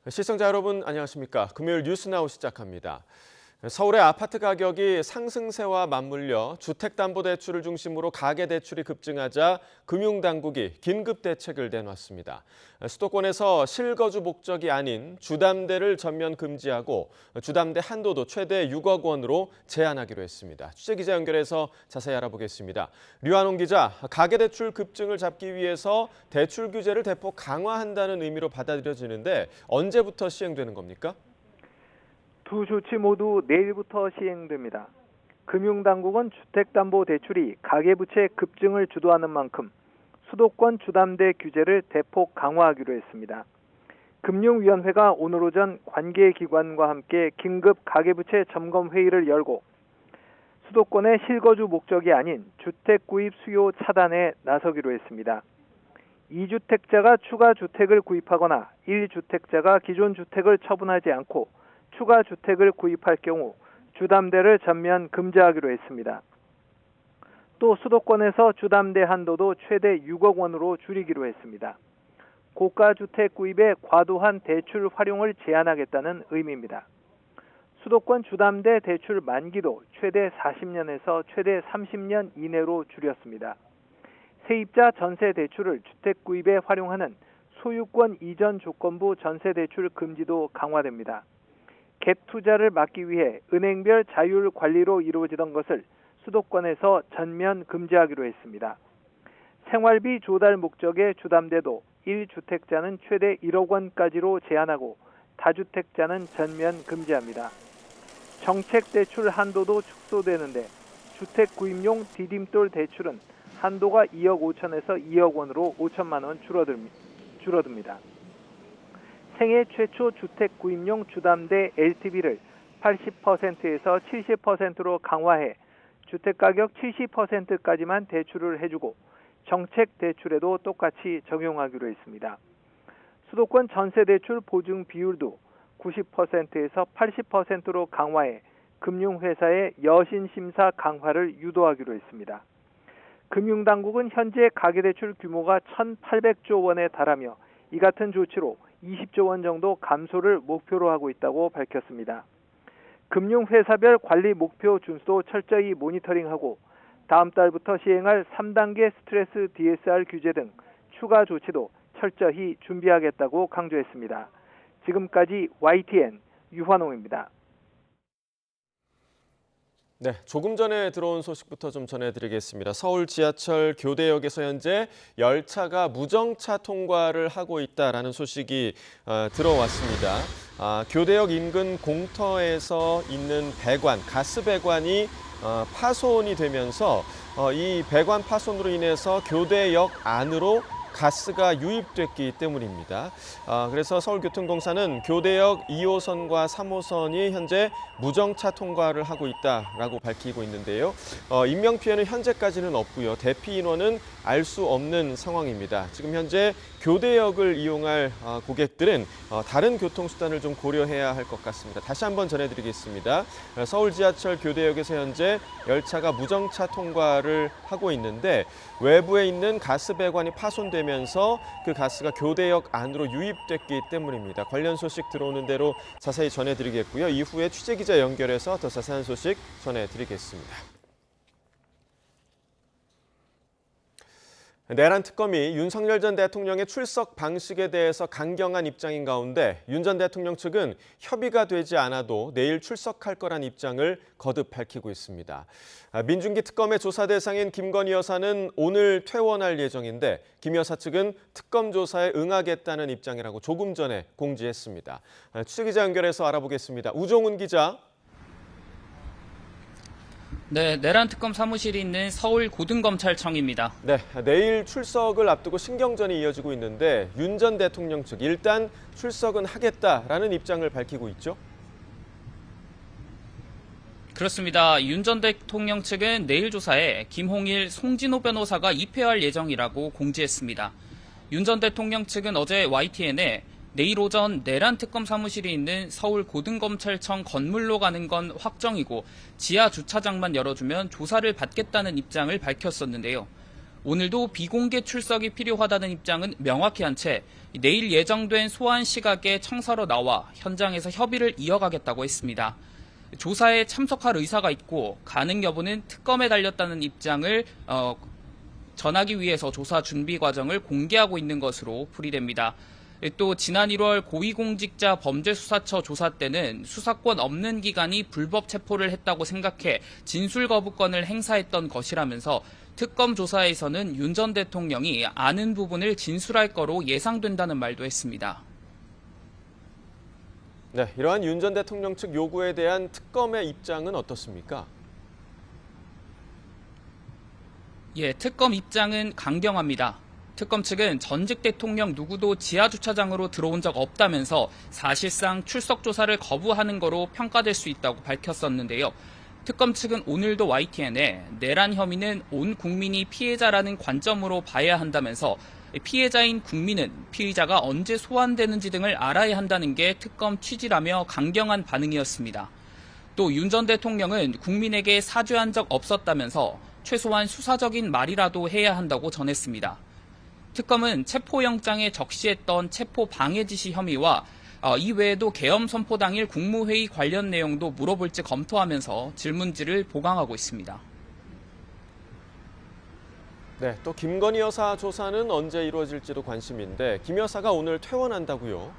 시청자 여러분 안녕하십니까? 금요일 뉴스나우 시작합니다. 서울의 아파트 가격이 상승세와 맞물려 주택담보대출을 중심으로 가계대출이 급증하자 금융당국이 긴급대책을 내놨습니다. 수도권에서 실거주 목적이 아닌 주담대를 전면 금지하고 주담대 한도도 최대 6억 원으로 제한하기로 했습니다. 취재기자 연결해서 자세히 알아보겠습니다. 류한홍 기자, 가계대출 급증을 잡기 위해서 대출 규제를 대폭 강화한다는 의미로 받아들여지는데 언제부터 시행되는 겁니까? 두 조치 모두 내일부터 시행됩니다. 금융당국은 주택담보대출이 가계부채 급증을 주도하는 만큼 수도권 주담대 규제를 대폭 강화하기로 했습니다. 금융위원회가 오늘 오전 관계기관과 함께 긴급 가계부채 점검회의를 열고 수도권의 실거주 목적이 아닌 주택 구입 수요 차단에 나서기로 했습니다. 2주택자가 추가 주택을 구입하거나 1주택자가 기존 주택을 처분하지 않고 추가 주택을 구입할 경우 주담대를 전면 금지하기로 했습니다. 또 수도권에서 주담대 한도도 최대 6억 원으로 줄이기로 했습니다. 고가 주택 구입에 과도한 대출 활용을 제한하겠다는 의미입니다. 수도권 주담대 대출 만기도 최대 40년에서 최대 30년 이내로 줄였습니다. 세입자 전세 대출을 주택 구입에 활용하는 소유권 이전 조건부 전세 대출 금지도 강화됩니다. 갭 투자를 막기 위해 은행별 자율 관리로 이루어지던 것을 수도권에서 전면 금지하기로 했습니다. 생활비 조달 목적의 주담대도 1주택자는 최대 1억 원까지로 제한하고 다주택자는 전면 금지합니다. 정책대출 한도도 축소되는데 주택 구입용 디딤돌 대출은 한도가 2억 5천에서 2억 원으로 5천만 원 줄어듭니다. 생애 최초 주택 구입용 주담대 LTV를 80%에서 70%로 강화해 주택가격 70%까지만 대출을 해주고 정책 대출에도 똑같이 적용하기로 했습니다. 수도권 전세대출 보증 비율도 90%에서 80%로 강화해 금융회사의 여신심사 강화를 유도하기로 했습니다. 금융당국은 현재 가계대출 규모가 1,800조 원에 달하며 이 같은 조치로 20조 원 정도 감소를 목표로 하고 있다고 밝혔습니다. 금융회사별 관리 목표 준수도 철저히 모니터링하고 다음 달부터 시행할 3단계 스트레스 DSR 규제 등 추가 조치도 철저히 준비하겠다고 강조했습니다. 지금까지 YTN 유환홍입니다. 네, 조금 전에 들어온 소식부터 좀 전해드리겠습니다. 서울 지하철 교대역에서 현재 열차가 무정차 통과를 하고 있다라는 소식이 들어왔습니다. 교대역 인근 공터에서 있는 배관, 가스 배관이 파손이 되면서 이 배관 파손으로 인해서 교대역 안으로 가스가 유입됐기 때문입니다. 그래서 서울교통공사는 교대역 2호선과 3호선이 현재 무정차 통과를 하고 있다라고 밝히고 있는데요. 인명피해는 현재까지는 없고요. 대피 인원은 알 수 없는 상황입니다. 지금 현재 교대역을 이용할 고객들은 다른 교통수단을 좀 고려해야 할 것 같습니다. 다시 한번 전해드리겠습니다. 서울 지하철 교대역에서 현재 열차가 무정차 통과를 하고 있는데 외부에 있는 가스 배관이 파손되면서 그 가스가 교대역 안으로 유입됐기 때문입니다. 관련 소식 들어오는 대로 자세히 전해드리겠고요. 이후에 취재기자 연결해서 더 자세한 소식 전해드리겠습니다. 내란 특검이 윤석열 전 대통령의 출석 방식에 대해서 강경한 입장인 가운데 윤 전 대통령 측은 협의가 되지 않아도 내일 출석할 거란 입장을 거듭 밝히고 있습니다. 민중기 특검의 조사 대상인 김건희 여사는 오늘 퇴원할 예정인데 김 여사 측은 특검 조사에 응하겠다는 입장이라고 조금 전에 공지했습니다. 취재기자 연결해서 알아보겠습니다. 우종훈 기자. 네, 내란 특검 사무실이 있는 서울 고등검찰청입니다. 네, 내일 출석을 앞두고 신경전이 이어지고 있는데 윤 전 대통령 측 일단 출석은 하겠다라는 입장을 밝히고 있죠. 그렇습니다. 윤 전 대통령 측은 내일 조사에 김홍일, 송진호 변호사가 입회할 예정이라고 공지했습니다. 윤 전 대통령 측은 어제 YTN에 내일 오전 내란 특검 사무실이 있는 서울 고등검찰청 건물로 가는 건 확정이고 지하 주차장만 열어주면 조사를 받겠다는 입장을 밝혔었는데요. 오늘도 비공개 출석이 필요하다는 입장은 명확히 한 채 내일 예정된 소환 시각에 청사로 나와 현장에서 협의를 이어가겠다고 했습니다. 조사에 참석할 의사가 있고 가능 여부는 특검에 달렸다는 입장을 전하기 위해서 조사 준비 과정을 공개하고 있는 것으로 풀이됩니다. 또 지난 1월 고위공직자 범죄수사처 조사 때는 수사권 없는 기관이 불법 체포를 했다고 생각해 진술 거부권을 행사했던 것이라면서 특검 조사에서는 윤 전 대통령이 아는 부분을 진술할 거로 예상된다는 말도 했습니다. 네, 이러한 윤 전 대통령 측 요구에 대한 특검의 입장은 어떻습니까? 예, 특검 입장은 강경합니다. 특검 측은 전직 대통령 누구도 지하주차장으로 들어온 적 없다면서 사실상 출석 조사를 거부하는 거로 평가될 수 있다고 밝혔었는데요. 특검 측은 오늘도 YTN에 내란 혐의는 온 국민이 피해자라는 관점으로 봐야 한다면서 피해자인 국민은 피의자가 언제 소환되는지 등을 알아야 한다는 게 특검 취지라며 강경한 반응이었습니다. 또 윤 전 대통령은 국민에게 사죄한 적 없었다면서 최소한 수사적인 말이라도 해야 한다고 전했습니다. 특검은 체포영장에 적시했던 체포 방해 지시 혐의와 이외에도 계엄 선포 당일 국무회의 관련 내용도 물어볼지 검토하면서 질문지를 보강하고 있습니다. 네, 또 김건희 여사 조사는 언제 이루어질지도 관심인데 김 여사가 오늘 퇴원한다고요?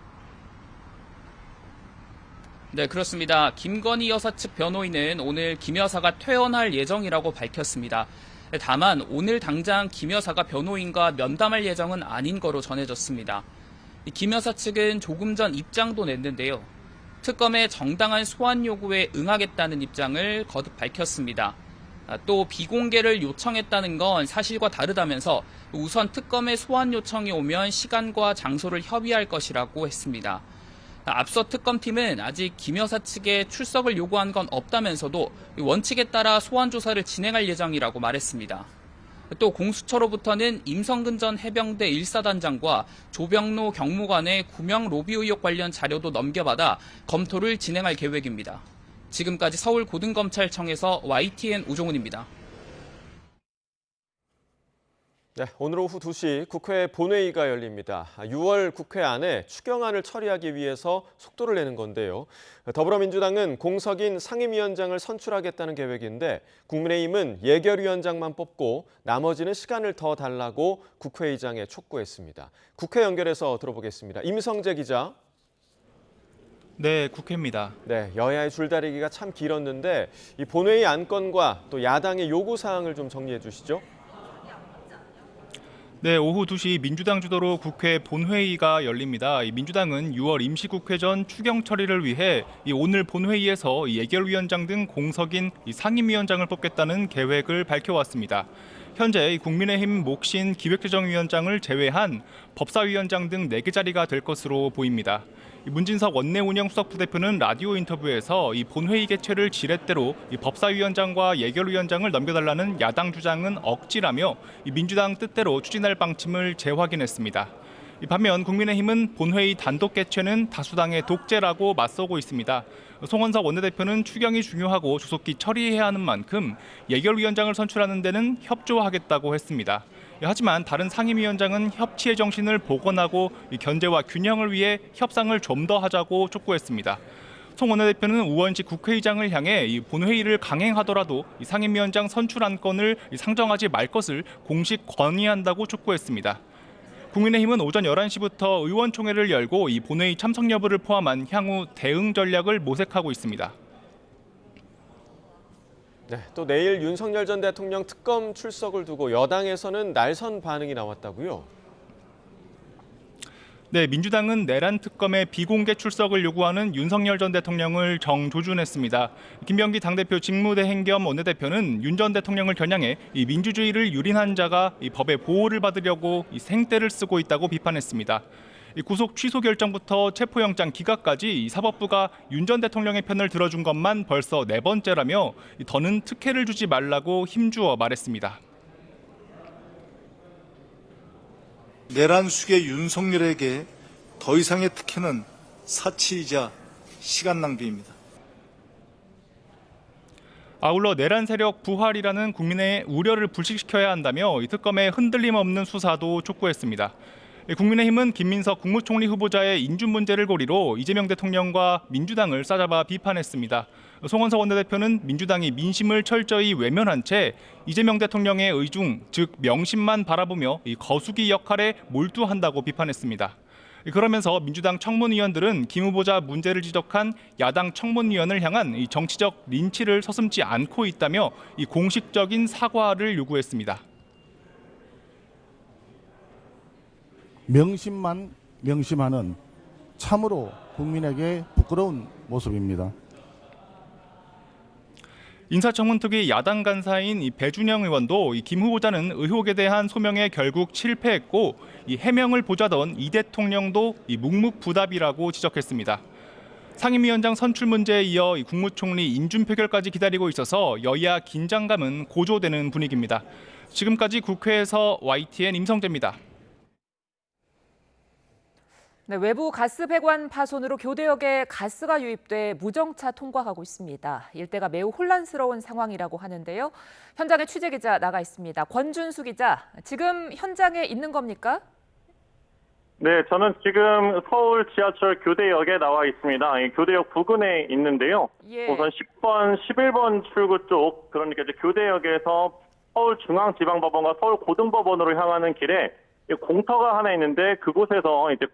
네, 그렇습니다. 김건희 여사 측 변호인은 오늘 김 여사가 퇴원할 예정이라고 밝혔습니다. 다만 오늘 당장 김 여사가 변호인과 면담할 예정은 아닌 거로 전해졌습니다. 김 여사 측은 조금 전 입장도 냈는데요. 특검의 정당한 소환 요구에 응하겠다는 입장을 거듭 밝혔습니다. 또 비공개를 요청했다는 건 사실과 다르다면서 우선 특검의 소환 요청이 오면 시간과 장소를 협의할 것이라고 했습니다. 앞서 특검팀은 아직 김 여사 측에 출석을 요구한 건 없다면서도 원칙에 따라 소환 조사를 진행할 예정이라고 말했습니다. 또 공수처로부터는 임성근 전 해병대 1사단장과 조병로 경무관의 구명 로비 의혹 관련 자료도 넘겨받아 검토를 진행할 계획입니다. 지금까지 서울고등검찰청에서 YTN 우종훈입니다. 네, 오늘 오후 2시 국회 본회의가 열립니다. 6월 국회 안에 추경안을 처리하기 위해서 속도를 내는 건데요. 더불어민주당은 공석인 상임위원장을 선출하겠다는 계획인데 국민의힘은 예결위원장만 뽑고 나머지는 시간을 더 달라고 국회의장에 촉구했습니다. 국회 연결해서 들어보겠습니다. 임성재 기자. 네, 국회입니다. 네, 여야의 줄다리기가 참 길었는데 이 본회의 안건과 또 야당의 요구 사항을 좀 정리해 주시죠. 네, 오후 2시 민주당 주도로 국회 본회의가 열립니다. 민주당은 6월 임시국회 전 추경 처리를 위해 오늘 본회의에서 예결위원장 등 공석인 상임위원장을 뽑겠다는 계획을 밝혀왔습니다. 현재 국민의힘 몫인 기획재정위원장을 제외한 법사위원장 등 4개 자리가 될 것으로 보입니다. 문진석 원내운영수석부대표는 라디오 인터뷰에서 이 본회의 개최를 지렛대로 이 법사위원장과 예결위원장을 넘겨달라는 야당 주장은 억지라며 이 민주당 뜻대로 추진할 방침을 재확인했습니다. 반면 국민의힘은 본회의 단독 개최는 다수당의 독재라고 맞서고 있습니다. 송원석 원내대표는 추경이 중요하고 조속히 처리해야 하는 만큼 예결위원장을 선출하는 데는 협조하겠다고 했습니다. 하지만 다른 상임위원장은 협치의 정신을 복원하고 견제와 균형을 위해 협상을 좀 더 하자고 촉구했습니다. 송 원내대표는 우원식 국회의장을 향해 이 본회의를 강행하더라도 이 상임위원장 선출 안건을 상정하지 말 것을 공식 건의한다고 촉구했습니다. 국민의힘은 오전 11시부터 의원총회를 열고 이 본회의 참석 여부를 포함한 향후 대응 전략을 모색하고 있습니다. 네, 또 내일 윤석열 전 대통령 특검 출석을 두고 여당에서는 날선 반응이 나왔다고요? 네, 민주당은 내란 특검의 비공개 출석을 요구하는 윤석열 전 대통령을 정조준했습니다. 김병기 당대표 직무대행 겸 원내대표는 윤 전 대통령을 겨냥해 이 민주주의를 유린한 자가 이 법의 보호를 받으려고 이 생떼를 쓰고 있다고 비판했습니다. 구속 취소 결정부터 체포영장 기각까지 사법부가 윤 전 대통령의 편을 들어준 것만 벌써 4번째라며 더는 특혜를 주지 말라고 힘주어 말했습니다. 내란 수계 윤석열에게 더 이상의 특혜는 사치이자 시간 낭비입니다. 아울러 내란 세력 부활이라는 국민의 우려를 불식시켜야 한다며 이 특검의 흔들림 없는 수사도 촉구했습니다. 국민의힘은 김민석 국무총리 후보자의 인준 문제를 고리로 이재명 대통령과 민주당을 싸잡아 비판했습니다. 송원석 원내대표는 민주당이 민심을 철저히 외면한 채 이재명 대통령의 의중, 즉 명심만 바라보며 이 거수기 역할에 몰두한다고 비판했습니다. 그러면서 민주당 청문위원들은 김 후보자 문제를 지적한 야당 청문위원을 향한 이 정치적 린치를 서슴지 않고 있다며 이 공식적인 사과를 요구했습니다. 명심만 명심하는 참으로 국민에게 부끄러운 모습입니다. 인사청문 특위 야당 간사인 배준영 의원도 김 후보자는 의혹에 대한 소명에 결국 실패했고 이 해명을 보자던 이 대통령도 묵묵부답이라고 지적했습니다. 상임위원장 선출 문제에 이어 국무총리 인준 표결까지 기다리고 있어서 여야 긴장감은 고조되는 분위기입니다. 지금까지 국회에서 YTN 임성재입니다. 네, 외부 가스 배관 파손으로 교대역에 가스가 유입돼 무정차 통과하고 있습니다. 일대가 매우 혼란스러운 상황이라고 하는데요. 현장에 취재 기자 나가 있습니다. 권준수 기자, 지금 현장에 있는 겁니까? 네, 저는 지금 서울 지하철 교대역에 나와 있습니다. 이 교대역 부근에 있는데요. 예. 우선 10번, 11번 출구 쪽, 그러니까 이제 교대역에서 서울중앙지방법원과 서울고등법원으로 향하는 길에 공터가 하나 있는데 그곳에서 이제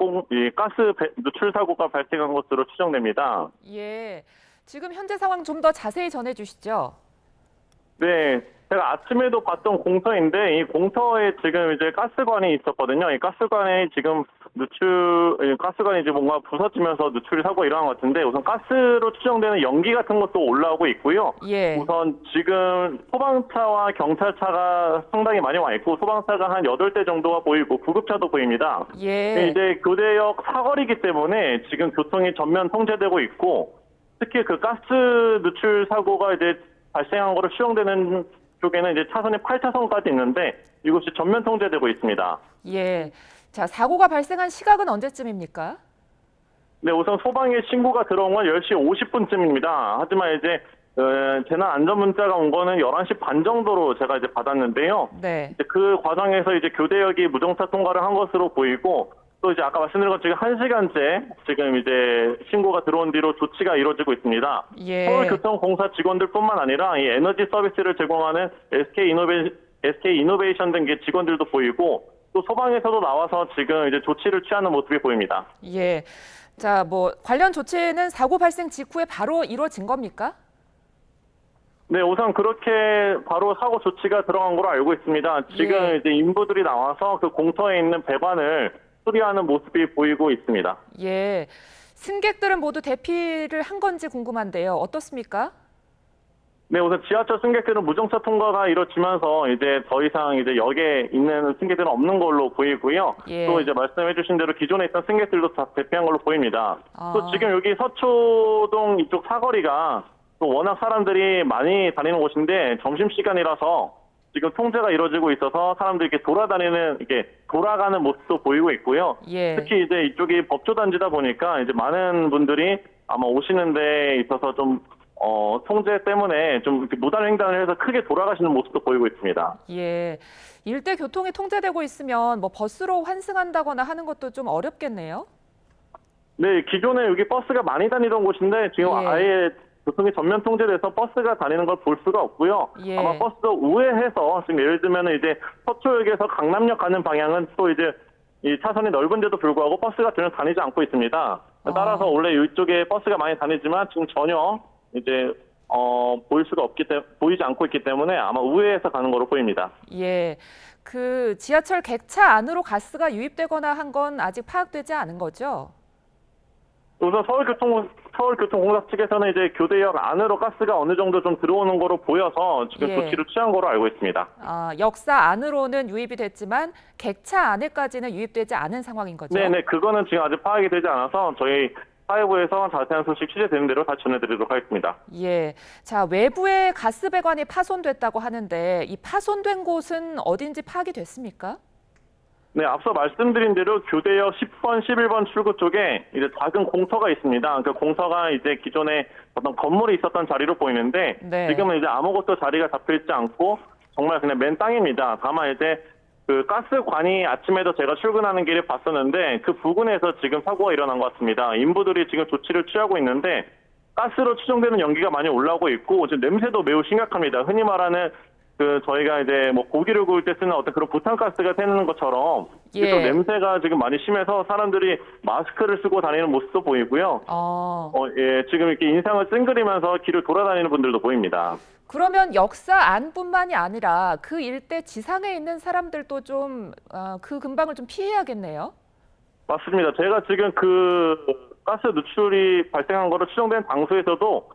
가스 누출 사고가 발생한 것으로 추정됩니다. 예, 지금 현재 상황 좀 더 자세히 전해주시죠. 네, 제가 아침에도 봤던 공터인데 이 공터에 지금 이제 가스관이 있었거든요. 이 가스관에 지금 가스관이 이제 뭔가 부서지면서 누출 사고가 일어난 것 같은데 우선 가스로 추정되는 연기 같은 것도 올라오고 있고요. 예. 우선 지금 소방차와 경찰차가 상당히 많이 와 있고 소방차가 한 8대 정도가 보이고 구급차도 보입니다. 예. 이제 교대역 사거리이기 때문에 지금 교통이 전면 통제되고 있고 특히 그 가스 누출 사고가 이제 발생한 거로 추정되는 쪽에는 이제 차선이 8차선까지 있는데 이곳이 전면 통제되고 있습니다. 예. 자, 사고가 발생한 시각은 언제쯤입니까? 네, 우선 소방에 신고가 들어온 건 10시 50분쯤입니다. 하지만 이제 재난 안전 문자가 온 거는 11시 반 정도로 제가 이제 받았는데요. 네. 이제 그 과정에서 이제 교대역이 무정차 통과를 한 것으로 보이고 또 이제 아까 말씀드린 것처럼 지금 1시간째 지금 이제 신고가 들어온 뒤로 조치가 이루어지고 있습니다. 예. 서울교통공사 직원들뿐만 아니라 이 에너지 서비스를 제공하는 SK 이노베이션 등의 직원들도 보이고 또 소방에서도 나와서 지금 이제 조치를 취하는 모습이 보입니다. 예. 자, 관련 조치는 사고 발생 직후에 바로 이루어진 겁니까? 네, 우선 그렇게 바로 사고 조치가 들어간 걸로 알고 있습니다. 지금 예. 이제 인부들이 나와서 그 공터에 있는 배관을 수리하는 모습이 보이고 있습니다. 예. 승객들은 모두 대피를 한 건지 궁금한데요. 어떻습니까? 네, 우선 지하철 승객들은 무정차 통과가 이루어지면서 이제 더 이상 이제 역에 있는 승객들은 없는 걸로 보이고요. 예. 또 이제 말씀해주신 대로 기존에 있던 승객들도 다 대피한 걸로 보입니다. 아. 또 지금 여기 서초동 이쪽 사거리가 또 워낙 사람들이 많이 다니는 곳인데 점심시간이라서 지금 통제가 이루어지고 있어서 사람들이 이렇게 돌아가는 모습도 보이고 있고요. 예. 특히 이제 이쪽이 법조단지다 보니까 이제 많은 분들이 아마 오시는 데 있어서 좀 통제 때문에 좀 이렇게 무단 횡단을 해서 크게 돌아가시는 모습도 보이고 있습니다. 예. 일대 교통이 통제되고 있으면 버스로 환승한다거나 하는 것도 좀 어렵겠네요. 네, 기존에 여기 버스가 많이 다니던 곳인데 지금 예. 아예 교통이 전면 통제돼서 버스가 다니는 걸 볼 수가 없고요. 예. 아마 버스도 우회해서 지금 예를 들면 이제 서초역에서 강남역 가는 방향은 또 이제 이 차선이 넓은데도 불구하고 버스가 전혀 다니지 않고 있습니다. 따라서 원래 이쪽에 버스가 많이 다니지만 지금 전혀 이제 보이지 않고 있기 때문에 아마 우회해서 가는 거로 보입니다. 예. 그 지하철 객차 안으로 가스가 유입되거나 한 건 아직 파악되지 않은 거죠? 우선 서울교통공사 측에서는 이제 교대역 안으로 가스가 어느 정도 좀 들어오는 거로 보여서 지금 예. 조치를 취한 거로 알고 있습니다. 아, 역사 안으로는 유입이 됐지만 객차 안에까지는 유입되지 않은 상황인 거죠? 네네, 그거는 지금 아직 파악이 되지 않아서 저희 사회부에서 자세한 소식 취재되는 대로 다시 전해드리도록 하겠습니다. 예. 자, 외부에 가스 배관이 파손됐다고 하는데 이 파손된 곳은 어딘지 파악이 됐습니까? 네, 앞서 말씀드린 대로 교대역 10번, 11번 출구 쪽에 이제 작은 공터가 있습니다. 그 공터가 이제 기존에 어떤 건물이 있었던 자리로 보이는데 네. 지금은 이제 아무것도 자리가 잡혀 있지 않고 정말 그냥 맨 땅입니다. 다만 이제 그 가스관이 아침에도 제가 출근하는 길에 봤었는데 그 부근에서 지금 사고가 일어난 것 같습니다. 인부들이 지금 조치를 취하고 있는데 가스로 추정되는 연기가 많이 올라오고 있고 지금 냄새도 매우 심각합니다. 흔히 말하는 그 저희가 이제 뭐 고기를 구울 때 쓰는 어떤 그런 부탄가스가 새는 것처럼 예. 또 냄새가 지금 많이 심해서 사람들이 마스크를 쓰고 다니는 모습도 보이고요. 예, 지금 이렇게 인상을 찡그리면서 길을 돌아다니는 분들도 보입니다. 그러면 역사 안뿐만이 아니라 그 일대 지상에 있는 사람들도 좀 그 근방을 좀 피해야겠네요. 맞습니다. 제가 지금 그 가스 누출이 발생한 거로 추정된 장소에서도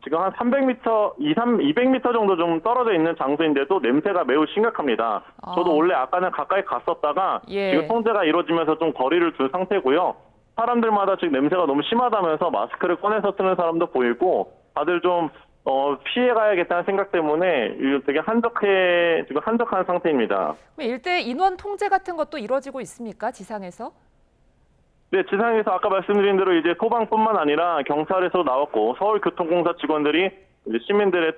지금 한 300m, 200m 정도 좀 떨어져 있는 장소인데도 냄새가 매우 심각합니다. 저도 원래 아까는 가까이 갔었다가 예. 지금 통제가 이루어지면서 좀 거리를 둔 상태고요. 사람들마다 지금 냄새가 너무 심하다면서 마스크를 꺼내서 쓰는 사람도 보이고 다들 좀 피해가야겠다는 생각 때문에 되게 지금 한적한 상태입니다. 일대 인원 통제 같은 것도 이루어지고 있습니까? 지상에서? 네, 지상에서 아까 말씀드린 대로 이제 소방뿐만 아니라 경찰에서 나왔고 서울교통공사 직원들이 이제 시민들을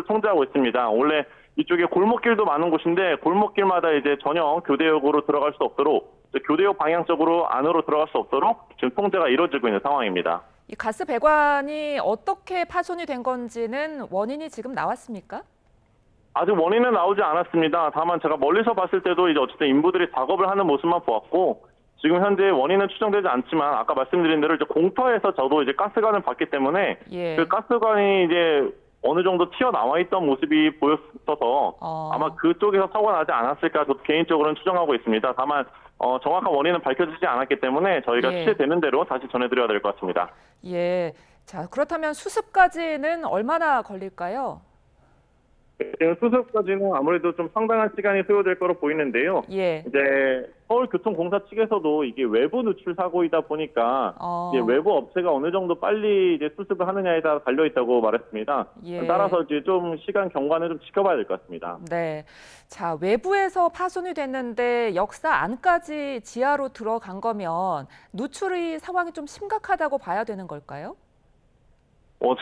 통제하고 있습니다. 원래 이쪽에 골목길도 많은 곳인데 골목길마다 이제 전혀 교대역으로 들어갈 수 없도록 교대역 방향 쪽으로 안으로 들어갈 수 없도록 지금 통제가 이루어지고 있는 상황입니다. 이 가스 배관이 어떻게 파손이 된 건지는 원인이 지금 나왔습니까? 아직 원인은 나오지 않았습니다. 다만 제가 멀리서 봤을 때도 이제 어쨌든 인부들이 작업을 하는 모습만 보았고 지금 현재 원인은 추정되지 않지만 아까 말씀드린 대로 이제 공터에서 저도 이제 가스관을 봤기 때문에 예. 그 가스관이 이제 어느 정도 튀어나와 있던 모습이 보였어서 아마 그쪽에서 사고가 나지 않았을까 저도 개인적으로는 추정하고 있습니다. 다만 정확한 원인은 밝혀지지 않았기 때문에 저희가 예. 취재되는 대로 다시 전해드려야 될 것 같습니다. 예. 자, 그렇다면 수습까지는 얼마나 걸릴까요? 지금 수습까지는 아무래도 좀 상당한 시간이 소요될 거로 보이는데요. 예. 이제 서울교통공사 측에서도 이게 외부 누출 사고이다 보니까 이제 외부 업체가 어느 정도 빨리 이제 수습을 하느냐에 따라 달려 있다고 말했습니다. 예. 따라서 이제 좀 시간 경과는 좀 지켜봐야 될 것 같습니다. 네. 자, 외부에서 파손이 됐는데 역사 안까지 지하로 들어간 거면 누출의 상황이 좀 심각하다고 봐야 되는 걸까요?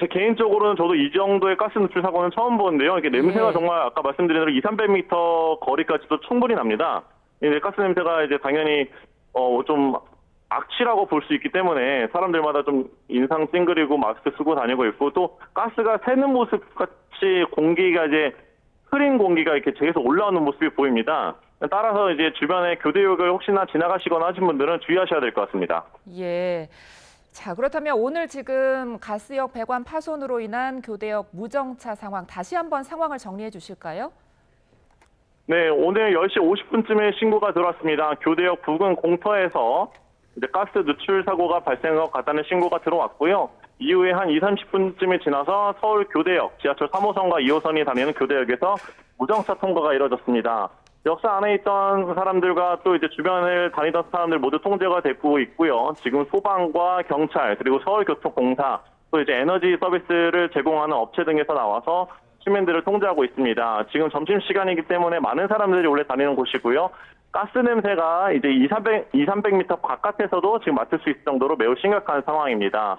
제 개인적으로는 저도 이 정도의 가스 누출 사고는 처음 보는데요. 이게 냄새가 예. 정말 아까 말씀드린 대로 200~300m 거리까지도 충분히 납니다. 이제 가스 냄새가 이제 당연히 좀 악취라고 볼 수 있기 때문에 사람들마다 좀 인상 찡그리고 마스크 쓰고 다니고 있고 또 가스가 새는 모습 같이 공기가 이제 흐린 공기가 이렇게 계속 올라오는 모습이 보입니다. 따라서 이제 주변에 교대역을 혹시나 지나가시거나 하신 분들은 주의하셔야 될 것 같습니다. 예. 자, 그렇다면 오늘 지금 가스역 배관 파손으로 인한 교대역 무정차 상황 다시 한번 상황을 정리해 주실까요? 네, 오늘 10시 50분쯤에 신고가 들어왔습니다. 교대역 부근 공터에서 이제 가스 누출 사고가 발생한 것 같다는 신고가 들어왔고요. 이후에 한 20~30분쯤이 지나서 서울 교대역 지하철 3호선과 2호선이 다니는 교대역에서 무정차 통과가 이뤄졌습니다. 역사 안에 있던 사람들과 또 이제 주변을 다니던 사람들 모두 통제가 되고 있고요. 지금 소방과 경찰 그리고 서울교통공사 또 이제 에너지 서비스를 제공하는 업체 등에서 나와서 시민들을 통제하고 있습니다. 지금 점심시간이기 때문에 많은 사람들이 원래 다니는 곳이고요. 가스 냄새가 이제 200~300m 바깥에서도 지금 맡을 수 있을 정도로 매우 심각한 상황입니다.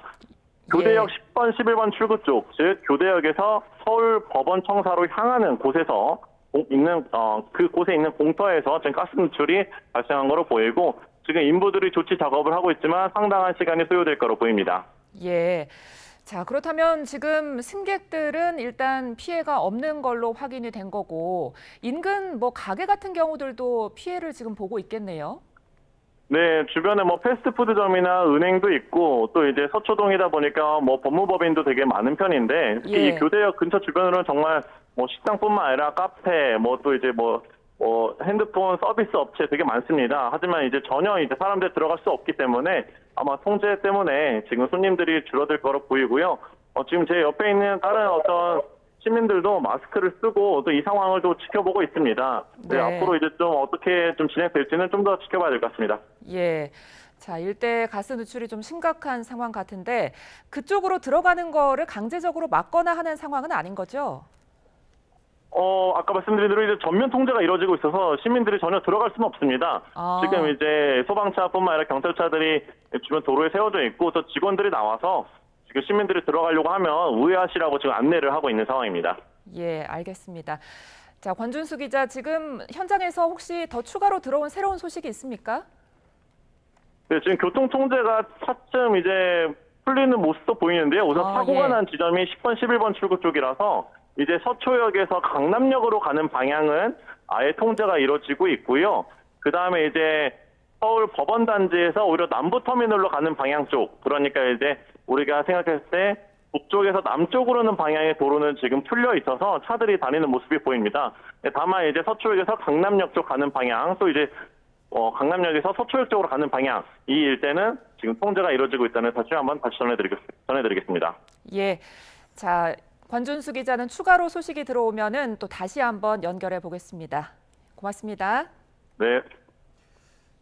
교대역 10번, 11번 출구 쪽, 즉 교대역에서 서울 법원 청사로 향하는 곳에서 그곳에 있는 공터에서 지금 가스 누출이 발생한 거로 보이고 지금 인부들이 조치 작업을 하고 있지만 상당한 시간이 소요될 거로 보입니다. 예. 자, 그렇다면 지금 승객들은 일단 피해가 없는 걸로 확인이 된 거고 인근 가게 같은 경우들도 피해를 지금 보고 있겠네요. 네, 주변에 패스트푸드점이나 은행도 있고 또 이제 서초동이다 보니까 법무법인도 되게 많은 편인데 특히 예. 이 교대역 근처 주변으로는 정말 식당뿐만 아니라 카페 또 이제 핸드폰 서비스 업체 되게 많습니다. 하지만 이제 전혀 이제 사람들 들어갈 수 없기 때문에 아마 통제 때문에 지금 손님들이 줄어들 거로 보이고요. 지금 제 옆에 있는 다른 어떤 시민들도 마스크를 쓰고 또 이 상황을 또 지켜보고 있습니다. 네. 네, 앞으로 이제 좀 어떻게 좀 진행될지는 좀 더 지켜봐야 될 것 같습니다. 예. 자, 일대 가스 누출이 좀 심각한 상황 같은데 그쪽으로 들어가는 거를 강제적으로 막거나 하는 상황은 아닌 거죠? 아까 말씀드린 대로 이제 전면 통제가 이루어지고 있어서 시민들이 전혀 들어갈 수는 없습니다. 아. 지금 이제 소방차뿐만 아니라 경찰차들이 주변 도로에 세워져 있고 또 직원들이 나와서 지금 시민들이 들어가려고 하면 우회하시라고 지금 안내를 하고 있는 상황입니다. 예, 알겠습니다. 자, 권준수 기자, 지금 현장에서 혹시 더 추가로 들어온 새로운 소식이 있습니까? 네, 지금 교통 통제가 차츰 이제 풀리는 모습도 보이는데요. 우선 사고가 예. 난 지점이 10번, 11번 출구 쪽이라서 이제 서초역에서 강남역으로 가는 방향은 아예 통제가 이루어지고 있고요. 그 다음에 이제 서울 법원단지에서 오히려 남부터미널로 가는 방향 쪽, 그러니까 이제 우리가 생각했을 때 북쪽에서 남쪽으로는 방향의 도로는 지금 풀려 있어서 차들이 다니는 모습이 보입니다. 다만 이제 서초역에서 강남역 쪽 가는 방향, 또 이제 강남역에서 서초역 쪽으로 가는 방향, 이 일대는 지금 통제가 이루어지고 있다는 사실 한번 다시 전해드리겠습니다. 예, 자, 권준수 기자는 추가로 소식이 들어오면은 또 다시 한번 연결해 보겠습니다. 고맙습니다. 네.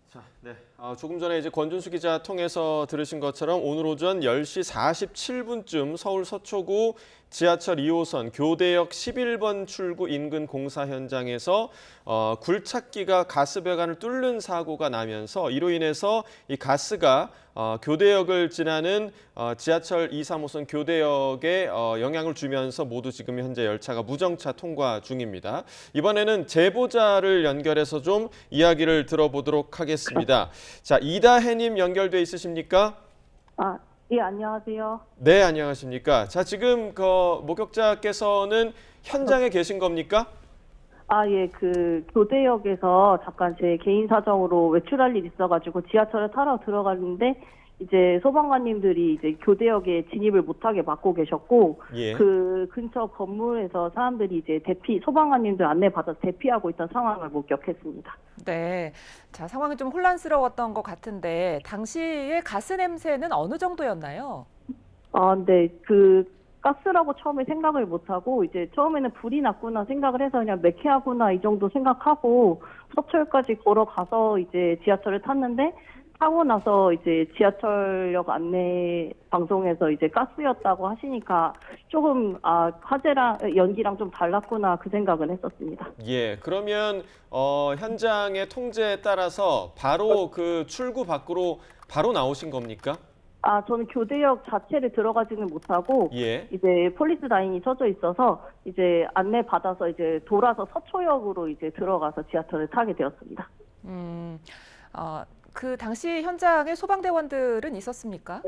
자, 네. 조금 전에 이제 권준수 기자 통해서 들으신 것처럼 오늘 오전 10시 47분쯤 서울 서초구 지하철 2호선 교대역 11번 출구 인근 공사 현장에서 굴착기가 가스배관을 뚫는 사고가 나면서 이로 인해서 이 가스가 교대역을 지나는 지하철 2, 3호선 교대역에 영향을 주면서 모두 지금 현재 열차가 무정차 통과 중입니다. 이번에는 제보자를 연결해서 좀 이야기를 들어보도록 하겠습니다. 자, 이다혜님 연결돼 있으십니까? 예, 안녕하세요. 네, 안녕하십니까. 자, 지금 그 목격자께서는 현장에 계신 겁니까? 예, 그 교대역에서 잠깐 제 개인 사정으로 외출할 일이 있어가지고 지하철을 타러 들어갔는데 이제 소방관님들이 이제 교대역에 진입을 못하게 막고 계셨고 예. 그 근처 건물에서 사람들이 이제 소방관님들 안내 받아서 대피하고 있던 상황을 목격했습니다. 네, 자, 상황이 좀 혼란스러웠던 것 같은데 당시에 가스 냄새는 어느 정도였나요? 근데 그 가스라고 처음에 생각을 못하고 이제 처음에는 불이 났구나 생각을 해서 그냥 매캐하구나 이 정도 생각하고 서초역까지 걸어가서 이제 지하철을 탔는데 타고 나서 이제 지하철역 안내 방송에서 이제 가스였다고 하시니까 조금 화재랑 연기랑 좀 달랐구나 그 생각은 했었습니다. 예, 그러면 현장의 통제에 따라서 바로 그 출구 밖으로 바로 나오신 겁니까? 저는 교대역 자체를 들어가지는 못하고 예. 이제 폴리스 라인이 쳐져 있어서 이제 안내 받아서 이제 돌아서 서초역으로 이제 들어가서 지하철을 타게 되었습니다. 그 당시 현장에 소방대원들은 있었습니까?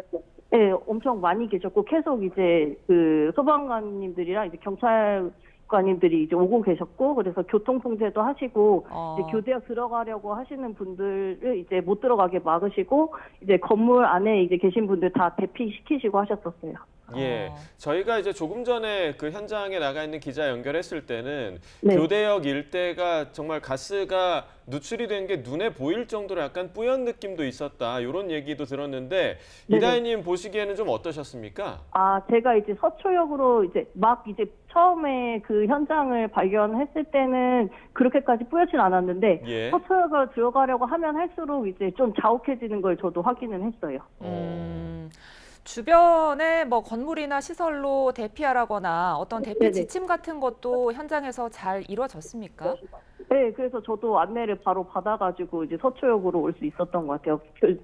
네, 엄청 많이 계셨고 계속 이제 그 소방관님들이랑 이제 경찰관님들이 이제 오고 계셨고 그래서 교통 통제도 하시고 이제 교대역 들어가려고 하시는 분들을 이제 못 들어가게 막으시고 이제 건물 안에 이제 계신 분들 다 대피시키시고 하셨었어요. 예, 저희가 이제 조금 전에 그 현장에 나가 있는 기자 연결했을 때는 네. 교대역 일대가 정말 가스가 누출이 된 게 눈에 보일 정도로 약간 뿌연 느낌도 있었다. 이런 얘기도 들었는데 이다희님 보시기에는 좀 어떠셨습니까? 제가 이제 서초역으로 이제 막 이제 처음에 그 현장을 발견했을 때는 그렇게까지 뿌옇진 않았는데 예. 서초역으로 들어가려고 하면 할수록 이제 좀 자욱해지는 걸 저도 확인은 했어요. 주변에 뭐 건물이나 시설로 대피하라거나 어떤 대피 네네. 지침 같은 것도 현장에서 잘 이루어졌습니까? 네, 그래서 저도 안내를 바로 받아가지고 이제 서초역으로 올 수 있었던 것 같아요.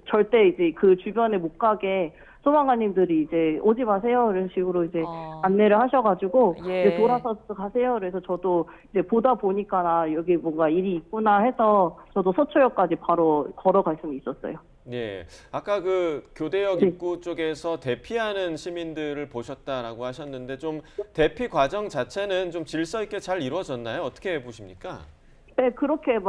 절대 이제 그 주변에 못 가게 소방관님들이 이제 오지 마세요 이런 식으로 이제 안내를 하셔가지고 예. 이제 돌아서 가세요. 그래서 저도 이제 보다 보니까 여기 뭔가 일이 있구나 해서 저도 서초역까지 바로 걸어갈 수 있었어요. 예, 아까 그 교대역 네. 입구 쪽에서 대피하는 시민들을 보셨다라고 하셨는데 좀 대피 과정 자체는 좀 질서 있게 잘 이루어졌나요? 어떻게 보십니까? 네, 그렇게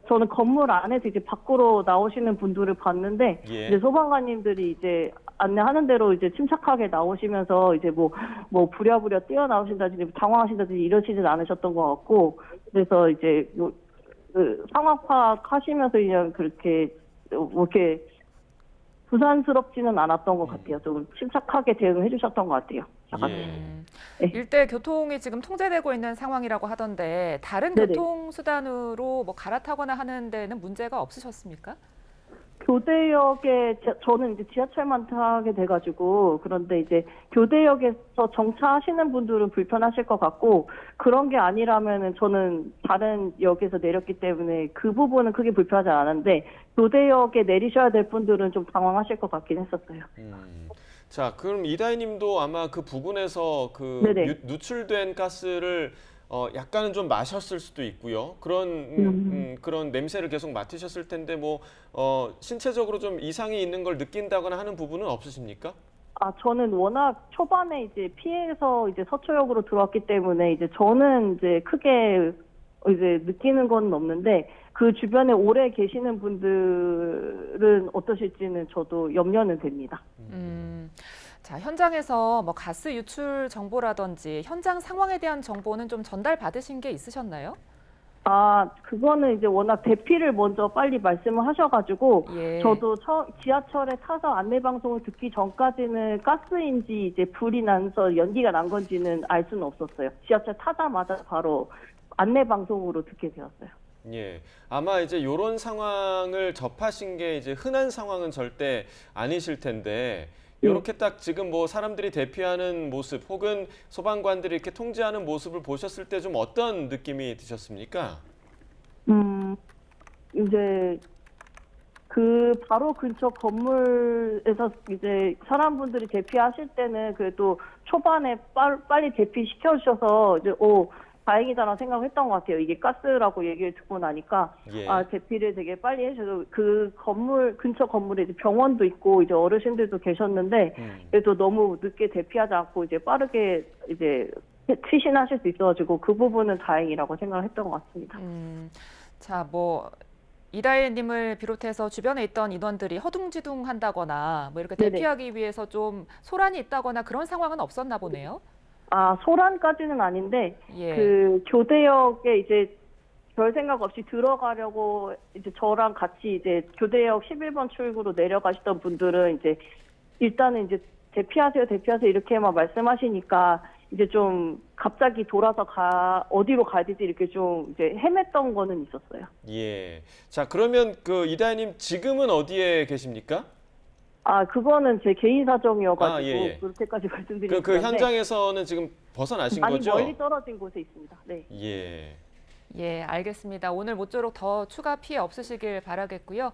저는 건물 안에서 이제 밖으로 나오시는 분들을 봤는데, 예. 이제 소방관님들이 이제 안내하는 대로 이제 침착하게 나오시면서 이제 뭐 부랴부랴 뛰어나오신다든지 당황하신다든지 이러시진 않으셨던 것 같고, 그래서 이제 그 상황 파악하시면서 그냥 그렇게 이렇게 부산스럽지는 않았던 것 같아요. 좀 침착하게 대응해 주셨던 것 같아요. 예. 일대 교통이 지금 통제되고 있는 상황이라고 하던데 다른 네네. 교통수단으로 뭐 갈아타거나 하는 데는 문제가 없으셨습니까? 교대역에 저는 이제 지하철만 타게 돼가지고 그런데 이제 교대역에서 정차하시는 분들은 불편하실 것 같고 그런 게 아니라면은 저는 다른 역에서 내렸기 때문에 그 부분은 크게 불편하지 않은데 교대역에 내리셔야 될 분들은 좀 당황하실 것 같긴 했었어요. 자, 그럼 이다희님도 아마 그 부근에서 그 네네. 누출된 가스를 약간은 좀 마셨을 수도 있고요. 그런 냄새를 계속 맡으셨을 텐데 뭐 신체적으로 좀 이상이 있는 걸 느낀다거나 하는 부분은 없으십니까? 저는 워낙 초반에 이제 피해서 이제 서초역으로 들어왔기 때문에 이제 저는 이제 크게 이제 느끼는 건 없는데 그 주변에 오래 계시는 분들은 어떠실지는 저도 염려는 됩니다. 자, 현장에서 뭐 가스 유출 정보라든지 현장 상황에 대한 정보는 좀 전달 받으신 게 있으셨나요? 그거는 이제 워낙 대피를 먼저 빨리 말씀을 하셔가지고, 예. 저도 지하철에 타서 안내방송을 듣기 전까지는 가스인지 이제 불이 나서 연기가 난 건지는 알 수는 없었어요. 지하철 타자마자 바로 안내방송으로 듣게 되었어요. 예, 아마 이제 이런 상황을 접하신 게 이제 흔한 상황은 절대 아니실 텐데 이렇게 딱 지금 뭐 사람들이 대피하는 모습 혹은 소방관들이 이렇게 통제하는 모습을 보셨을 때 좀 어떤 느낌이 드셨습니까? 이제 그 바로 근처 건물에서 이제 사람분들이 대피하실 때는 그래도 초반에 빨리 대피시켜 주셔서 이제 다행이다라는 생각을 했던 것 같아요. 이게 가스라고 얘기를 듣고 나니까 예. 대피를 되게 빨리 해주셔서 그 건물 근처 건물에 이제 병원도 있고 이제 어르신들도 계셨는데 그래도 너무 늦게 대피하지 않고 이제 빠르게 이제 퇴신하실 수 있어가지고 그 부분은 다행이라고 생각을 했던 것 같습니다. 자, 뭐 이다혜님을 비롯해서 주변에 있던 인원들이 허둥지둥한다거나 뭐 이렇게 네네. 대피하기 위해서 좀 소란이 있다거나 그런 상황은 없었나 보네요. 소란까지는 아닌데 예. 그 교대역에 이제 별 생각 없이 들어가려고 이제 저랑 같이 이제 교대역 11번 출구로 내려가시던 분들은 이제 일단은 이제 대피하세요 이렇게만 말씀하시니까 이제 좀 갑자기 돌아서 어디로 가야 되지 이렇게 좀 이제 헤맸던 거는 있었어요. 예. 자, 그러면 그 이다혜님 지금은 어디에 계십니까? 그거는 제 개인 사정이어가지고 예. 그렇게까지 말씀드리는 그 현장에서는 지금 벗어나신 거죠? 멀리 떨어진 곳에 있습니다. 네. 예. 예, 알겠습니다. 오늘 모쪼록 더 추가 피해 없으시길 바라겠고요.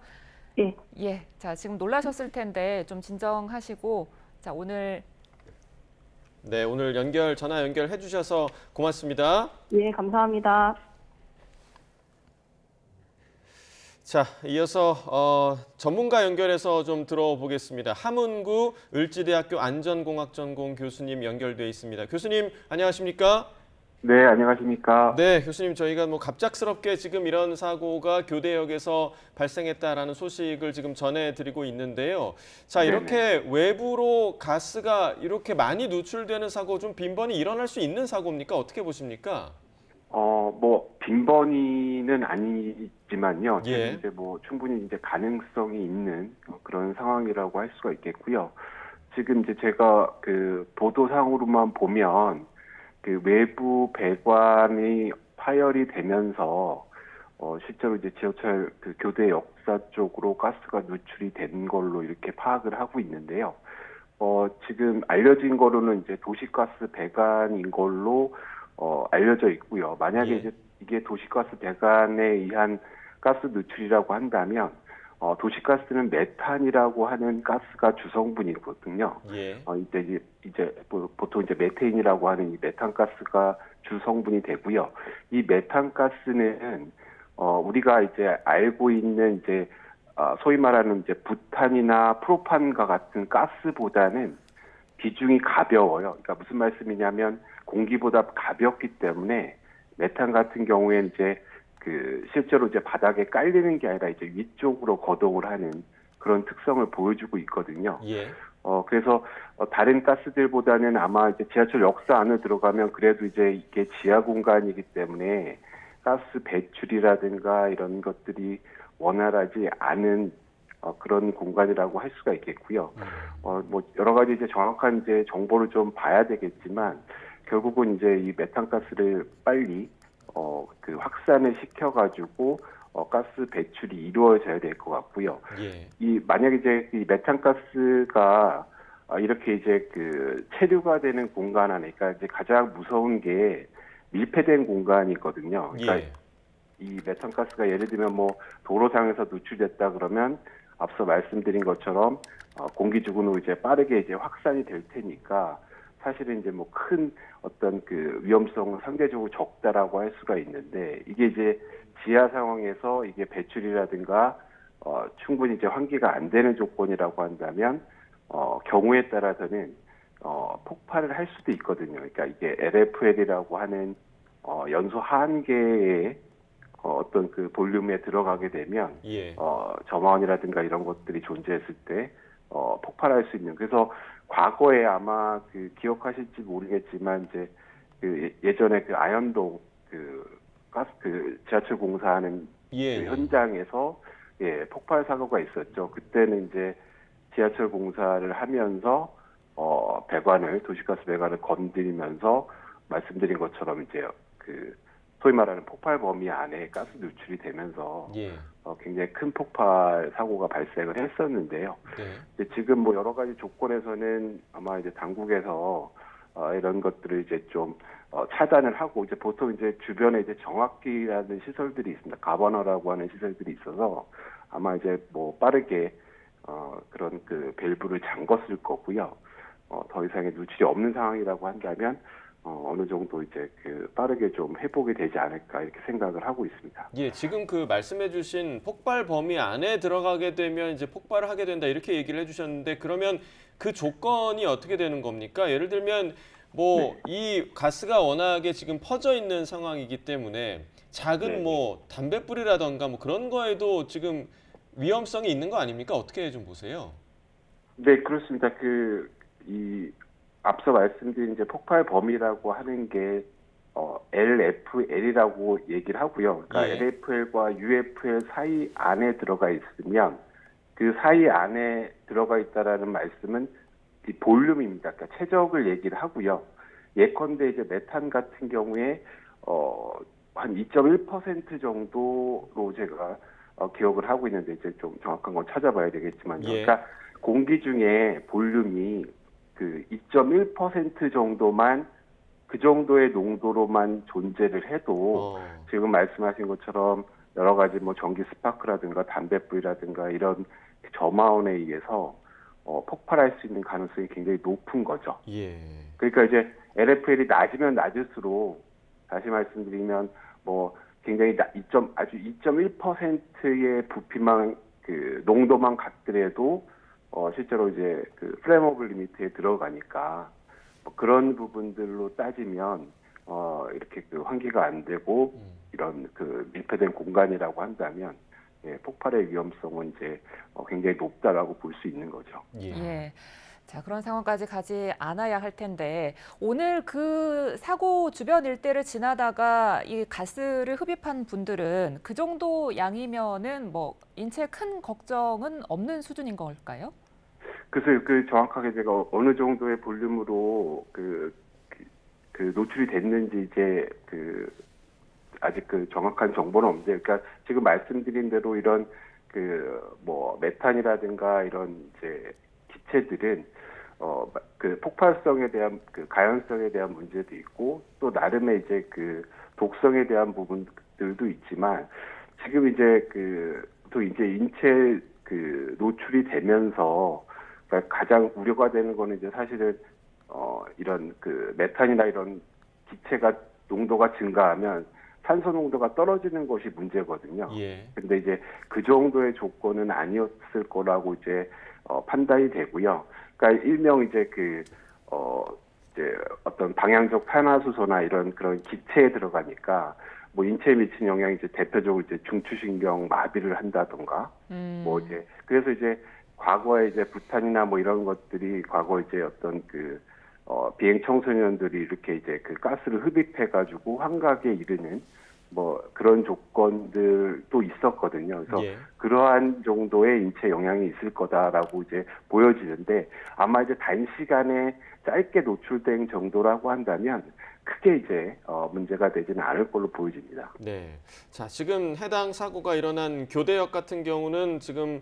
예. 예, 자, 지금 놀라셨을 텐데 좀 진정하시고 자, 오늘 전화 연결해 주셔서 고맙습니다. 예, 감사합니다. 자, 이어서 전문가 연결해서 좀 들어보겠습니다. 함은구 을지대학교 안전공학전공 교수님 연결돼 있습니다. 교수님 안녕하십니까? 네, 안녕하십니까? 네, 교수님 저희가 뭐 갑작스럽게 지금 이런 사고가 교대역에서 발생했다라는 소식을 지금 전해드리고 있는데요. 자, 이렇게 외부로 가스가 이렇게 많이 누출되는 사고 좀 빈번히 일어날 수 있는 사고입니까? 어떻게 보십니까? 빈번히는 아니지만요. 예. 이제 충분히 이제 가능성이 있는 그런 상황이라고 할 수가 있겠고요. 지금 이제 제가 그 보도상으로만 보면 그 외부 배관이 파열이 되면서 실제로 이제 지하철 그 교대 역사 쪽으로 가스가 누출이 된 걸로 이렇게 파악을 하고 있는데요. 지금 알려진 거로는 이제 도시가스 배관인 걸로 알려져 있고요. 만약에 이제 이게 도시가스 배관에 의한 가스 누출이라고 한다면 도시가스는 메탄이라고 하는 가스가 주성분이거든요. 예. 이제 보통 이제 메테인이라고 하는 이 메탄가스가 주성분이 되고요. 이 메탄가스는 우리가 이제 알고 있는 이제 소위 말하는 이제 부탄이나 프로판과 같은 가스보다는 비중이 가벼워요. 그러니까 무슨 말씀이냐면 공기보다 가볍기 때문에 메탄 같은 경우에는 이제 실제로 이제 바닥에 깔리는 게 아니라 이제 위쪽으로 거동을 하는 그런 특성을 보여주고 있거든요. 예. 그래서 다른 가스들보다는 아마 이제 지하철 역사 안에 들어가면 그래도 이제 이게 지하 공간이기 때문에 가스 배출이라든가 이런 것들이 원활하지 않은 그런 공간이라고 할 수가 있겠고요. 여러 가지 이제 정확한 이제 정보를 좀 봐야 되겠지만 결국은 이제 이 메탄가스를 빨리 확산을 시켜가지고 가스 배출이 이루어져야 될 것 같고요. 예. 만약에 이제 이 메탄가스가 이렇게 이제 그 체류가 되는 공간 안에, 그러니까 이제 가장 무서운 게 밀폐된 공간이거든요. 그러니까 예. 이 메탄가스가 예를 들면 뭐 도로상에서 누출됐다 그러면 앞서 말씀드린 것처럼 공기주군으로 이제 빠르게 이제 확산이 될 테니까 사실은 이제 뭐 큰 어떤 그 위험성은 상대적으로 적다라고 할 수가 있는데, 이게 이제 지하 상황에서 이게 배출이라든가 충분히 이제 환기가 안 되는 조건이라고 한다면 경우에 따라서는 폭발을 할 수도 있거든요. 그러니까 이게 LFL이라고 하는 연소 한계의 어떤 그 볼륨에 들어가게 되면 예. 점화원이라든가 이런 것들이 존재했을 때 폭발할 수 있는. 그래서 과거에 아마 그 기억하실지 모르겠지만 이제 그 예전에 그 아현동 그 가스 그 지하철 공사하는 예. 그 현장에서 폭발 사고가 있었죠. 그때는 이제 지하철 공사를 하면서 배관을, 도시가스 배관을 건드리면서 말씀드린 것처럼 이제 그 소위 말하는 폭발 범위 안에 가스 누출이 되면서 예. 굉장히 큰 폭발 사고가 발생을 했었는데요. 네. 지금 뭐 여러 가지 조건에서는 아마 이제 당국에서 이런 것들을 이제 좀 차단을 하고, 이제 보통 이제 주변에 이제 정확기라는 시설들이 있습니다. 가버너라고 하는 시설들이 있어서 아마 이제 뭐 빠르게 그런 그 밸브를 잠궜을 거고요. 더 이상의 누출이 없는 상황이라고 한다면 어느 정도 이제 그 빠르게 좀 회복이 되지 않을까 이렇게 생각을 하고 있습니다. 예, 지금 그 말씀해주신 폭발 범위 안에 들어가게 되면 이제 폭발을 하게 된다 이렇게 얘기를 해주셨는데, 그러면 그 조건이 어떻게 되는 겁니까? 예를 들면 뭐 이 가스가 워낙에 지금 퍼져 있는 상황이기 때문에 작은 뭐 담뱃불이라던가 뭐 그런 거에도 지금 위험성이 있는 거 아닙니까? 어떻게 좀 보세요? 네, 그렇습니다. 앞서 말씀드린 이제 폭발 범위라고 하는 게 LFL이라고 얘기를 하고요. 그러니까 예. LFL과 UFL 사이 안에 들어가 있으면 그 사이 안에 들어가 있다라는 말씀은 이 볼륨입니다. 그러니까 최적을 얘기를 하고요. 예컨대 이제 메탄 같은 경우에 한 2.1% 정도로 제가 기억을 하고 있는데, 이제 좀 정확한 건 찾아봐야 되겠지만요. 예. 그러니까 공기 중에 볼륨이 그 2.1% 정도만, 그 정도의 농도로만 존재를 해도 지금 말씀하신 것처럼 여러 가지 뭐 전기 스파크라든가 담뱃불이라든가 이런 점화원에 의해서 폭발할 수 있는 가능성이 굉장히 높은 거죠. 예. 그러니까 이제 LFL이 낮으면 낮을수록, 다시 말씀드리면 뭐 굉장히 아주 2.1%의 부피만 그 농도만 같더라도 실제로 이제 그 플레머블 리미트에 들어가니까 뭐 그런 부분들로 따지면 이렇게 그 환기가 안 되고 이런 그 밀폐된 공간이라고 한다면 폭발의 위험성은 이제 굉장히 높다라고 볼 수 있는 거죠. 예. 자, 그런 상황까지 가지 않아야 할 텐데, 오늘 그 사고 주변 일대를 지나다가 이 가스를 흡입한 분들은 그 정도 양이면은 뭐 인체에 큰 걱정은 없는 수준인 걸까요? 그래서 그 정확하게 제가 어느 정도의 볼륨으로 그 노출이 됐는지 이제 아직 그 정확한 정보는 없는데, 그러니까 지금 말씀드린 대로 이런 그 뭐 메탄이라든가 이런 이제 기체들은 그 폭발성에 대한 그 가연성에 대한 문제도 있고, 또 나름의 이제 그 독성에 대한 부분들도 있지만, 지금 이제 또 이제 인체 그 노출이 되면서 그러니까 가장 우려가 되는 거는 이제 사실은 이런 그 메탄이나 이런 기체가 농도가 증가하면 산소 농도가 떨어지는 것이 문제거든요. 예. 근데 이제 그 정도의 조건은 아니었을 거라고 이제 판단이 되고요. 그러니까 일명 이제 이제 어떤 방향적 탄화수소나 이런 그런 기체에 들어가니까 뭐 인체에 미친 영향이 이제 대표적으로 이제 중추신경 마비를 한다던가 뭐 이제 그래서 이제 과거에 이제 부탄이나 뭐 이런 것들이 과거 이제 어떤 비행 청소년들이 이렇게 이제 그 가스를 흡입해가지고 환각에 이르는 뭐 그런 조건들도 있었거든요. 그래서 그러한 정도의 인체 영향이 있을 거다라고 이제 보여지는데 아마 이제 단시간에 짧게 노출된 정도라고 한다면 크게 이제 문제가 되지는 않을 걸로 보여집니다. 네. 자, 지금 해당 사고가 일어난 교대역 같은 경우는 지금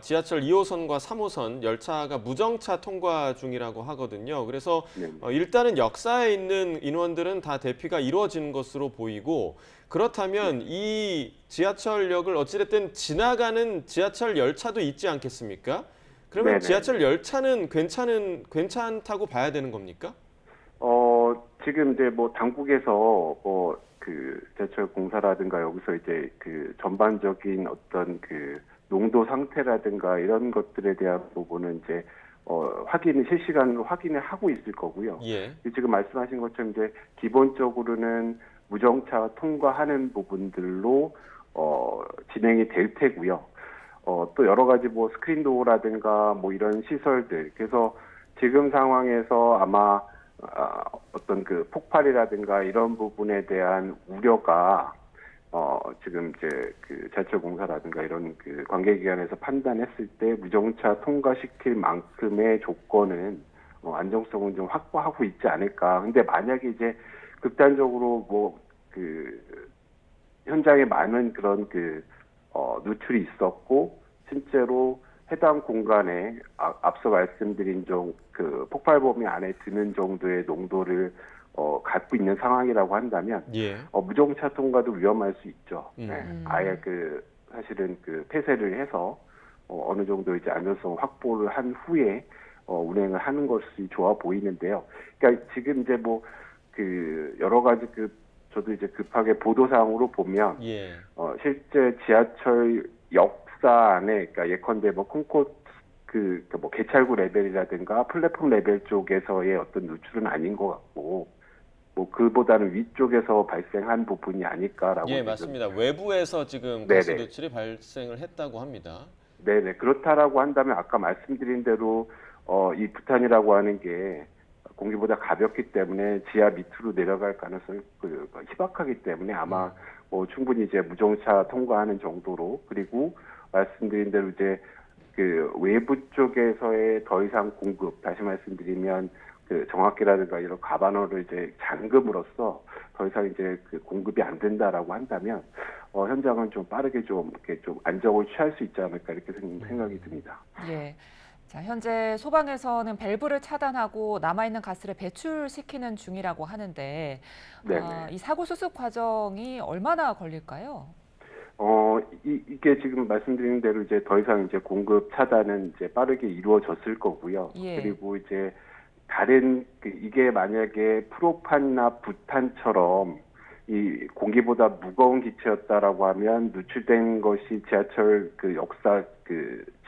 지하철 2호선과 3호선 열차가 무정차 통과 중이라고 하거든요. 그래서 일단은 역사에 있는 인원들은 다 대피가 이루어지는 것으로 보이고 그렇다면 이 지하철역을 어찌됐든 지나가는 지하철 열차도 있지 않겠습니까? 그러면 네네. 지하철 열차는 괜찮다고 봐야 되는 겁니까? 지금 이제 뭐 당국에서 그 지하철 공사라든가 여기서 이제 그 전반적인 어떤 그 농도 상태라든가 이런 것들에 대한 부분은 이제 실시간으로 확인을 하고 있을 거고요. 예. 지금 말씀하신 것처럼 이제 기본적으로는 무정차 통과하는 부분들로 진행이 될 테고요. 또 여러 가지 뭐 스크린 도어라든가 뭐 이런 시설들. 그래서 지금 상황에서 아마 어떤 그 폭발이라든가 이런 부분에 대한 우려가 지금 이제 그 지하철 공사라든가 이런 그 관계기관에서 판단했을 때 무정차 통과시킬 만큼의 조건은 안정성은 좀 확보하고 있지 않을까. 근데 만약에 이제 극단적으로 뭐 그 현장에 많은 그런 그 누출이 있었고 실제로 해당 공간에 앞서 말씀드린 그 폭발 범위 안에 드는 정도의 농도를 갖고 있는 상황이라고 한다면 예. 무정차 통과도 위험할 수 있죠. 네. 아예 사실은 폐쇄를 해서 어느 정도 이제 안전성 확보를 한 후에 운행을 하는 것이 좋아 보이는데요. 그러니까 지금 이제 뭐 여러 가지 저도 이제 급하게 보도사항으로 보면 예. 실제 지하철 역사 안에 그러니까 예컨대 뭐 콘코스 뭐 개찰구 레벨이라든가 플랫폼 레벨 쪽에서의 어떤 누출은 아닌 것 같고 뭐 그보다는 위쪽에서 발생한 부분이 아닐까라고. 예, 맞습니다. 외부에서 지금 가스 누출이 발생을 했다고 합니다. 네네. 그렇다라고 한다면 아까 말씀드린 대로 이 부탄이라고 하는 게 공기보다 가볍기 때문에 지하 밑으로 내려갈 가능성이 희박하기 때문에 아마 뭐 충분히 이제 무정차 통과하는 정도로 그리고 말씀드린 대로 이제 외부 쪽에서의 더 이상 공급 다시 말씀드리면 정학기라든가 이런 가반어를 이제 잠금으로써 더 이상 이제 공급이 안 된다라고 한다면 현장은 좀 빠르게 이렇게 좀 안정을 취할 수 있지 않을까 이렇게 생각이 듭니다. 예. 자, 현재 소방에서는 밸브를 차단하고 남아있는 가스를 배출시키는 중이라고 하는데 이 사고 수습 과정이 얼마나 걸릴까요? 이게 지금 말씀드린 대로 이제 더 이상 이제 공급 차단은 이제 빠르게 이루어졌을 거고요. 예. 그리고 이제 다른 이게 만약에 프로판이나 부탄처럼 이 공기보다 무거운 기체였다라고 하면 누출된 것이 지하철 역사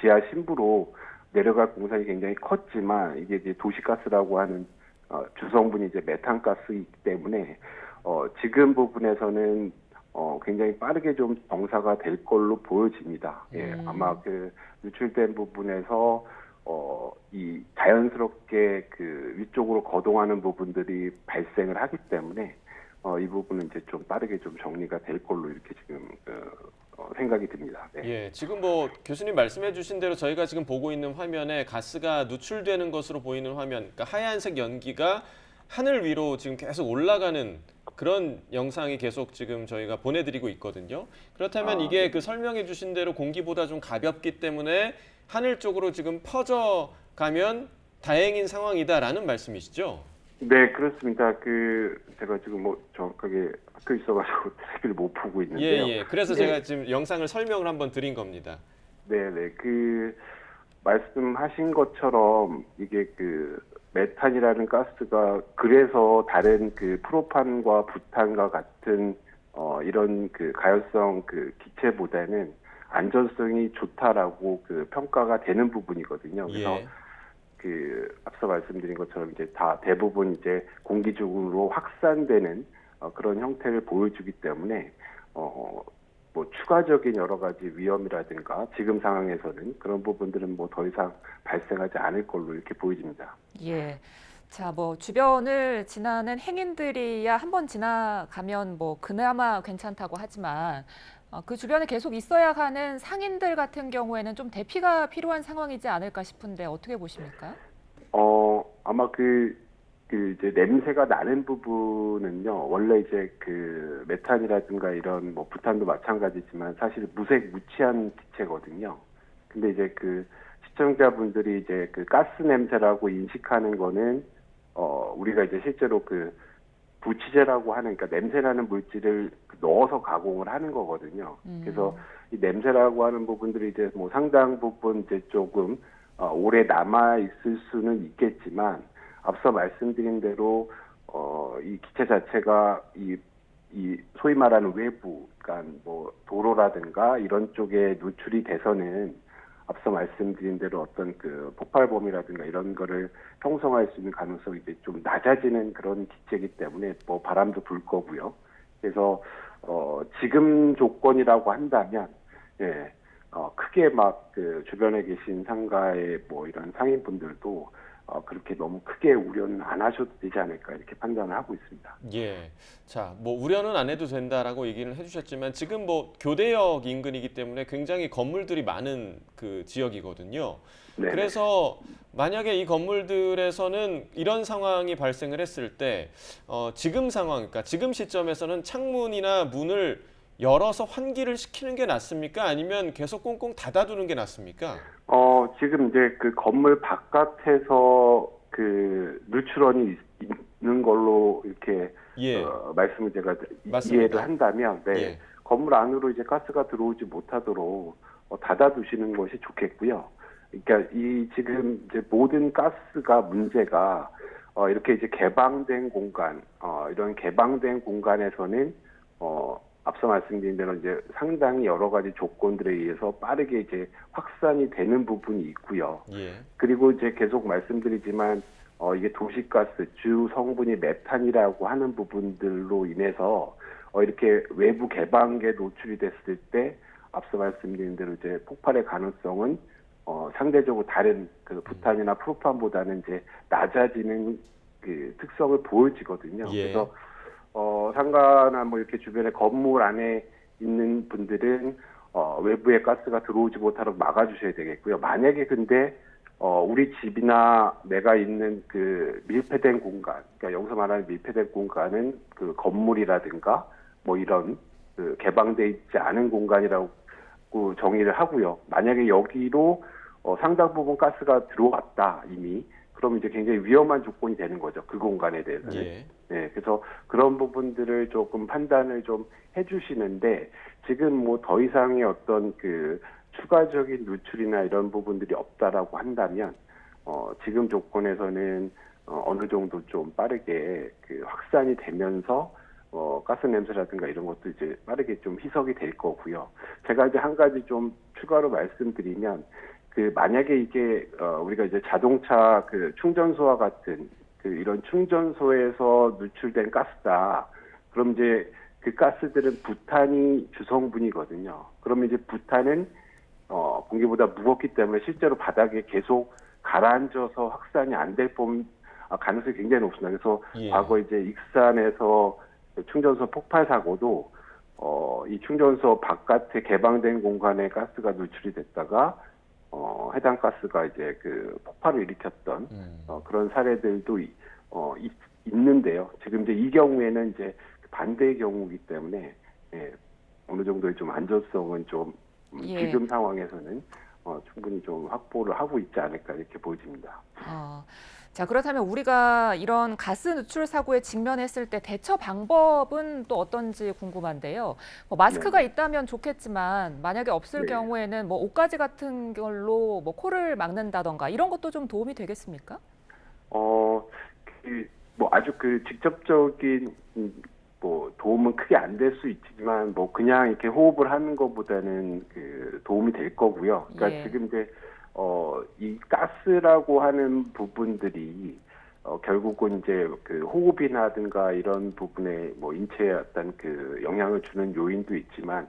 지하 심부로 내려갈 공산이 굉장히 컸지만 이게 이제 도시가스라고 하는 주성분이 이제 메탄가스이기 때문에 지금 부분에서는 굉장히 빠르게 좀 정사가 될 걸로 보여집니다. 예, 아마 누출된 부분에서 이 자연스럽게 위쪽으로 거동하는 부분들이 발생을 하기 때문에 이 부분은 이제 좀 빠르게 좀 정리가 될 걸로 이렇게 지금 생각이 듭니다. 네. 예, 지금 뭐 교수님 말씀해주신 대로 저희가 지금 보고 있는 화면에 가스가 누출되는 것으로 보이는 화면, 그러니까 하얀색 연기가 하늘 위로 지금 계속 올라가는 그런 영상이 계속 지금 저희가 보내드리고 있거든요. 그렇다면 이게 설명해주신 대로 공기보다 좀 가볍기 때문에 하늘 쪽으로 지금 퍼져가면 다행인 상황이다라는 말씀이시죠? 네, 그렇습니다. 제가 지금 뭐 정확하게 학교에 있어가지고 TV를 못 보고 있는데요. 예. 그래서 제가 지금 영상을 설명을 한번 드린 겁니다. 네네. 말씀하신 것처럼 이게 메탄이라는 가스가 그래서 다른 프로판과 부탄과 같은 이런 가열성 기체보다는 안전성이 좋다라고 평가가 되는 부분이거든요. 그래서 앞서 말씀드린 것처럼 이제 대부분 이제 공기적으로 확산되는 그런 형태를 보여주기 때문에 뭐 추가적인 여러 가지 위험이라든가 지금 상황에서는 그런 부분들은 뭐 더 이상 발생하지 않을 걸로 이렇게 보여집니다. 예. 자, 뭐 주변을 지나는 행인들이야 한번 지나가면 뭐 그나마 괜찮다고 하지만 그 주변에 계속 있어야 하는 상인들 같은 경우에는 좀 대피가 필요한 상황이지 않을까 싶은데 어떻게 보십니까? 아마 이제 냄새가 나는 부분은요, 원래 이제 그 메탄이라든가 이런 뭐 부탄도 마찬가지지만 사실 무색무취한 기체거든요. 근데 이제 그 시청자분들이 이제 그 가스 냄새라고 인식하는 거는 우리가 이제 실제로 그 부치제라고 하는, 그러니까 냄새나는 물질을 넣어서 가공을 하는 거거든요. 그래서 이 냄새라고 하는 부분들이 이제 뭐 상당 부분 이제 조금 오래 남아 있을 수는 있겠지만, 앞서 말씀드린 대로 이 기체 자체가 이 소위 말하는 외부, 그러니까 뭐 도로라든가 이런 쪽에 노출이 돼서는 앞서 말씀드린 대로 어떤 그 폭발범이라든가 이런 거를 형성할 수 있는 가능성이 이제 좀 낮아지는 그런 기체이기 때문에 뭐 바람도 불 거고요. 그래서 지금 조건이라고 한다면 크게 막 그 주변에 계신 상가의 뭐 이런 상인분들도 그렇게 너무 크게 우려는 안 하셔도 되지 않을까 이렇게 판단을 하고 있습니다. 예. 자, 뭐 우려는 안 해도 된다라고 얘기를 해주셨지만 지금 뭐 교대역 인근이기 때문에 굉장히 건물들이 많은 그 지역이거든요. 네네. 그래서 만약에 이 건물들에서는 이런 상황이 발생을 했을 때 지금 상황, 그러니까 지금 시점에서는 창문이나 문을 열어서 환기를 시키는 게 낫습니까? 아니면 계속 꽁꽁 닫아두는 게 낫습니까? 지금 이제 그 건물 바깥에서 그 누출원이 있는 걸로 이렇게 말씀을 제가 맞습니다. 이해를 한다면, 예. 건물 안으로 이제 가스가 들어오지 못하도록 닫아두시는 것이 좋겠고요. 그러니까 이 지금 이제 모든 가스가 문제가 이렇게 이제 개방된 공간, 이런 개방된 공간에서는 앞서 말씀드린 대로 이제 상당히 여러 가지 조건들에 의해서 빠르게 이제 확산이 되는 부분이 있고요. 예. 그리고 이제 계속 말씀드리지만 이게 도시가스 주 성분이 메탄이라고 하는 부분들로 인해서 이렇게 외부 개방에 노출이 됐을 때 앞서 말씀드린 대로 이제 폭발의 가능성은 상대적으로 다른 그 부탄이나 프로판보다는 이제 낮아지는 그 특성을 보여지거든요. 예. 그래서 상가나 뭐 이렇게 주변에 건물 안에 있는 분들은 외부의 가스가 들어오지 못하도록 막아주셔야 되겠고요. 만약에 근데 우리 집이나 내가 있는 그 밀폐된 공간, 그러니까 여기서 말하는 밀폐된 공간은 그 건물이라든가 뭐 이런 그 개방돼 있지 않은 공간이라고 정의를 하고요. 만약에 여기로 상당 부분 가스가 들어왔다 이미, 그럼 이제 굉장히 위험한 조건이 되는 거죠. 그 공간에 대해서는. 예. 네, 그래서 그런 부분들을 조금 판단을 좀 해주시는데, 지금 뭐 더 이상의 어떤 그 추가적인 누출이나 이런 부분들이 없다라고 한다면, 지금 조건에서는 어느 정도 좀 빠르게 그 확산이 되면서 가스 냄새라든가 이런 것도 이제 빠르게 좀 희석이 될 거고요. 제가 이제 한 가지 좀 추가로 말씀드리면, 그 만약에 이게 우리가 이제 자동차 그 충전소와 같은 그 이런 충전소에서 누출된 가스다. 그럼 이제 그 가스들은 부탄이 주성분이거든요. 그러면 이제 부탄은 공기보다 무겁기 때문에 실제로 바닥에 계속 가라앉아서 확산이 안 될 가능성이 굉장히 높습니다. 그래서 과거 이제 익산에서 충전소 폭발 사고도 이 충전소 바깥에 개방된 공간에 가스가 누출이 됐다가 해당 가스가 이제 그 폭발을 일으켰던 그런 사례들도 있는데요. 지금 이제 이 경우에는 이제 반대의 경우이기 때문에 어느 정도의 좀 안전성은 좀 지금 상황에서는 충분히 좀 확보를 하고 있지 않을까 이렇게 보여집니다. 자, 그렇다면 우리가 이런 가스 누출 사고에 직면했을 때 대처 방법은 또 어떤지 궁금한데요. 뭐 마스크가 있다면 좋겠지만 만약에 없을 경우에는 뭐 옷가지 같은 걸로 뭐 코를 막는다던가 이런 것도 좀 도움이 되겠습니까? 뭐 아주 그 직접적인 뭐 도움은 크게 안 될 수 있지만 뭐 그냥 이렇게 호흡을 하는 것보다는 그 도움이 될 거고요. 그러니까 지금 이제 이 가스라고 하는 부분들이 결국은 이제 그 호흡이라든가 이런 부분에 뭐 인체에 어떤 그 영향을 주는 요인도 있지만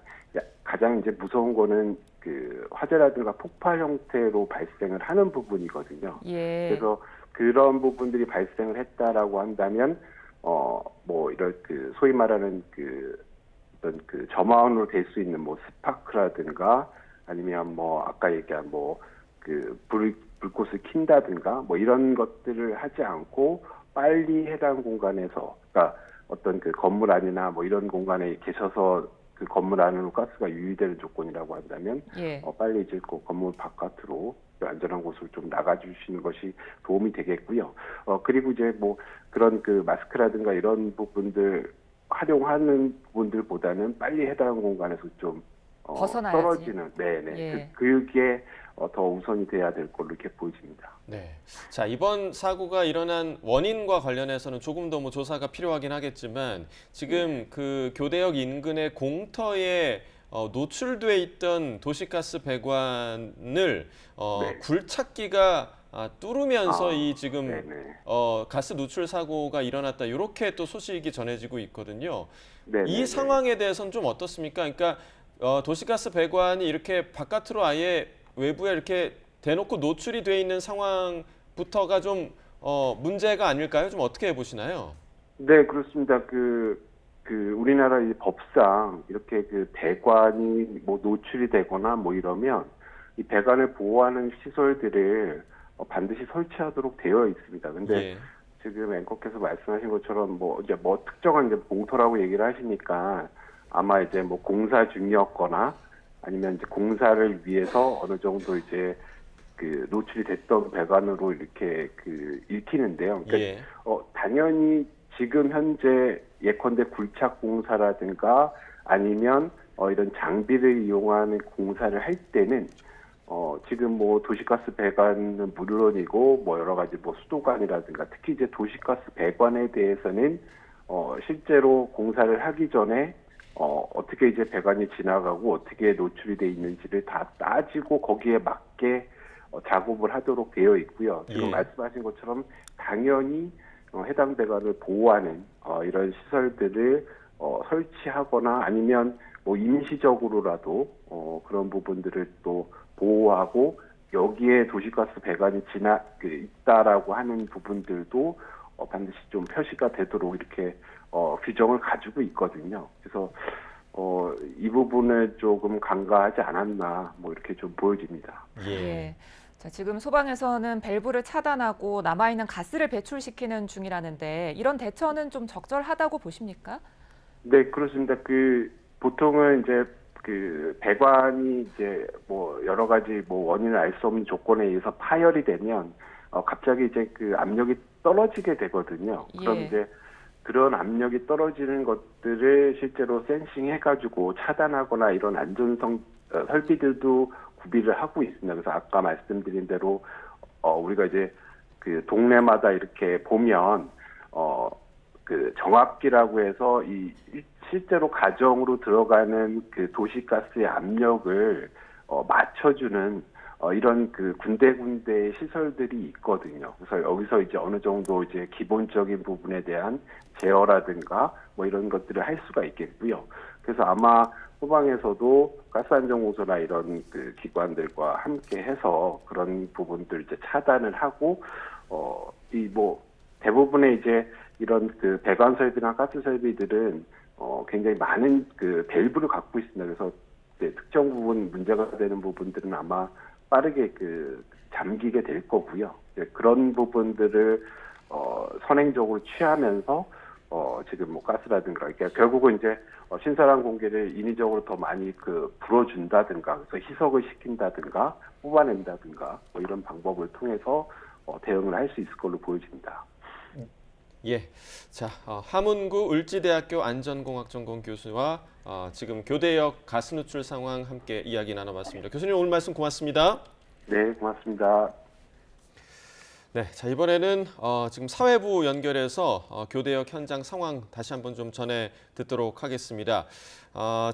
가장 이제 무서운 거는 그 화재라든가 폭발 형태로 발생을 하는 부분이거든요. 그래서 그런 부분들이 발생을 했다라고 한다면 뭐 이런 그 소위 말하는 그 어떤 그 점화원으로 될 수 있는 뭐 스파크라든가 아니면 뭐 아까 얘기한 뭐 그 불꽃을 킨다든가 뭐 이런 것들을 하지 않고 빨리 해당 공간에서, 그러니까 어떤 그 건물 안이나 뭐 이런 공간에 계셔서 그 건물 안으로 가스가 유입되는 조건이라고 한다면 예. 빨리 이제 그 건물 바깥으로 안전한 곳으로 좀 나가주시는 것이 도움이 되겠고요. 그리고 이제 뭐 그런 그 마스크라든가 이런 부분들 활용하는 부분들보다는 빨리 해당 공간에서 좀 벗어나야지. 떨어지는, 네네. 예. 그게 더 우선이 돼야 될 걸로 이렇게 보여집니다. 네. 자, 이번 사고가 일어난 원인과 관련해서는 조금 더 뭐 조사가 필요하긴 하겠지만 지금 그 교대역 인근의 공터에 노출돼 있던 도시가스 배관을 네. 굴착기가 뚫으면서 이 지금 네네. 가스 누출 사고가 일어났다. 이렇게 또 소식이 전해지고 있거든요. 네네네. 이 상황에 대해서는 좀 어떻습니까? 그러니까 도시가스 배관이 이렇게 바깥으로 아예 외부에 이렇게 대놓고 노출이 돼 있는 상황부터가 좀 문제가 아닐까요? 좀 어떻게 보시나요? 네, 그렇습니다. 우리나라 이 법상 이렇게 그 배관이 뭐 노출이 되거나 뭐 이러면 이 배관을 보호하는 시설들을 반드시 설치하도록 되어 있습니다. 근데 예. 지금 앵커께서 말씀하신 것처럼 뭐 이제 뭐 특정한 이제 공터라고 얘기를 하시니까 아마 이제 뭐 공사 중이었거나 아니면 이제 공사를 위해서 어느 정도 이제 그 노출이 됐던 배관으로 이렇게 그 읽히는데요. 그러니까 예. 당연히 지금 현재 예컨대 굴착 공사라든가 아니면 이런 장비를 이용하는 공사를 할 때는 지금 뭐 도시가스 배관은 물론이고 뭐 여러 가지 뭐 수도관이라든가 특히 이제 도시가스 배관에 대해서는 실제로 공사를 하기 전에 어떻게 이제 배관이 지나가고 어떻게 노출이 돼 있는지를 다 따지고 거기에 맞게 작업을 하도록 되어 있고요. 지금 예. 말씀하신 것처럼 당연히 해당 배관을 보호하는 이런 시설들을 설치하거나 아니면 뭐 임시적으로라도 그런 부분들을 또 보호하고 여기에 도시가스 배관이 있다라고 하는 부분들도 반드시 좀 표시가 되도록 이렇게 규정을 가지고 있거든요. 그래서 이 부분을 조금 간과하지 않았나 뭐 이렇게 좀 보여집니다. 예. 자, 지금 소방에서는 밸브를 차단하고 남아있는 가스를 배출시키는 중이라는데 이런 대처는 좀 적절하다고 보십니까? 네, 그렇습니다. 보통은 이제 배관이 이제 뭐 여러 가지 뭐 원인을 알 수 없는 조건에 의해서 파열이 되면 갑자기 이제 그 압력이 떨어지게 되거든요. 그럼 예. 이제 그런 압력이 떨어지는 것들을 실제로 센싱해가지고 차단하거나 이런 안전성 설비들도 구비를 하고 있습니다. 그래서 아까 말씀드린 대로 우리가 이제 그 동네마다 이렇게 보면 그 정압기라고 해서 실제로 가정으로 들어가는 그 도시가스의 압력을 맞춰주는 이런 그 군데군데 시설들이 있거든요. 그래서 여기서 이제 어느 정도 이제 기본적인 부분에 대한 제어라든가 뭐 이런 것들을 할 수가 있겠고요. 그래서 아마 소방에서도 가스안전공소나 이런 그 기관들과 함께 해서 그런 부분들 이제 차단을 하고 뭐 대부분의 이제 이런 그 배관 설비나 가스 설비들은 굉장히 많은 그 밸브를 갖고 있습니다. 그래서 특정 부분 문제가 되는 부분들은 아마 빠르게 잠기게 될 거고요. 그런 부분들을 선행적으로 취하면서 지금 뭐 가스라든가 그러니까 결국은 이제 신선한 공기를 인위적으로 더 많이 불어준다든가 그래서 희석을 시킨다든가 뽑아낸다든가 뭐 이런 방법을 통해서 대응을 할 수 있을 걸로 보여집니다. 예, 자 하문구 을지대학교 안전공학전공 교수와 지금 교대역 가스 누출 상황 함께 이야기 나눠봤습니다. 교수님 오늘 말씀 고맙습니다. 네, 고맙습니다. 네, 자 이번에는 지금 사회부 연결해서 교대역 현장 상황 다시 한번 좀 전해 듣도록 하겠습니다.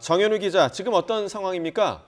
정현우 기자, 지금 어떤 상황입니까?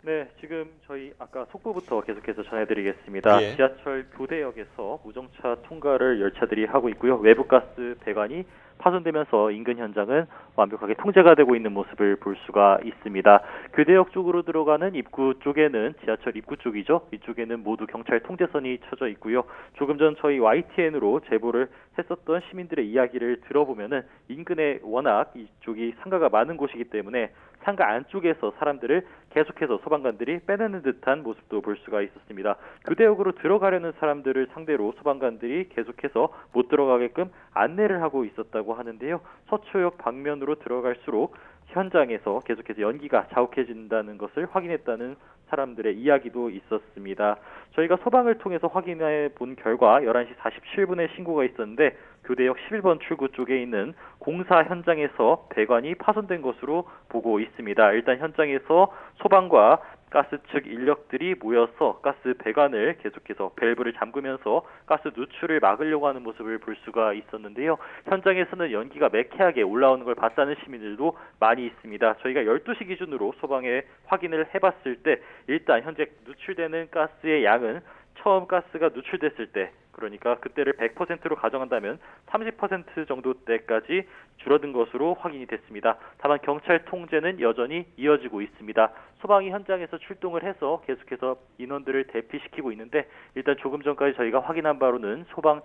네, 지금 저희 아까 속보부터 계속해서 전해드리겠습니다. 예. 지하철 교대역에서 무정차 통과를 열차들이 하고 있고요. 외부가스 배관이 파손되면서 인근 현장은 완벽하게 통제가 되고 있는 모습을 볼 수가 있습니다. 교대역 쪽으로 들어가는 입구 쪽에는 지하철 입구 쪽이죠. 이쪽에는 모두 경찰 통제선이 쳐져 있고요. 조금 전 저희 YTN으로 제보를 했었던 시민들의 이야기를 들어보면은 인근에 워낙 이쪽이 상가가 많은 곳이기 때문에 상가 안쪽에서 사람들을 계속해서 소방관들이 빼내는 듯한 모습도 볼 수가 있었습니다. 교대역으로 들어가려는 사람들을 상대로 소방관들이 계속해서 못 들어가게끔 안내를 하고 있었다고 하는데요. 서초역 방면으로 들어갈수록 현장에서 계속해서 연기가 자욱해진다는 것을 확인했다는 사람들의 이야기도 있었습니다. 저희가 소방을 통해서 확인해 본 결과 11시 47분에 신고가 있었는데 교대역 11번 출구 쪽에 있는 공사 현장에서 배관이 파손된 것으로 보고 있습니다. 일단 현장에서 소방과 가스 측 인력들이 모여서 가스 배관을 계속해서 밸브를 잠그면서 가스 누출을 막으려고 하는 모습을 볼 수가 있었는데요. 현장에서는 연기가 매캐하게 올라오는 걸 봤다는 시민들도 많이 있습니다. 저희가 12시 기준으로 소방에 확인을 해봤을 때 일단 현재 누출되는 가스의 양은 처음 가스가 누출됐을 때, 그러니까 그때를 100%로 가정한다면 30% 정도 때까지 줄어든 것으로 확인이 됐습니다. 다만 경찰 통제는 여전히 이어지고 있습니다. 소방이 현장에서 출동을 해서 계속해서 인원들을 대피시키고 있는데 일단 조금 전까지 저희가 확인한 바로는 소방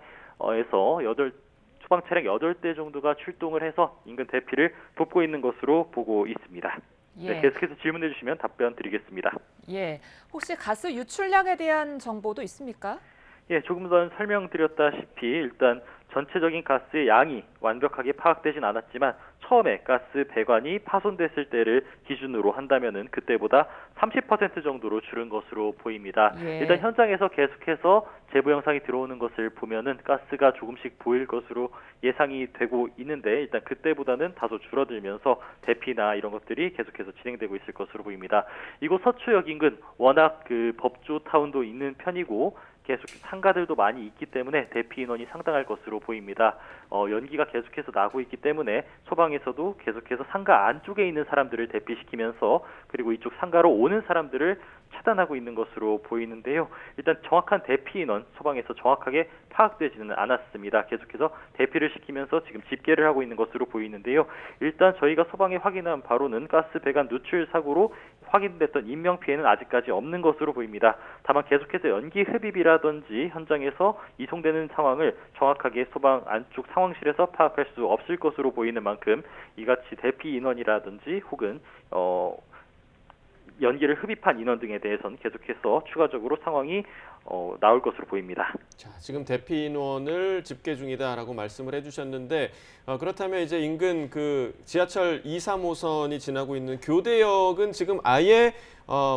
차량 8대 정도가 출동을 해서 인근 대피를 돕고 있는 것으로 보고 있습니다. 예. 네, 계속해서 질문해 주시면 답변 드리겠습니다. 예. 혹시 가스 유출량에 대한 정보도 있습니까? 예, 조금 전 설명드렸다시피 일단 전체적인 가스의 양이 완벽하게 파악되진 않았지만 처음에 가스 배관이 파손됐을 때를 기준으로 한다면은 그때보다 30% 정도로 줄은 것으로 보입니다. 예. 일단 현장에서 계속해서 제보 영상이 들어오는 것을 보면은 가스가 조금씩 보일 것으로 예상이 되고 있는데 일단 그때보다는 다소 줄어들면서 대피나 이런 것들이 계속해서 진행되고 있을 것으로 보입니다. 이곳 서초역 인근 워낙 그 법조 타운도 있는 편이고 계속 상가들도 많이 있기 때문에 대피 인원이 상당할 것으로 보입니다. 연기가 계속해서 나고 있기 때문에 소방에서도 계속해서 상가 안쪽에 있는 사람들을 대피시키면서 그리고 이쪽 상가로 오는 사람들을 차단하고 있는 것으로 보이는데요. 일단 정확한 대피 인원 소방에서 정확하게 파악되지는 않았습니다. 계속해서 대피를 시키면서 지금 집계를 하고 있는 것으로 보이는데요. 일단 저희가 소방에 확인한 바로는 가스 배관 누출 사고로 확인됐던 인명 피해는 아직까지 없는 것으로 보입니다. 다만 계속해서 연기 흡입이라든지 현장에서 이송되는 상황을 정확하게 소방 안쪽 상황실에서 파악할 수 없을 것으로 보이는 만큼 이같이 대피 인원이라든지 혹은 연기를 흡입한 인원 등에 대해서는 계속해서 추가적으로 상황이 나올 것으로 보입니다. 자, 지금 대피 인원을 집계 중이다라고 말씀을 해주셨는데 그렇다면 이제 인근 그 지하철 2, 3호선이 지나고 있는 교대역은 지금 아예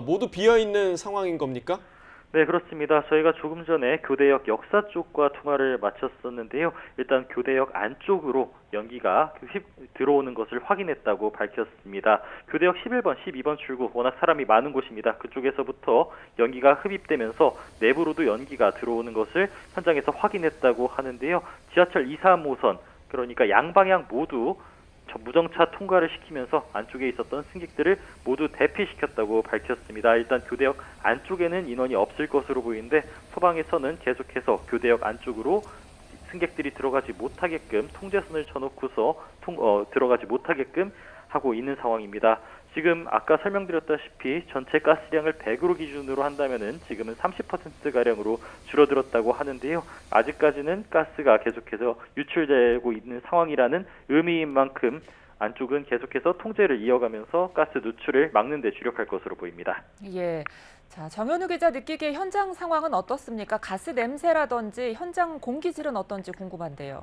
모두 비어 있는 상황인 겁니까? 네, 그렇습니다. 저희가 조금 전에 교대역 역사 쪽과 통화를 마쳤었는데요. 일단 교대역 안쪽으로 연기가 들어오는 것을 확인했다고 밝혔습니다. 교대역 11번, 12번 출구 워낙 사람이 많은 곳입니다. 그쪽에서부터 연기가 흡입되면서 내부로도 연기가 들어오는 것을 현장에서 확인했다고 하는데요. 지하철 2, 3호선 그러니까 양방향 모두 무정차 통과를 시키면서 안쪽에 있었던 승객들을 모두 대피시켰다고 밝혔습니다. 일단 교대역 안쪽에는 인원이 없을 것으로 보이는데 소방에서는 계속해서 교대역 안쪽으로 승객들이 들어가지 못하게끔 통제선을 쳐놓고서 들어가지 못하게끔 하고 있는 상황입니다. 지금 아까 설명드렸다시피 전체 가스량을 100으로 기준으로 한다면은 지금은 30%가량으로 줄어들었다고 하는데요. 아직까지는 가스가 계속해서 유출되고 있는 상황이라는 의미인 만큼 안쪽은 계속해서 통제를 이어가면서 가스 누출을 막는 데 주력할 것으로 보입니다. 예. 자, 정현우 기자 느끼기에 현장 상황은 어떻습니까? 가스 냄새라든지 현장 공기질은 어떤지 궁금한데요.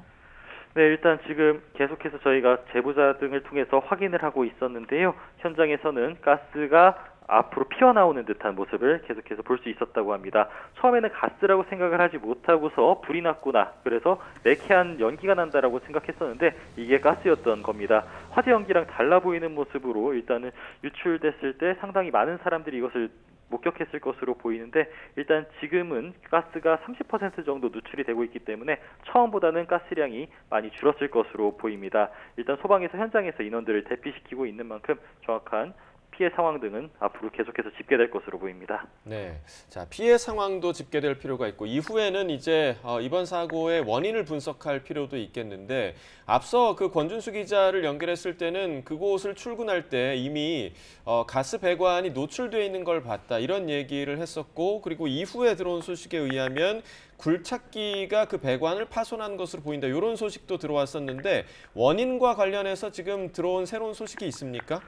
네, 일단 지금 계속해서 저희가 제보자 등을 통해서 확인을 하고 있었는데요. 현장에서는 가스가 앞으로 피어나오는 듯한 모습을 계속해서 볼 수 있었다고 합니다. 처음에는 가스라고 생각을 하지 못하고서 불이 났구나. 그래서 매캐한 연기가 난다라고 생각했었는데 이게 가스였던 겁니다. 화재 연기랑 달라 보이는 모습으로 일단은 유출됐을 때 상당히 많은 사람들이 이것을 목격했을 것으로 보이는데 일단 지금은 가스가 30% 정도 누출이 되고 있기 때문에 처음보다는 가스량이 많이 줄었을 것으로 보입니다. 일단 소방에서 현장에서 인원들을 대피시키고 있는 만큼 정확한 피해 상황 등은 앞으로 계속해서 집계될 것으로 보입니다. 네, 자 피해 상황도 집계될 필요가 있고 이후에는 이제 이번 사고의 원인을 분석할 필요도 있겠는데 앞서 그 권준수 기자를 연결했을 때는 그곳을 출근할 때 이미 가스 배관이 노출되어 있는 걸 봤다 이런 얘기를 했었고 그리고 이후에 들어온 소식에 의하면 굴착기가 그 배관을 파손한 것으로 보인다 이런 소식도 들어왔었는데 원인과 관련해서 지금 들어온 새로운 소식이 있습니까?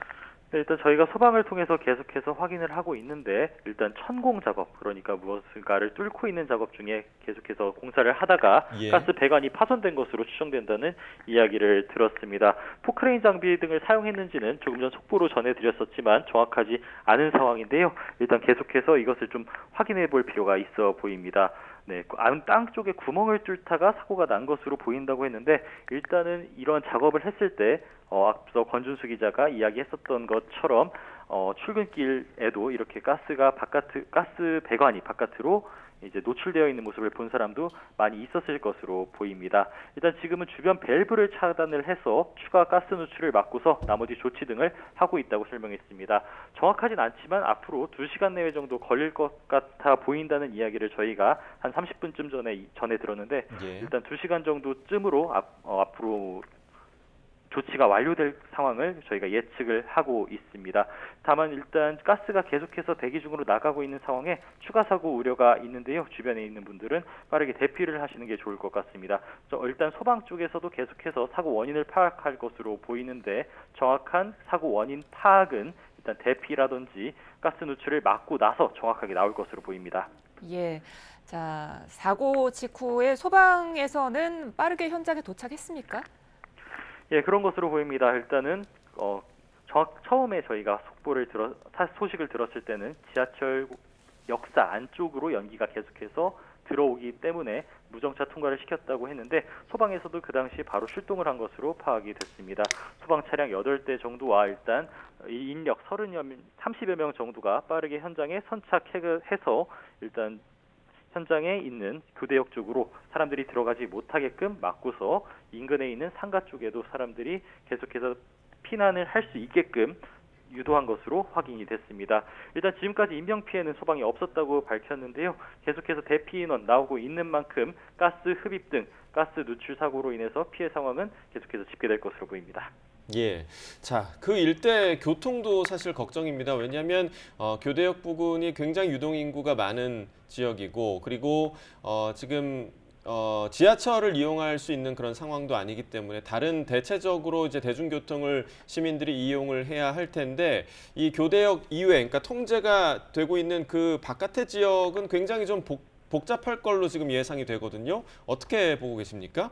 네, 일단 저희가 소방을 통해서 계속해서 확인을 하고 있는데 일단 천공 작업, 그러니까 무엇인가를 뚫고 있는 작업 중에 계속해서 공사를 하다가 가스 배관이 파손된 것으로 추정된다는 이야기를 들었습니다. 포크레인 장비 등을 사용했는지는 조금 전 속보로 전해드렸었지만 정확하지 않은 상황인데요. 일단 계속해서 이것을 좀 확인해 볼 필요가 있어 보입니다. 네, 땅 쪽에 구멍을 뚫다가 사고가 난 것으로 보인다고 했는데 일단은 이런 작업을 했을 때 앞서 권준수 기자가 이야기했었던 것처럼 출근길에도 이렇게 가스 배관이 바깥으로 이제 노출되어 있는 모습을 본 사람도 많이 있었을 것으로 보입니다. 일단 지금은 주변 밸브를 차단을 해서 추가 가스 누출을 막고서 나머지 조치 등을 하고 있다고 설명했습니다. 정확하진 않지만 앞으로 2시간 내외 정도 걸릴 것 같아 보인다는 이야기를 저희가 한 30분쯤 전에 들었는데 일단 2시간 정도쯤으로 앞으로 조치가 완료될 상황을 저희가 예측을 하고 있습니다. 다만 일단 가스가 계속해서 대기 중으로 나가고 있는 상황에 추가 사고 우려가 있는데요. 주변에 있는 분들은 빠르게 대피를 하시는 게 좋을 것 같습니다. 일단 소방 쪽에서도 계속해서 사고 원인을 파악할 것으로 보이는데 정확한 사고 원인 파악은 일단 대피라든지 가스 누출을 막고 나서 정확하게 나올 것으로 보입니다. 예. 자, 사고 직후에 소방에서는 빠르게 현장에 도착했습니까? 예, 그런 것으로 보입니다. 일단은 처음에 저희가 소식을 들었을 때는 지하철 역사 안쪽으로 연기가 계속해서 들어오기 때문에 무정차 통과를 시켰다고 했는데 소방에서도 그 당시 바로 출동을 한 것으로 파악이 됐습니다. 소방 차량 8대 정도와 일단 인력 30여 명 정도가 빠르게 현장에 선착해서 일단 현장에 있는 교대역 쪽으로 사람들이 들어가지 못하게끔 막고서 인근에 있는 상가 쪽에도 사람들이 계속해서 피난을 할 수 있게끔 유도한 것으로 확인이 됐습니다. 일단 지금까지 인명피해는 소방이 없었다고 밝혔는데요. 계속해서 대피 인원 나오고 있는 만큼 가스 흡입 등 가스 누출 사고로 인해서 피해 상황은 계속해서 집계될 것으로 보입니다. 예, 자, 그 일대 교통도 사실 걱정입니다. 왜냐하면 교대역 부근이 굉장히 유동 인구가 많은 지역이고 그리고 지금 지하철을 이용할 수 있는 그런 상황도 아니기 때문에 다른 대체적으로 이제 대중교통을 시민들이 이용을 해야 할 텐데 이 교대역 이외, 그러니까 통제가 되고 있는 그 바깥의 지역은 굉장히 좀 복잡할 걸로 지금 예상이 되거든요. 어떻게 보고 계십니까?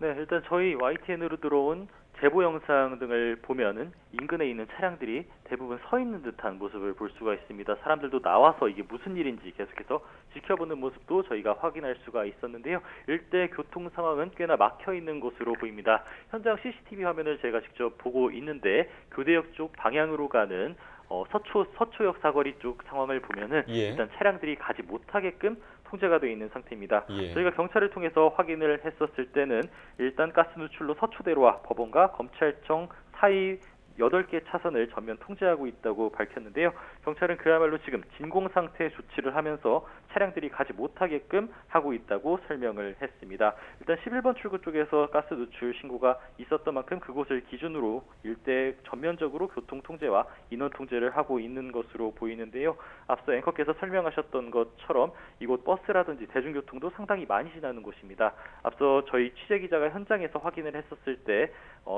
네, 일단 저희 YTN으로 들어온 제보 영상 등을 보면은 인근에 있는 차량들이 대부분 서 있는 듯한 모습을 볼 수가 있습니다. 사람들도 나와서 이게 무슨 일인지 계속해서 지켜보는 모습도 저희가 확인할 수가 있었는데요. 일대 교통 상황은 꽤나 막혀 있는 곳으로 보입니다. 현장 CCTV 화면을 제가 직접 보고 있는데 교대역 쪽 방향으로 가는 서초역 사거리 쪽 상황을 보면은 일단 차량들이 가지 못하게끔 통제가 되어 있는 상태입니다. 저희가 경찰을 통해서 확인을 했었을 때는 일단 가스 누출로 서초대로와 법원과 검찰청 사이 8개 차선을 전면 통제하고 있다고 밝혔는데요. 경찰은 그야말로 지금 진공 상태 조치를 하면서 차량들이 가지 못하게끔 하고 있다고 설명을 했습니다. 일단 11번 출구 쪽에서 가스 누출 신고가 있었던 만큼 그곳을 기준으로 일대 전면적으로 교통 통제와 인원 통제를 하고 있는 것으로 보이는데요. 앞서 앵커께서 설명하셨던 것처럼 이곳 버스라든지 대중교통도 상당히 많이 지나는 곳입니다. 앞서 저희 취재기자가 현장에서 확인을 했었을 때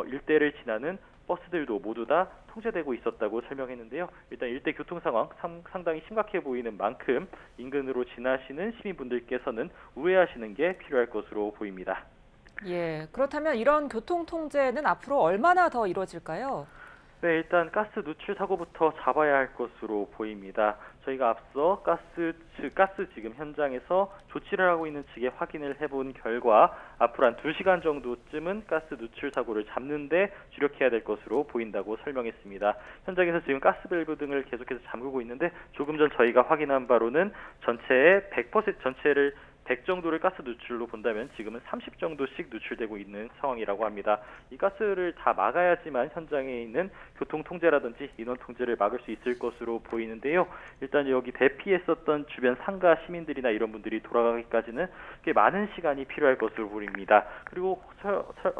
일대를 지나는 버스들도 모두 다 통제되고 있었다고 설명했는데요. 일단 일대 교통 상황 상당히 심각해 보이는 만큼 인근으로 지나시는 시민분들께서는 우회하시는 게 필요할 것으로 보입니다. 예, 그렇다면 이런 교통 통제는 앞으로 얼마나 더 이루어질까요? 네, 일단 가스 누출 사고부터 잡아야 할 것으로 보입니다. 저희가 앞서 가스 지금 현장에서 조치를 하고 있는 측에 확인을 해본 결과 앞으로 한 2시간 정도쯤은 가스 누출 사고를 잡는데 주력해야 될 것으로 보인다고 설명했습니다. 현장에서 지금 가스 밸브 등을 계속해서 잠그고 있는데 조금 전 저희가 확인한 바로는 전체의 100% 전체를 100 정도를 가스 누출로 본다면 지금은 30 정도씩 누출되고 있는 상황이라고 합니다. 이 가스를 다 막아야지만 현장에 있는 교통 통제라든지 인원 통제를 막을 수 있을 것으로 보이는데요. 일단 여기 대피했었던 주변 상가 시민들이나 이런 분들이 돌아가기까지는 꽤 많은 시간이 필요할 것으로 보입니다. 그리고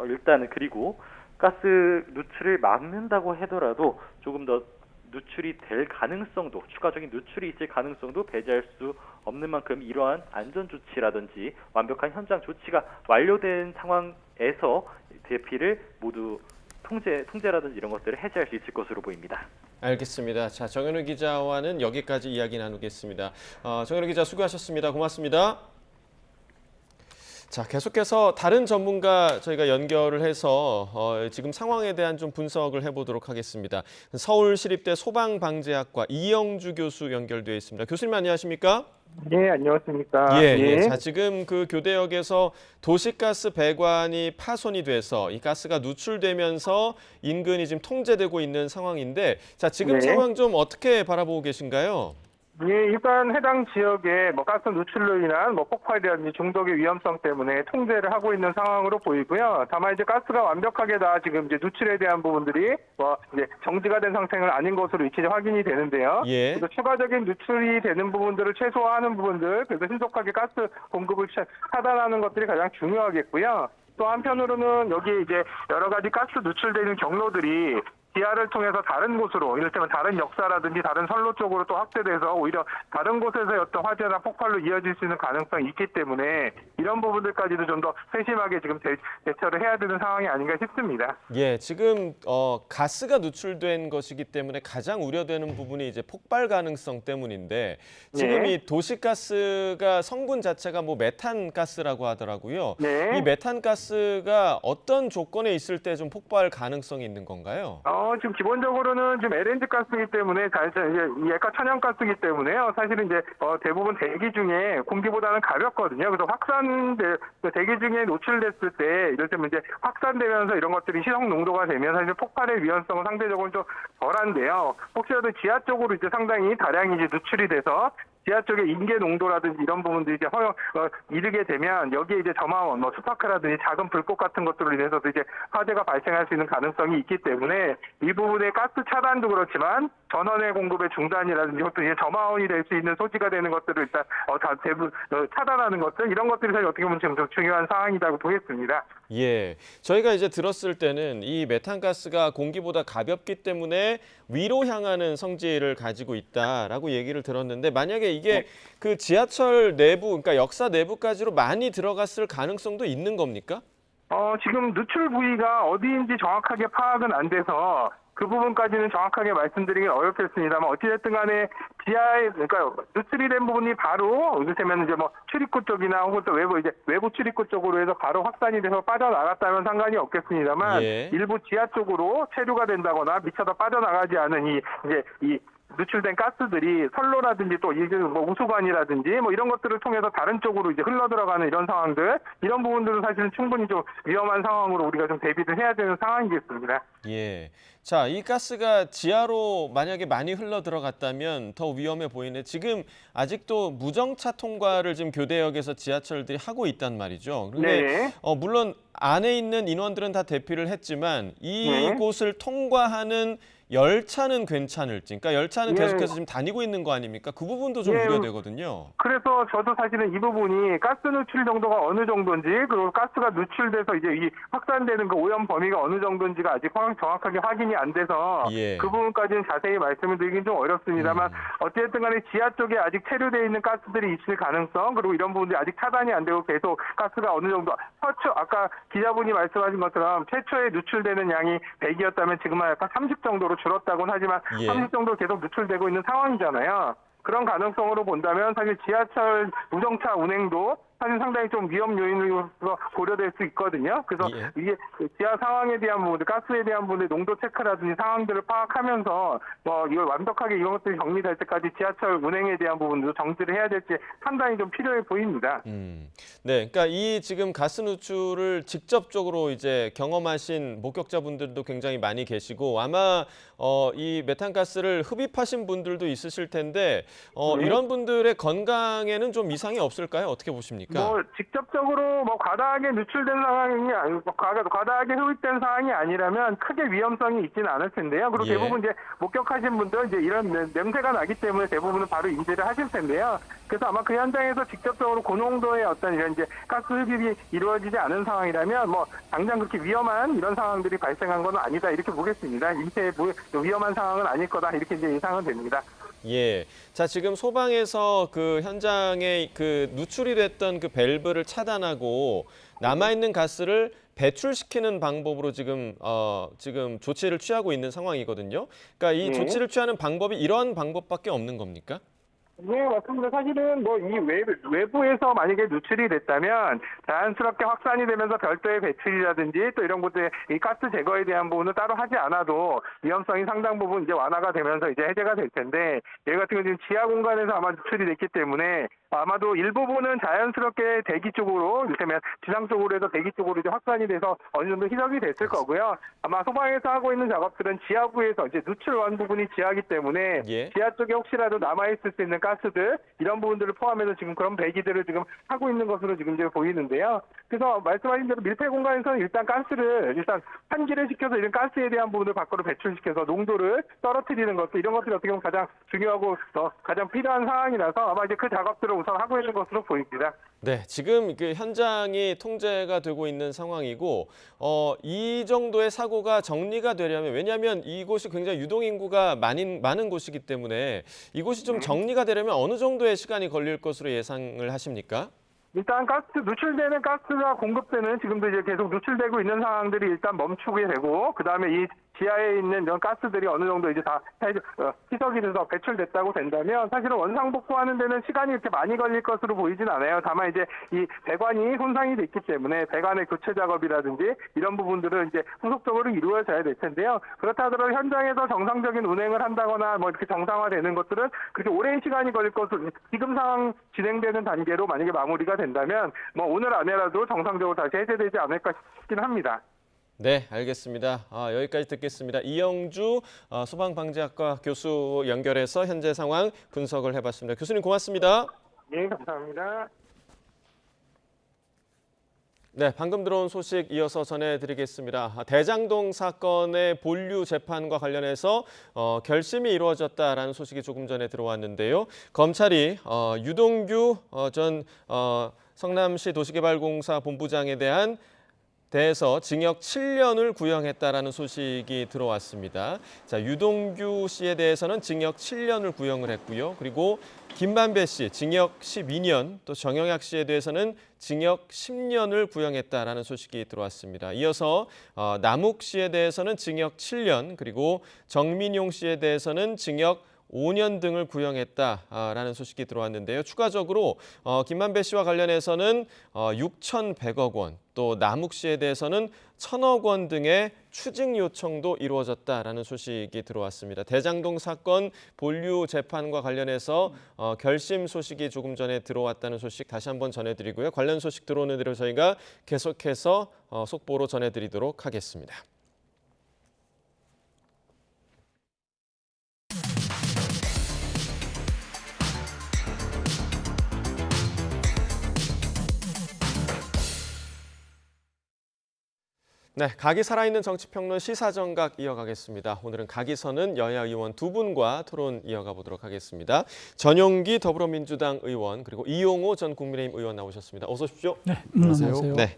일단은 그리고 가스 누출을 막는다고 하더라도 조금 더 누출이 될 가능성도, 추가적인 누출이 있을 가능성도 배제할 수 없는 만큼 이러한 안전 조치라든지 완벽한 현장 조치가 완료된 상황에서 대피를 모두 통제라든지 이런 것들을 해제할 수 있을 것으로 보입니다. 알겠습니다. 자, 정현우 기자와는 여기까지 이야기 나누겠습니다. 정현우 기자 수고하셨습니다. 고맙습니다. 자, 계속해서 다른 전문가 저희가 연결을 해서 지금 상황에 대한 좀 분석을 해보도록 하겠습니다. 서울시립대 소방방재학과 이영주 교수 연결되어 있습니다. 교수님 안녕하십니까? 네, 안녕하십니까? 예. 자, 지금 그 교대역에서 도시가스 배관이 파손이 돼서 이 가스가 누출되면서 인근이 지금 통제되고 있는 상황인데, 자, 지금 상황 좀 어떻게 바라보고 계신가요? 예, 일단 해당 지역에 가스 누출로 인한 폭발이라든지 중독의 위험성 때문에 통제를 하고 있는 상황으로 보이고요. 다만 이제 가스가 완벽하게 다 지금 이제 누출에 대한 부분들이 이제 정지가 된 상태는 아닌 것으로 이제 확인이 되는데요. 예. 그래서 추가적인 누출이 되는 부분들을 최소화하는 부분들, 그래서 신속하게 가스 공급을 차단하는 것들이 가장 중요하겠고요. 또 한편으로는 여기 이제 여러 가지 가스 누출되는 경로들이 지하를 통해서 다른 곳으로, 이를테면 다른 역사라든지 다른 선로 쪽으로 또 확대돼서 오히려 다른 곳에서의 어떤 화재나 폭발로 이어질 수 있는 가능성이 있기 때문에 이런 부분들까지도 좀 더 세심하게 지금 대처를 해야 되는 상황이 아닌가 싶습니다. 예, 지금 가스가 누출된 것이기 때문에 가장 우려되는 부분이 이제 폭발 가능성 때문인데, 지금 이 도시가스가 성분 자체가 메탄 가스라고 하더라고요. 이 메탄 가스가 어떤 조건에 있을 때 좀 폭발 가능성이 있는 건가요? 지금 기본적으로는 지금 LNG 가스이기 때문에 이제 얘가 천연가스이기 때문에요. 사실은 이제 대부분 대기 중에 공기보다는 가볍거든요. 그래서 대기 중에 노출됐을 때 이를테면 이제 확산되면서 이런 것들이 시속 농도가 되면 사실 폭발의 위험성은 상대적으로 좀 덜한데요. 혹시라도 지하 쪽으로 이제 상당히 다량이 이제 누출이 돼서 지하 쪽의 인계 농도라든지 이런 부분들이 이제 이르게 되면 여기에 이제 점화원, 스파크라든지 작은 불꽃 같은 것들로 인해서도 이제 화재가 발생할 수 있는 가능성이 있기 때문에 이 부분의 가스 차단도 그렇지만 전원의 공급의 중단이라든지 또 이제 점화원이 될 수 있는 소지가 되는 것들을 일단 대부분 차단하는 것들, 이런 것들이 사실 어떻게 보면 지금 좀 중요한 사항이라고 보겠습니다. 예, 저희가 이제 들었을 때는 이 메탄가스가 공기보다 가볍기 때문에 위로 향하는 성질을 가지고 있다라고 얘기를 들었는데, 만약에 이게 그 지하철 내부, 그러니까 역사 내부까지로 많이 들어갔을 가능성도 있는 겁니까? 지금 누출 부위가 어디인지 정확하게 파악은 안 돼서 그 부분까지는 정확하게 말씀드리긴 어렵겠습니다만, 어찌됐든 간에 지하에, 그러니까 누출이 된 부분이 바로, 이를테면 이제 출입구 쪽이나 혹은 또 외부 출입구 쪽으로 해서 바로 확산이 돼서 빠져나갔다면 상관이 없겠습니다만, 일부 지하 쪽으로 체류가 된다거나 미쳐서 빠져나가지 않은 이 누출된 가스들이 선로라든지 또 우수관이라든지 이런 것들을 통해서 다른 쪽으로 이제 흘러 들어가는 이런 상황들, 이런 부분들은 사실은 충분히 좀 위험한 상황으로 우리가 좀 대비를 해야 되는 상황이겠습니다. 예. 자, 이 가스가 지하로 만약에 많이 흘러 들어갔다면 더 위험해 보이네. 지금 아직도 무정차 통과를 지금 교대역에서 지하철들이 하고 있단 말이죠. 그런데 물론 안에 있는 인원들은 다 대피를 했지만 이곳을 통과하는 열차는 괜찮을지, 그러니까 열차는 계속해서 지금 다니고 있는 거 아닙니까? 그 부분도 좀 우려되거든요. 그래서 저도 사실은 이 부분이 가스 누출 정도가 어느 정도인지, 그리고 가스가 누출돼서 이제 이 확산되는 그 오염 범위가 어느 정도인지가 아직 정확하게 확인이 안 돼서 그 부분까지는 자세히 말씀을 드리긴 좀 어렵습니다만, 어쨌든 간에 지하 쪽에 아직 체류되어 있는 가스들이 있을 가능성, 그리고 이런 부분들이 아직 차단이 안 되고 계속 가스가 어느 정도, 아까 기자분이 말씀하신 것처럼 최초에 누출되는 양이 100이었다면 지금은 약간 30 정도로 줄었다고는 하지만 30 정도 계속 누출되고 있는 상황이잖아요. 그런 가능성으로 본다면 사실 지하철 무정차 운행도 사실 상당히 좀 위험 요인으로 고려될 수 있거든요. 그래서 이게 지하 상황에 대한 부분들, 가스에 대한 부분들, 농도 체크라든지 상황들을 파악하면서 이걸 완벽하게 이런 것들이 정리될 때까지 지하철 운행에 대한 부분도 정지를 해야 될지 판단이 좀 필요해 보입니다. 네, 그러니까 이 지금 가스 누출을 직접적으로 이제 경험하신 목격자분들도 굉장히 많이 계시고, 아마 이 메탄가스를 흡입하신 분들도 있으실 텐데 이런 분들의 건강에는 좀 이상이 없을까요? 어떻게 보십니까? 겁니까? 뭐 직접적으로 뭐 과다하게 누출된 상황이 아니고 과다하게 흡입된 상황이 아니라면 크게 위험성이 있지는 않을 텐데요. 그리고 예. 대부분 이제 목격하신 분들 이제 이런 냄새가 나기 때문에 대부분은 바로 인지를 하실 텐데요. 그래서 아마 그 현장에서 직접적으로 고농도의 어떤 이런 이제 가스 흡입이 이루어지지 않은 상황이라면 뭐 당장 그렇게 위험한 이런 상황들이 발생한 건 아니다 이렇게 보겠습니다. 인체에 위험한 상황은 아닐 거다 이렇게 이제 예상은 됩니다. 예. 자, 지금 소방에서 그 현장에 그 누출이 됐던 그 밸브를 차단하고 남아있는 가스를 배출시키는 방법으로 지금 조치를 취하고 있는 상황이거든요. 그러니까 이 조치를 취하는 방법이 이러한 방법밖에 없는 겁니까? 네, 맞습니다. 사실은 뭐 이 외부에서 만약에 누출이 됐다면 자연스럽게 확산이 되면서 별도의 배출이라든지 또 이런 것들 이 가스 제거에 대한 부분은 따로 하지 않아도 위험성이 상당 부분 이제 완화가 되면서 이제 해제가 될 텐데 여기 같은 경우는 지금 지하 공간에서 아마 누출이 됐기 때문에 아마도 일부분은 자연스럽게 대기 쪽으로 이를테면 지상 쪽으로 해서 대기 쪽으로 이제 확산이 돼서 어느 정도 희석이 됐을 거고요. 아마 소방에서 하고 있는 작업들은 지하부에서 이제 누출원 부분이 지하이기 때문에 예. 지하 쪽에 혹시라도 남아있을 수 있는 가스들 이런 부분들을 포함해서 지금 그런 배기들을 지금 하고 있는 것으로 지금 이제 보이는데요. 그래서 말씀하신 대로 밀폐 공간에서는 일단 가스를 환기를 시켜서 이런 가스에 대한 부분을 밖으로 배출시켜서 농도를 떨어뜨리는 것도 이런 것들이 어떻게 보면 가장 중요하고 가장 필요한 상황이라서 아마 이제 그 작업들을 우선 하고 있는 것으로 보입니다. 네, 지금 그 현장이 통제가 되고 있는 상황이고 이 정도의 사고가 정리가 되려면 왜냐하면 이곳이 굉장히 유동인구가 많은 곳이기 때문에 이곳이 좀 정리가 되려면 어느 정도의 시간이 걸릴 것으로 예상을 하십니까? 일단 누출되는 가스가 공급되는 지금도 이제 계속 누출되고 있는 상황들이 일단 멈추게 되고 그다음에 이 지하에 있는 이런 가스들이 어느 정도 이제 다 희석이 돼서 배출됐다고 된다면 사실은 원상복구하는 데는 시간이 이렇게 많이 걸릴 것으로 보이진 않아요. 다만 이제 이 배관이 손상이 됐기 때문에 배관의 교체 작업이라든지 이런 부분들은 이제 후속적으로 이루어져야 될 텐데요. 그렇다 하더라도 현장에서 정상적인 운행을 한다거나 뭐 이렇게 정상화되는 것들은 그렇게 오랜 시간이 걸릴 것으로 지금 상황 진행되는 단계로 만약에 마무리가 된다면 뭐 오늘 안에라도 정상적으로 다시 해제되지 않을까 싶긴 합니다. 네, 알겠습니다. 여기까지 듣겠습니다. 이영주 소방방재학과 교수 연결해서 현재 상황 분석을 해봤습니다. 교수님 고맙습니다. 네, 감사합니다. 네, 방금 들어온 소식 이어서 전해드리겠습니다. 대장동 사건의 본류 재판과 관련해서 결심이 이루어졌다라는 소식이 조금 전에 들어왔는데요. 검찰이 유동규 전 성남시 도시개발공사 본부장에 대해서 징역 7년을 구형했다라는 소식이 들어왔습니다. 자, 유동규 씨에 대해서는 징역 7년을 구형을 했고요. 그리고 김만배 씨 징역 12년, 또 정영학 씨에 대해서는 징역 10년을 구형했다라는 소식이 들어왔습니다. 이어서 남욱 씨에 대해서는 징역 7년, 그리고 정민용 씨에 대해서는 징역 5년 등을 구형했다라는 소식이 들어왔는데요. 추가적으로 김만배 씨와 관련해서는 6,100억 원, 또 남욱 씨에 대해서는 1,000억 원 등의 추징 요청도 이루어졌다라는 소식이 들어왔습니다. 대장동 사건 본류 재판과 관련해서 결심 소식이 조금 전에 들어왔다는 소식 다시 한번 전해드리고요. 관련 소식 들어오는 대로 저희가 계속해서 속보로 전해드리도록 하겠습니다. 네, 각이 살아있는 정치평론 시사정각 이어가겠습니다. 오늘은 각이 서는 여야 의원 두 분과 토론 이어가 보도록 하겠습니다. 전용기 더불어민주당 의원 그리고 이용호 전 국민의힘 의원 나오셨습니다. 어서 오십시오. 네, 안녕하세요. 네.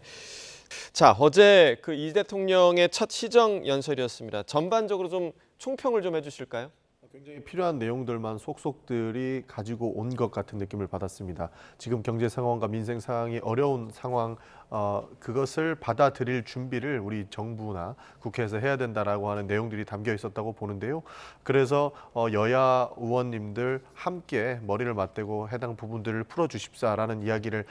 자, 어제 그 이 대통령의 첫 시정 연설이었습니다. 전반적으로 좀 총평을 좀 해주실까요? 굉장히 필요한 내용들만 속속들이 가지고 온 것 같은 느낌을 받았습니다. 지금 경제 상황과 민생 상황이 어려운 상황, 그것을 받아들일 준비를 우리 정부나 국회에서 해야 된다라고 하는 내용들이 담겨 있었다고 보는데요. 그래서 여야 의원님들 함께 머리를 맞대고 해당 부분들을 풀어주십사라는 이야기를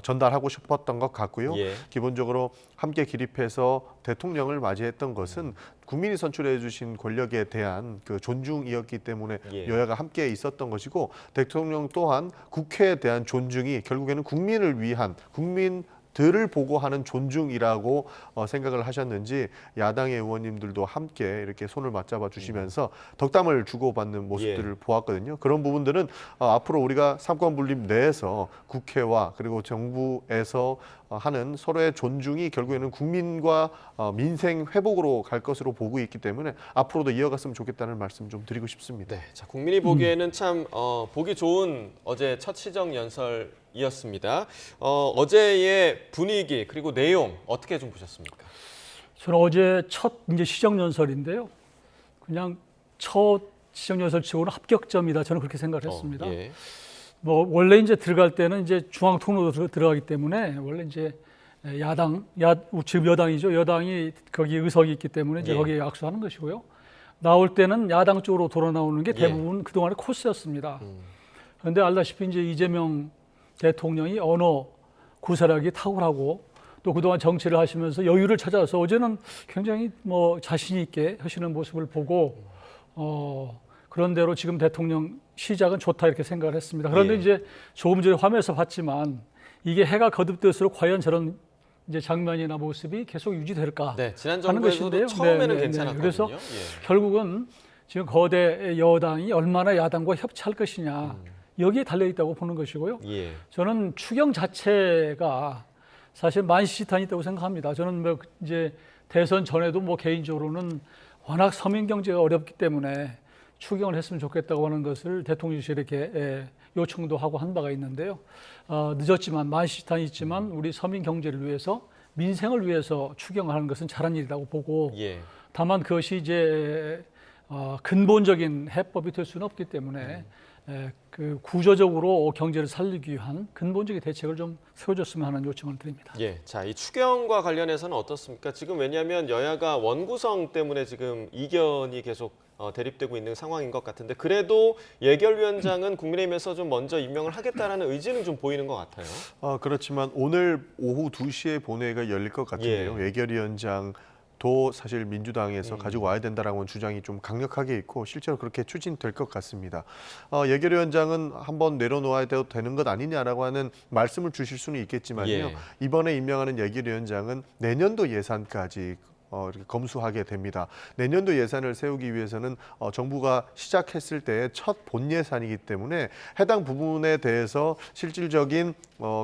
전달하고 싶었던 것 같고요. 예. 기본적으로 함께 기립해서 대통령을 맞이했던 것은 국민이 선출해 주신 권력에 대한 그 존중이었기 때문에 예. 여야가 함께 있었던 것이고, 대통령 또한 국회에 대한 존중이 결국에는 국민을 위한, 국민 들을 보고 하는 존중이라고 생각을 하셨는지 야당의 의원님들도 함께 이렇게 손을 맞잡아 주시면서 덕담을 주고받는 모습들을 보았거든요. 그런 부분들은 앞으로 우리가 삼권 분립 내에서 국회와 그리고 정부에서 하는 서로의 존중이 결국에는 국민과 민생 회복으로 갈 것으로 보고 있기 때문에 앞으로도 이어갔으면 좋겠다는 말씀 좀 드리고 싶습니다. 네, 자, 국민이 보기에는 참 보기 좋은 어제 첫 시정 연설이었습니다. 어제의 분위기 그리고 내용 어떻게 좀 보셨습니까? 저는 어제 첫 이제 시정 연설인데요. 그냥 첫 시정 연설치고는 합격점이다. 저는 그렇게 생각을 했습니다. 예. 뭐 원래 이제 들어갈 때는 이제 중앙 통로로 들어가기 때문에 원래 이제 지금 여당이죠. 여당이 거기 의석이 있기 때문에 이제 거기에 악수하는 것이고요. 나올 때는 야당 쪽으로 돌아 나오는 게 대부분 그동안의 코스였습니다. 그런데 알다시피 이제 이재명 대통령이 언어 구사력이 탁월하고 또 그동안 정치를 하시면서 여유를 찾아서 어제는 굉장히 뭐 자신 있게 하시는 모습을 보고 그런 대로 지금 대통령 시작은 좋다 이렇게 생각을 했습니다. 그런데 이제 조금 전에 화면에서 봤지만 이게 해가 거듭될수록 과연 저런 이제 장면이나 모습이 계속 유지될까 지난 하는 정부에서도 것인데요. 처음에는 괜찮았거든요. 그래서 결국은 지금 거대 여당이 얼마나 야당과 협치할 것이냐 여기에 달려 있다고 보는 것이고요. 저는 추경 자체가 사실 만시지탄이 있다고 생각합니다. 저는 뭐 이제 대선 전에도 뭐 개인적으로는 워낙 서민 경제가 어렵기 때문에 추경을 했으면 좋겠다고 하는 것을 대통령실에게 요청도 하고 한 바가 있는데요. 늦었지만 만시지탄이 있지만 우리 서민 경제를 위해서 민생을 위해서 추경하는 것은 잘한 일이라고 보고 다만 그것이 이제 근본적인 해법이 될 수는 없기 때문에 그 구조적으로 경제를 살리기 위한 근본적인 대책을 좀 세워줬으면 하는 요청을 드립니다. 자, 이 추경과 관련해서는 어떻습니까? 지금 왜냐하면 여야가 원구성 때문에 지금 이견이 계속 대립되고 있는 상황인 것 같은데 그래도 예결위원장은 국민의힘에서 좀 먼저 임명을 하겠다라는 의지는 좀 보이는 것 같아요. 그렇지만 오늘 오후 2시에 본회의가 열릴 것 같은데요. 예결위원장도 사실 민주당에서 가지고 와야 된다라는 주장이 좀 강력하게 있고 실제로 그렇게 추진될 것 같습니다. 예결위원장은 한번 내려놓아야 되는 것 아니냐라고 하는 말씀을 주실 수는 있겠지만요. 이번에 임명하는 예결위원장은 내년도 예산까지 이렇게 검수하게 됩니다. 내년도 예산을 세우기 위해서는 정부가 시작했을 때의 첫 본 예산이기 때문에 해당 부분에 대해서 실질적인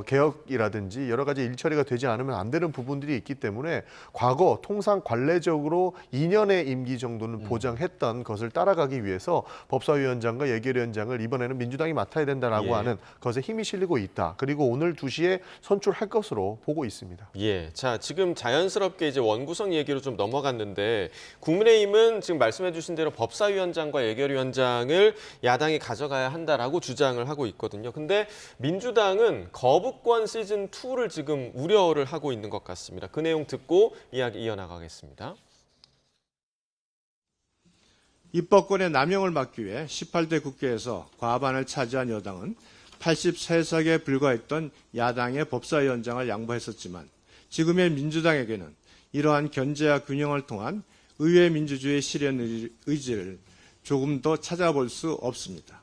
개혁이라든지 여러 가지 일처리가 되지 않으면 안 되는 부분들이 있기 때문에 과거 통상 관례적으로 2년의 임기 정도는 보장했던 것을 따라가기 위해서 법사위원장과 예결위원장을 이번에는 민주당이 맡아야 된다라고 하는 것에 힘이 실리고 있다. 그리고 오늘 2시에 선출할 것으로 보고 있습니다. 자, 지금 자연스럽게 이제 원구성 얘기로 좀 넘어갔는데 국민의힘은 지금 말씀해 주신 대로 법사위원장과 예결위원장을 야당이 가져가야 한다라고 주장을 하고 있거든요. 근데 민주당은 거부권 시즌2를 지금 우려를 하고 있는 것 같습니다. 그 내용 듣고 이야기 이어나가겠습니다. 입법권의 남용을 막기 위해 18대 국회에서 과반을 차지한 여당은 83석에 불과했던 야당의 법사위원장을 양보했었지만 지금의 민주당에게는 이러한 견제와 균형을 통한 의회 민주주의 실현 의지를 조금 더 찾아볼 수 없습니다.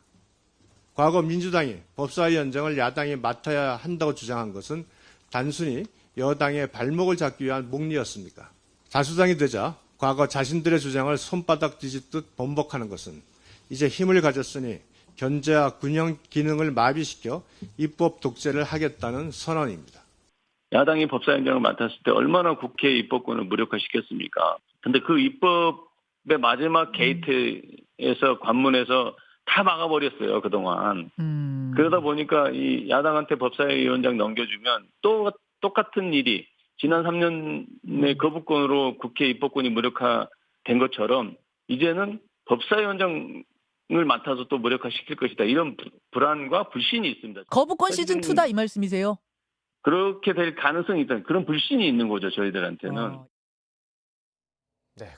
과거 민주당이 법사위원장을 야당이 맡아야 한다고 주장한 것은 단순히 여당의 발목을 잡기 위한 목리였습니까? 다수당이 되자 과거 자신들의 주장을 손바닥 뒤집듯 번복하는 것은 이제 힘을 가졌으니 견제와 균형 기능을 마비시켜 입법 독재를 하겠다는 선언입니다. 야당이 법사위원장을 맡았을 때 얼마나 국회 입법권을 무력화시켰습니까? 근데 그 입법의 마지막 게이트에서 관문에서 다 막아버렸어요, 그동안. 그러다 보니까 이 야당한테 법사위원장 넘겨주면 또 똑같은 일이 지난 3년의 거부권으로 국회 입법권이 무력화된 것처럼 이제는 법사위원장을 맡아서 또 무력화시킬 것이다. 이런 불안과 불신이 있습니다. 거부권 시즌2다 이 말씀이세요? 그렇게 될 가능성이 있다. 그런 불신이 있는 거죠, 저희들한테는.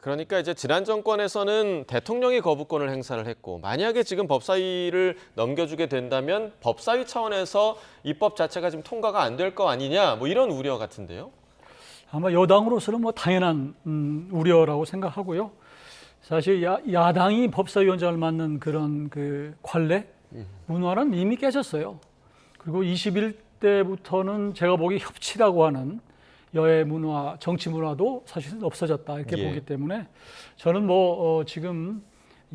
그러니까 이제 지난 정권에서는 대통령이 거부권을 행사를 했고 만약에 지금 법사위를 넘겨주게 된다면 법사위 차원에서 입법 자체가 지금 통과가 안 될 거 아니냐 뭐 이런 우려 같은데요. 아마 여당으로서는 뭐 당연한 우려라고 생각하고요. 사실 야당이 법사위원장을 맡는 그런 그 관례 문화는 이미 깨졌어요. 그리고 때부터는 제가 보기 협치라고 하는 여야 문화, 정치 문화도 사실은 없어졌다 이렇게 보기 때문에 저는 지금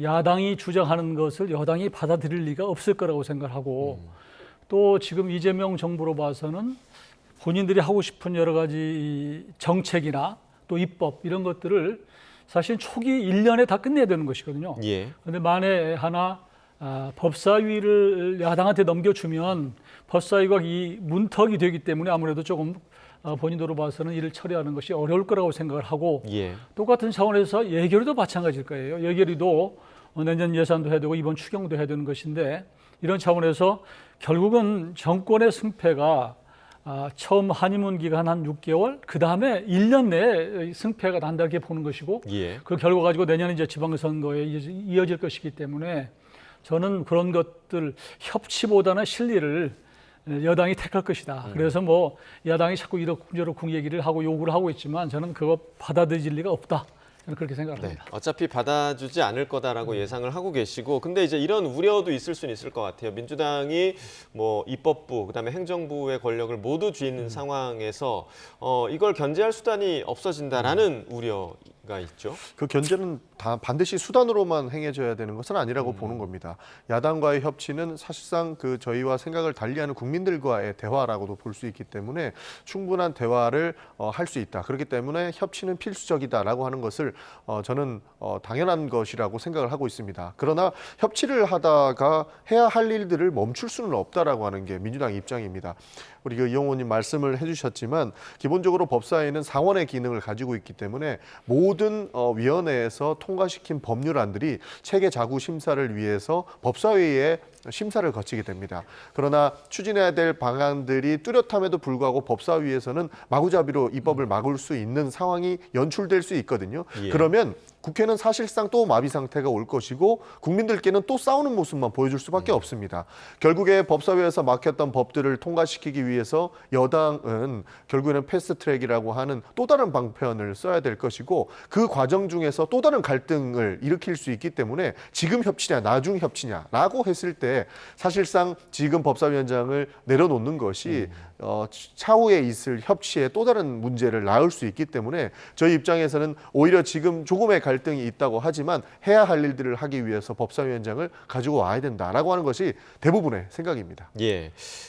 야당이 주장하는 것을 여당이 받아들일 리가 없을 거라고 생각하고 또 지금 이재명 정부로 봐서는 본인들이 하고 싶은 여러 가지 정책이나 또 입법 이런 것들을 사실 초기 1년에 다 끝내야 되는 것이거든요. 그런데 만에 하나 법사위를 야당한테 넘겨주면 법사위가 이 문턱이 되기 때문에 아무래도 조금 본인도로 봐서는 이를 처리하는 것이 어려울 거라고 생각을 하고 똑같은 차원에서 예결위도 마찬가지일 거예요. 예결위도 내년 예산도 해야 되고 이번 추경도 해야 되는 것인데 이런 차원에서 결국은 정권의 승패가 처음 한의문 기간 한 6개월, 그 다음에 1년 내에 승패가 난다게 보는 것이고 그 결과 가지고 내년에 이제 지방선거에 이어질 것이기 때문에 저는 그런 것들 협치보다는 실리를 여당이 택할 것이다. 그래서 야당이 자꾸 이러쿵저러쿵 얘기를 하고 요구를 하고 있지만 저는 그거 받아들일 리가 없다. 저는 그렇게 생각합니다. 어차피 받아주지 않을 거다라고 예상을 하고 계시고, 근데 이제 이런 우려도 있을 수는 있을 것 같아요. 민주당이 입법부, 그다음에 행정부의 권력을 모두 쥐는 상황에서 이걸 견제할 수단이 없어진다라는 우려가 있죠. 그 견제는 다 반드시 수단으로만 행해져야 되는 것은 아니라고 보는 겁니다. 야당과의 협치는 사실상 저희와 생각을 달리하는 국민들과의 대화라고도 볼 수 있기 때문에 충분한 대화를 할 수 있다. 그렇기 때문에 협치는 필수적이다라고 하는 것을 저는 당연한 것이라고 생각을 하고 있습니다. 그러나 협치를 하다가 해야 할 일들을 멈출 수는 없다라고 하는 게 민주당 입장입니다. 우리 이용호님 말씀을 해주셨지만 기본적으로 법사위는 상원의 기능을 가지고 있기 때문에 모든 위원회에서 통과시킨 법률안들이 체계 자구 심사를 위해서 법사위에 심사를 거치게 됩니다. 그러나 추진해야 될 방안들이 뚜렷함에도 불구하고 법사위에서는 마구잡이로 입법을 막을 수 있는 상황이 연출될 수 있거든요. 그러면 국회는 사실상 또 마비 상태가 올 것이고 국민들께는 또 싸우는 모습만 보여줄 수밖에 없습니다. 결국에 법사위에서 막혔던 법들을 통과시키기 위해서 여당은 결국에는 패스트트랙이라고 하는 또 다른 방편을 써야 될 것이고 그 과정 중에서 또 다른 갈등을 일으킬 수 있기 때문에 지금 협치냐 나중 협치냐라고 했을 때 사실상 지금 법사위원장을 내려놓는 것이 차후에 있을 협치에 또 다른 문제를 낳을 수 있기 때문에 저희 입장에서는 오히려 지금 조금의 갈등이 있다고 하지만 해야 할 일들을 하기 위해서 법사위원장을 가지고 와야 된다라고 하는 것이 대부분의 생각입니다.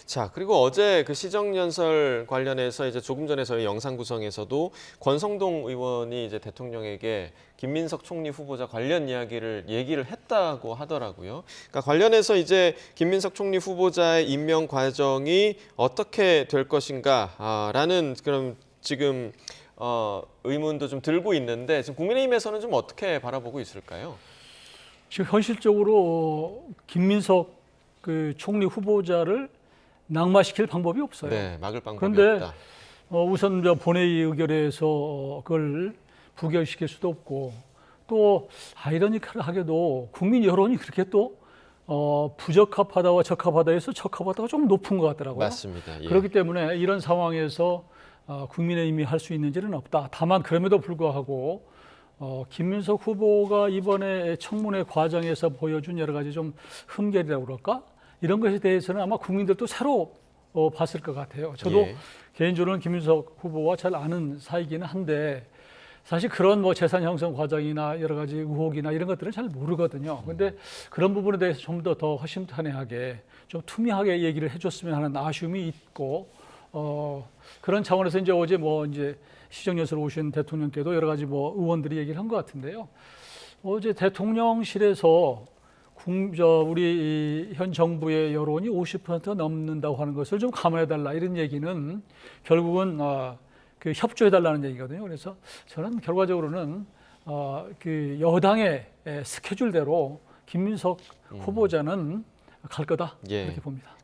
자, 그리고 어제 그 시정연설 관련해서 이제 조금 전에 저희 영상 구성에서도 권성동 의원이 이제 대통령에게 김민석 총리 후보자 관련 얘기를 했다고 하더라고요. 그러니까 관련해서 이제 김민석 총리 후보자의 임명 과정이 어떻게 될 것인가라는 그런 지금 의문도 좀 들고 있는데 지금 국민의힘에서는 좀 어떻게 바라보고 있을까요? 지금 현실적으로 김민석 총리 후보자를 낙마시킬 방법이 없어요. 막을 방법이 그런데 없다. 우선 본회의 의결에서 그걸 부결시킬 수도 없고 또 아이러니컬하게도 국민 여론이 그렇게 또 부적합하다와 적합하다에서 적합하다가 좀 높은 것 같더라고요. 맞습니다. 그렇기 때문에 이런 상황에서 국민의힘이 할 수 있는 일은 없다. 다만 그럼에도 불구하고 김민석 후보가 이번에 청문회 과정에서 보여준 여러 가지 좀 흠결이라고 그럴까? 이런 것에 대해서는 아마 국민들도 새로 봤을 것 같아요. 저도 개인적으로는 김민석 후보와 잘 아는 사이기는 한데 사실 그런 재산 형성 과정이나 여러 가지 의혹이나 이런 것들은 잘 모르거든요. 그런데 그런 부분에 대해서 좀 더 허심탄회하게 좀 투명하게 얘기를 해줬으면 하는 아쉬움이 있고 그런 차원에서 이제 어제 이제 시정연설 오신 대통령께도 여러 가지 의원들이 얘기를 한 것 같은데요. 어제 대통령실에서 우리 현 정부의 여론이 50% 넘는다고 하는 것을 좀 감안해달라 이런 얘기는 결국은 협조해달라는 얘기거든요. 그래서 저는 결과적으로는 여당의 스케줄대로 김민석 후보자는 갈 거다 이렇게 봅니다.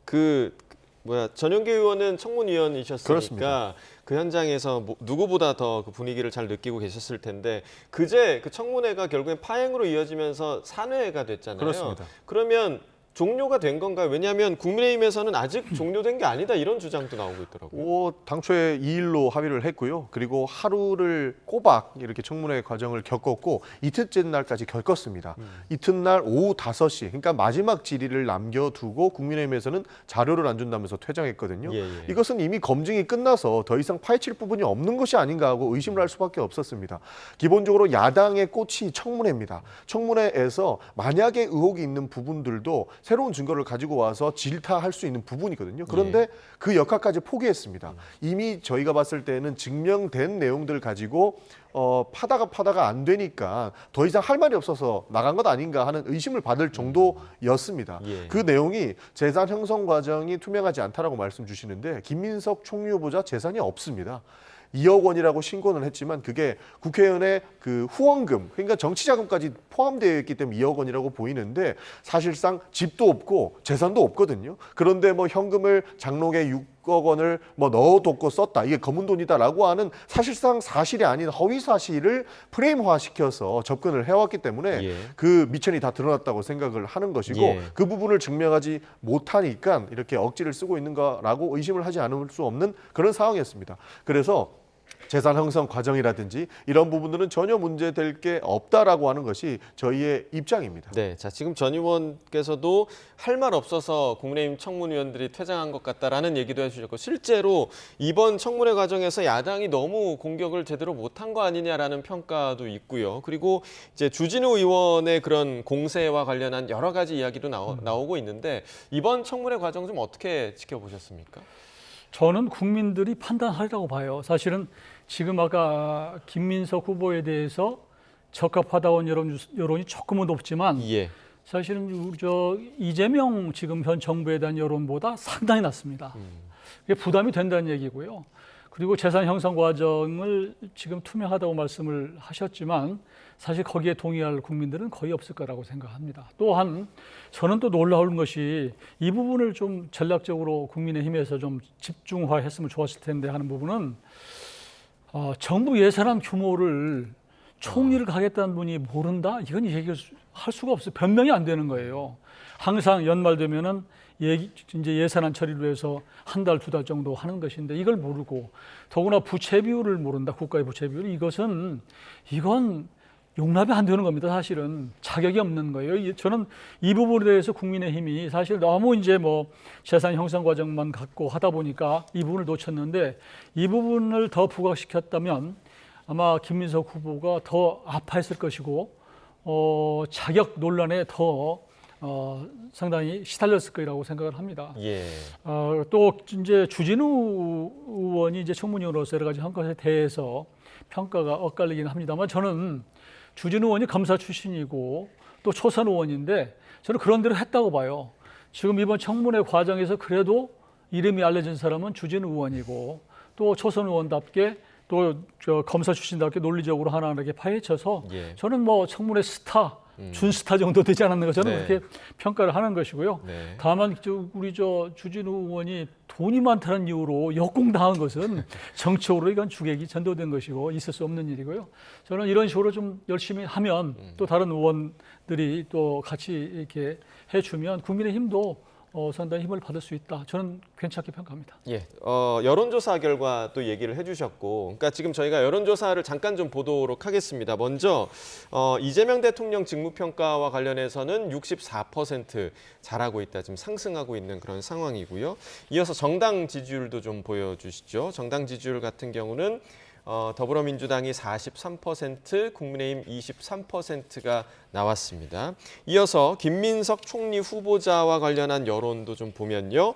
전용기 의원은 청문위원이셨으니까 그렇습니다. 그 현장에서 누구보다 더 그 분위기를 잘 느끼고 계셨을 텐데 그제 그 청문회가 결국엔 파행으로 이어지면서 산회가 됐잖아요. 그렇습니다. 그러면 종료가 된 건가요? 왜냐하면 국민의힘에서는 아직 종료된 게 아니다 이런 주장도 나오고 있더라고요. 당초에 2일로 합의를 했고요. 그리고 하루를 꼬박 이렇게 청문회 과정을 겪었고 이틀째 날까지 겪었습니다. 이튿날 오후 5시, 그러니까 마지막 질의를 남겨두고 국민의힘에서는 자료를 안 준다면서 퇴장했거든요. 이것은 이미 검증이 끝나서 더 이상 파헤칠 부분이 없는 것이 아닌가 하고 의심을 할 수밖에 없었습니다. 기본적으로 야당의 꽃이 청문회입니다. 청문회에서 만약에 의혹이 있는 부분들도 새로운 증거를 가지고 와서 질타할 수 있는 부분이거든요. 그런데 그 역할까지 포기했습니다. 이미 저희가 봤을 때는 증명된 내용들을 가지고 파다가 안 되니까 더 이상 할 말이 없어서 나간 것 아닌가 하는 의심을 받을 정도였습니다. 그 내용이 재산 형성 과정이 투명하지 않다라고 말씀 주시는데 김민석 총리 후보자 재산이 없습니다. 2억 원이라고 신고는 했지만 그게 국회의원의 그 후원금, 그러니까 정치자금까지 포함되어 있기 때문에 2억 원이라고 보이는데 사실상 집도 없고 재산도 없거든요. 그런데 뭐 현금을 장롱에 6억 원을 뭐 넣어뒀고 썼다. 이게 검은 돈이다라고 하는 사실상 사실이 아닌 허위 사실을 프레임화시켜서 접근을 해왔기 때문에 그 미천이 다 드러났다고 생각을 하는 것이고 그 부분을 증명하지 못하니까 이렇게 억지를 쓰고 있는 거라고 의심을 하지 않을 수 없는 그런 상황이었습니다. 그래서 재산 형성 과정이라든지 이런 부분들은 전혀 문제될 게 없다라고 하는 것이 저희의 입장입니다. 네, 자 지금 전 의원께서도 할 말 없어서 국민의힘 청문위원들이 퇴장한 것 같다라는 얘기도 해주셨고 실제로 이번 청문회 과정에서 야당이 너무 공격을 제대로 못한 거 아니냐라는 평가도 있고요. 그리고 이제 주진우 의원의 그런 공세와 관련한 여러 가지 이야기도 나오고 있는데 이번 청문회 과정 좀 어떻게 지켜보셨습니까? 저는 국민들이 판단하리라고 봐요. 사실은 지금 아까 김민석 후보에 대해서 적합하다는 여론이 조금은 높지만 사실은 이재명 지금 현 정부에 대한 여론보다 상당히 낮습니다. 그게 부담이 된다는 얘기고요. 그리고 재산 형성 과정을 지금 투명하다고 말씀을 하셨지만 사실 거기에 동의할 국민들은 거의 없을 거라고 생각합니다. 또한 저는 또 놀라운 것이 이 부분을 좀 전략적으로 국민의힘에서 좀 집중화했으면 좋았을 텐데 하는 부분은 정부 예산안 규모를 총리를 가겠다는 분이 모른다? 이건 얘기할 수가 없어요. 변명이 안 되는 거예요. 항상 연말 되면은 이제 예산안 처리를 위해서 한 달, 2달 정도 하는 것인데 이걸 모르고 더구나 부채 비율을 모른다. 국가의 부채 비율. 이건 용납이 안 되는 겁니다. 사실은 자격이 없는 거예요. 저는 이 부분에 대해서 국민의힘이 사실 너무 이제 뭐 재산 형성 과정만 갖고 하다 보니까 이 부분을 놓쳤는데 이 부분을 더 부각시켰다면 아마 김민석 후보가 더 아파했을 것이고 자격 논란에 더 상당히 시달렸을 거라고 생각을 합니다. 또 이제 주진우 의원이 이제 청문위원으로서 여러 가지 한 것에 대해서 평가가 엇갈리긴 합니다만 저는 주진우 의원이 검사 출신이고 또 초선 의원인데 저는 그런 대로 했다고 봐요. 지금 이번 청문회 과정에서 그래도 이름이 알려진 사람은 주진우 의원이고 또 초선 의원답게 또 검사 출신답게 논리적으로 하나하나 파헤쳐서 저는 뭐 청문회 스타, 준스타 정도 되지 않았는가 저는 그렇게 평가를 하는 것이고요. 다만 우리 주진우 의원이 돈이 많다는 이유로 역공당한 것은 정치적으로 이건 주객이 전도된 것이고 있을 수 없는 일이고요. 저는 이런 식으로 좀 열심히 하면 또 다른 의원들이 또 같이 이렇게 해주면 국민의힘도 상당히 힘을 받을 수 있다. 저는 괜찮게 평가합니다. 여론조사 결과 또 얘기를 해주셨고, 그러니까 지금 저희가 여론조사를 잠깐 좀 보도록 하겠습니다. 먼저 이재명 대통령 직무평가와 관련해서는 64% 잘하고 있다, 지금 상승하고 있는 그런 상황이고요. 이어서 정당 지지율도 좀 보여주시죠. 정당 지지율 같은 경우는 더불어민주당이 43%, 국민의힘 23%가 나왔습니다. 이어서 김민석 총리 후보자와 관련한 여론도 좀 보면요.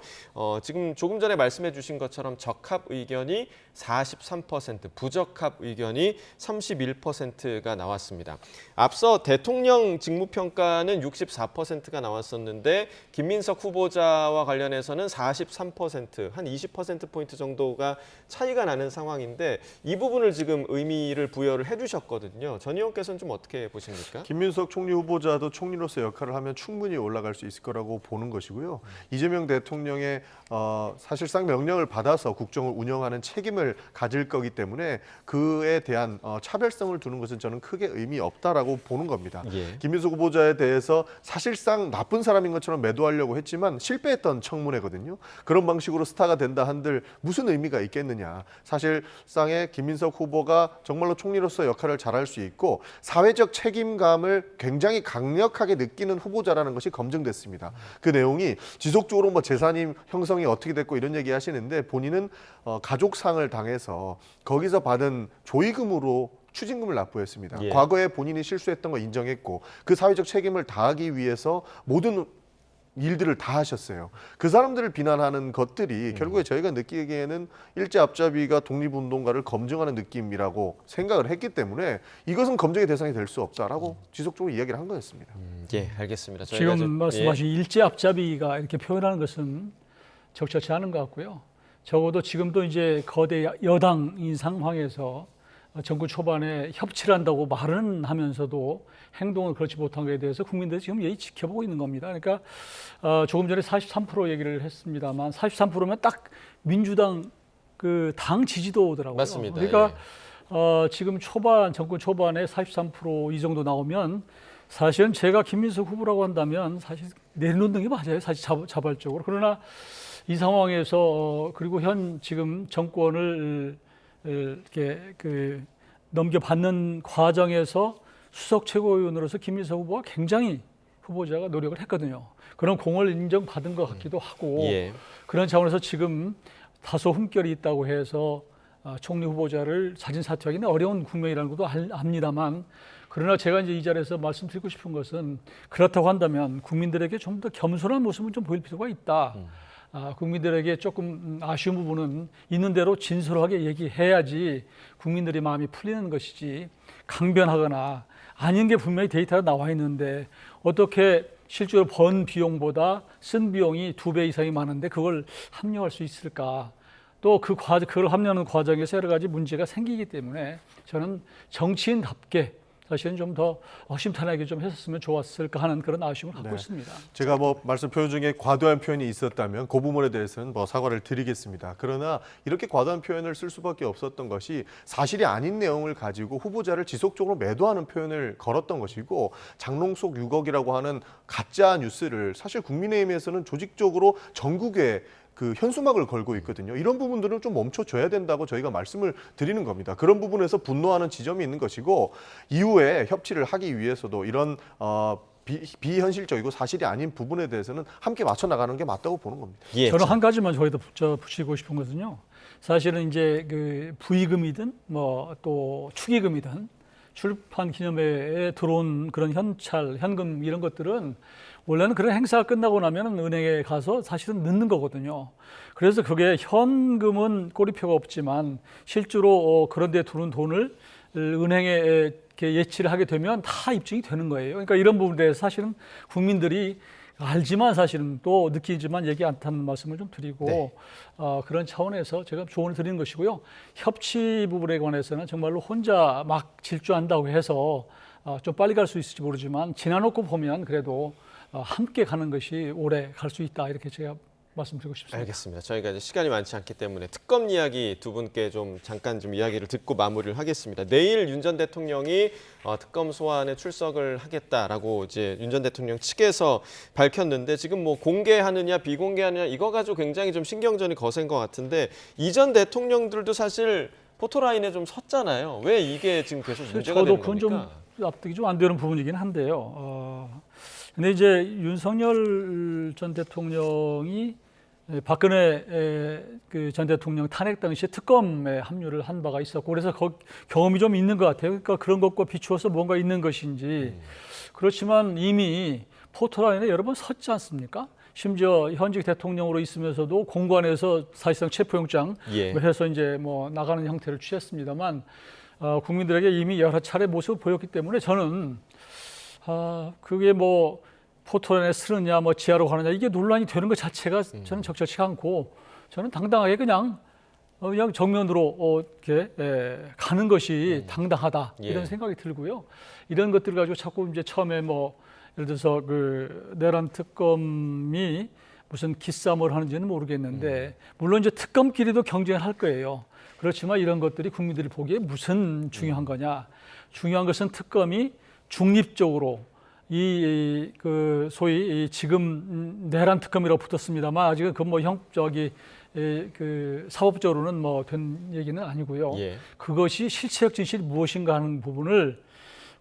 지금 조금 전에 말씀해 주신 것처럼 적합 의견이 43%, 부적합 의견이 31%가 나왔습니다. 앞서 대통령 직무평가는 64%가 나왔었는데 김민석 후보자와 관련해서는 43%, 한 20%포인트 정도가 차이가 나는 상황인데 이 이 부분을 지금 의미를 부여를 해주셨거든요. 전 의원께서는 좀 어떻게 보십니까? 김민석 총리 후보자도 총리로서 역할을 하면 충분히 올라갈 수 있을 거라고 보는 것이고요. 이재명 대통령의 사실상 명령을 받아서 국정을 운영하는 책임을 가질 거기 때문에 그에 대한 차별성을 두는 것은 저는 크게 의미 없다라고 보는 겁니다. 예. 김민석 후보자에 대해서 사실상 나쁜 사람인 것처럼 매도하려고 했지만 실패했던 청문회거든요. 그런 방식으로 스타가 된다 한들 무슨 의미가 있겠느냐. 사실상의 김민석 후보가 정말로 총리로서 역할을 잘할 수 있고 사회적 책임감을 굉장히 강력하게 느끼는 후보자라는 것이 검증됐습니다. 그 내용이 지속적으로 뭐 재산이 형성이 어떻게 됐고 이런 얘기 하시는데 본인은 가족상을 당해서 거기서 받은 조의금으로 추징금을 납부했습니다. 예. 과거에 본인이 실수했던 거 인정했고 그 사회적 책임을 다하기 위해서 모든 일들을 다 하셨어요. 그 사람들을 비난하는 것들이 결국에 저희가 느끼기에는 일제 앞잡이가 독립운동가를 검증하는 느낌이라고 생각을 했기 때문에 이것은 검증의 대상이 될 수 없다라고 지속적으로 이야기를 한 거였습니다. 예, 알겠습니다. 지금 말씀하신 일제 앞잡이가 이렇게 표현하는 것은 적절치 않은 것 같고요. 적어도 지금도 이제 거대 여당인 상황에서 정권 초반에 협치를 한다고 말은 하면서도 행동을 그렇지 못한 것에 대해서 국민들이 지금 예의 지켜보고 있는 겁니다. 그러니까 조금 전에 43% 얘기를 했습니다만 43%면 딱 민주당 그 당 지지도더라고요. 맞습니다. 그러니까 지금 정권 초반에 43% 이 정도 나오면 사실은 제가 김민석 후보라고 한다면 사실 내놓는 게 맞아요. 사실 자발적으로. 그러나 이 상황에서 그리고 현 지금 정권을 이렇게 넘겨받는 과정에서 수석 최고위원으로서 김민석 후보가 굉장히 후보자가 노력을 했거든요. 그런 공을 인정받은 것 같기도 하고 예. 그런 차원에서 지금 다소 흠결이 있다고 해서 총리 후보자를 자진 사퇴하기는 어려운 국면이라는 것도 압니다만 그러나 제가 이제 이 자리에서 말씀드리고 싶은 것은 그렇다고 한다면 국민들에게 좀 더 겸손한 모습을 좀 보일 필요가 있다. 국민들에게 조금 아쉬운 부분은 있는 대로 진솔하게 얘기해야지 국민들의 마음이 풀리는 것이지 강변하거나 아닌 게 분명히 데이터가 나와 있는데 어떻게 실제로 번 비용보다 쓴 비용이 2배 이상이 많은데 그걸 합리화할 수 있을까? 또 그걸 합리화하는 과정에서 여러 가지 문제가 생기기 때문에 저는 정치인답게 사실은 좀 더 허심탄회하게 좀 했었으면 좋았을까 하는 그런 아쉬움을 갖고 있습니다. 제가 말씀 표현 중에 과도한 표현이 있었다면 그 부분에 대해서는 사과를 드리겠습니다. 그러나 이렇게 과도한 표현을 쓸 수밖에 없었던 것이 사실이 아닌 내용을 가지고 후보자를 지속적으로 매도하는 표현을 걸었던 것이고 장롱 속 6억이라고 하는 가짜 뉴스를 사실 국민의힘에서는 조직적으로 전국에 그 현수막을 걸고 있거든요. 이런 부분들은 좀 멈춰줘야 된다고 저희가 말씀을 드리는 겁니다. 그런 부분에서 분노하는 지점이 있는 것이고 이후에 협치를 하기 위해서도 이런 비현실적이고 사실이 아닌 부분에 대해서는 함께 맞춰 나가는 게 맞다고 보는 겁니다. 예, 저는 한 가지만 저희도 붙이고 싶은 것은요. 사실은 이제 그 부의금이든 또 축의금이든 출판 기념회에 들어온 그런 현금 이런 것들은 원래는 그런 행사가 끝나고 나면 은행에 가서 사실은 넣는 거거든요. 그래서 그게 현금은 꼬리표가 없지만 실제로 그런 데 두는 돈을 은행에 이렇게 예치를 하게 되면 다 입증이 되는 거예요. 그러니까 이런 부분에 대해서 사실은 국민들이 알지만 사실은 또 느끼지만 얘기 않다는 말씀을 좀 드리고 그런 차원에서 제가 조언을 드리는 것이고요. 협치 부분에 관해서는 정말로 혼자 막 질주한다고 해서 좀 빨리 갈 수 있을지 모르지만 지나놓고 보면 그래도 함께 가는 것이 오래 갈 수 있다 이렇게 제가 말씀드리고 싶습니다. 알겠습니다. 저희가 이제 시간이 많지 않기 때문에 특검 이야기 두 분께 좀 잠깐 좀 이야기를 듣고 마무리를 하겠습니다. 내일 윤 전 대통령이 특검 소환에 출석을 하겠다라고 이제 윤 전 대통령 측에서 밝혔는데 지금 공개하느냐 비공개하느냐 이거 가지고 굉장히 좀 신경전이 거센 것 같은데 이전 대통령들도 사실 포토라인에 좀 섰잖아요. 왜 이게 지금 계속 문제가 되는 겁니까? 저도 그건 좀 납득이 좀 안 되는 부분이긴 한데요. 근데 이제 윤석열 전 대통령이 박근혜 전 대통령 탄핵 당시에 특검에 합류를 한 바가 있었고 그래서 경험이 좀 있는 것 같아요. 그러니까 그런 것과 비추어서 뭔가 있는 것인지 그렇지만 이미 포토라인에 여러 번 섰지 않습니까? 심지어 현직 대통령으로 있으면서도 공관에서 사실상 체포영장 해서 이제 나가는 형태를 취했습니다만 국민들에게 이미 여러 차례 모습을 보였기 때문에 저는 그게 포토라인에 쓰느냐 지하로 가느냐 이게 논란이 되는 것 자체가 저는 적절치 않고 저는 당당하게 그냥 그냥 정면으로 이렇게 가는 것이 당당하다 이런 예. 생각이 들고요. 이런 것들 가지고 자꾸 이제 처음에 뭐 예를 들어서 그 내란 특검이 무슨 기싸움을 하는지는 모르겠는데 물론 이제 특검끼리도 경쟁을 할 거예요. 그렇지만 이런 것들이 국민들이 보기에 무슨 중요한 거냐? 중요한 것은 특검이 중립적으로 그 소위 지금 내란 특검이라고 붙었습니다만 아직은 그 뭐 그 사법적으로는 뭐 된 얘기는 아니고요. 예. 그것이 실체적 진실이 무엇인가 하는 부분을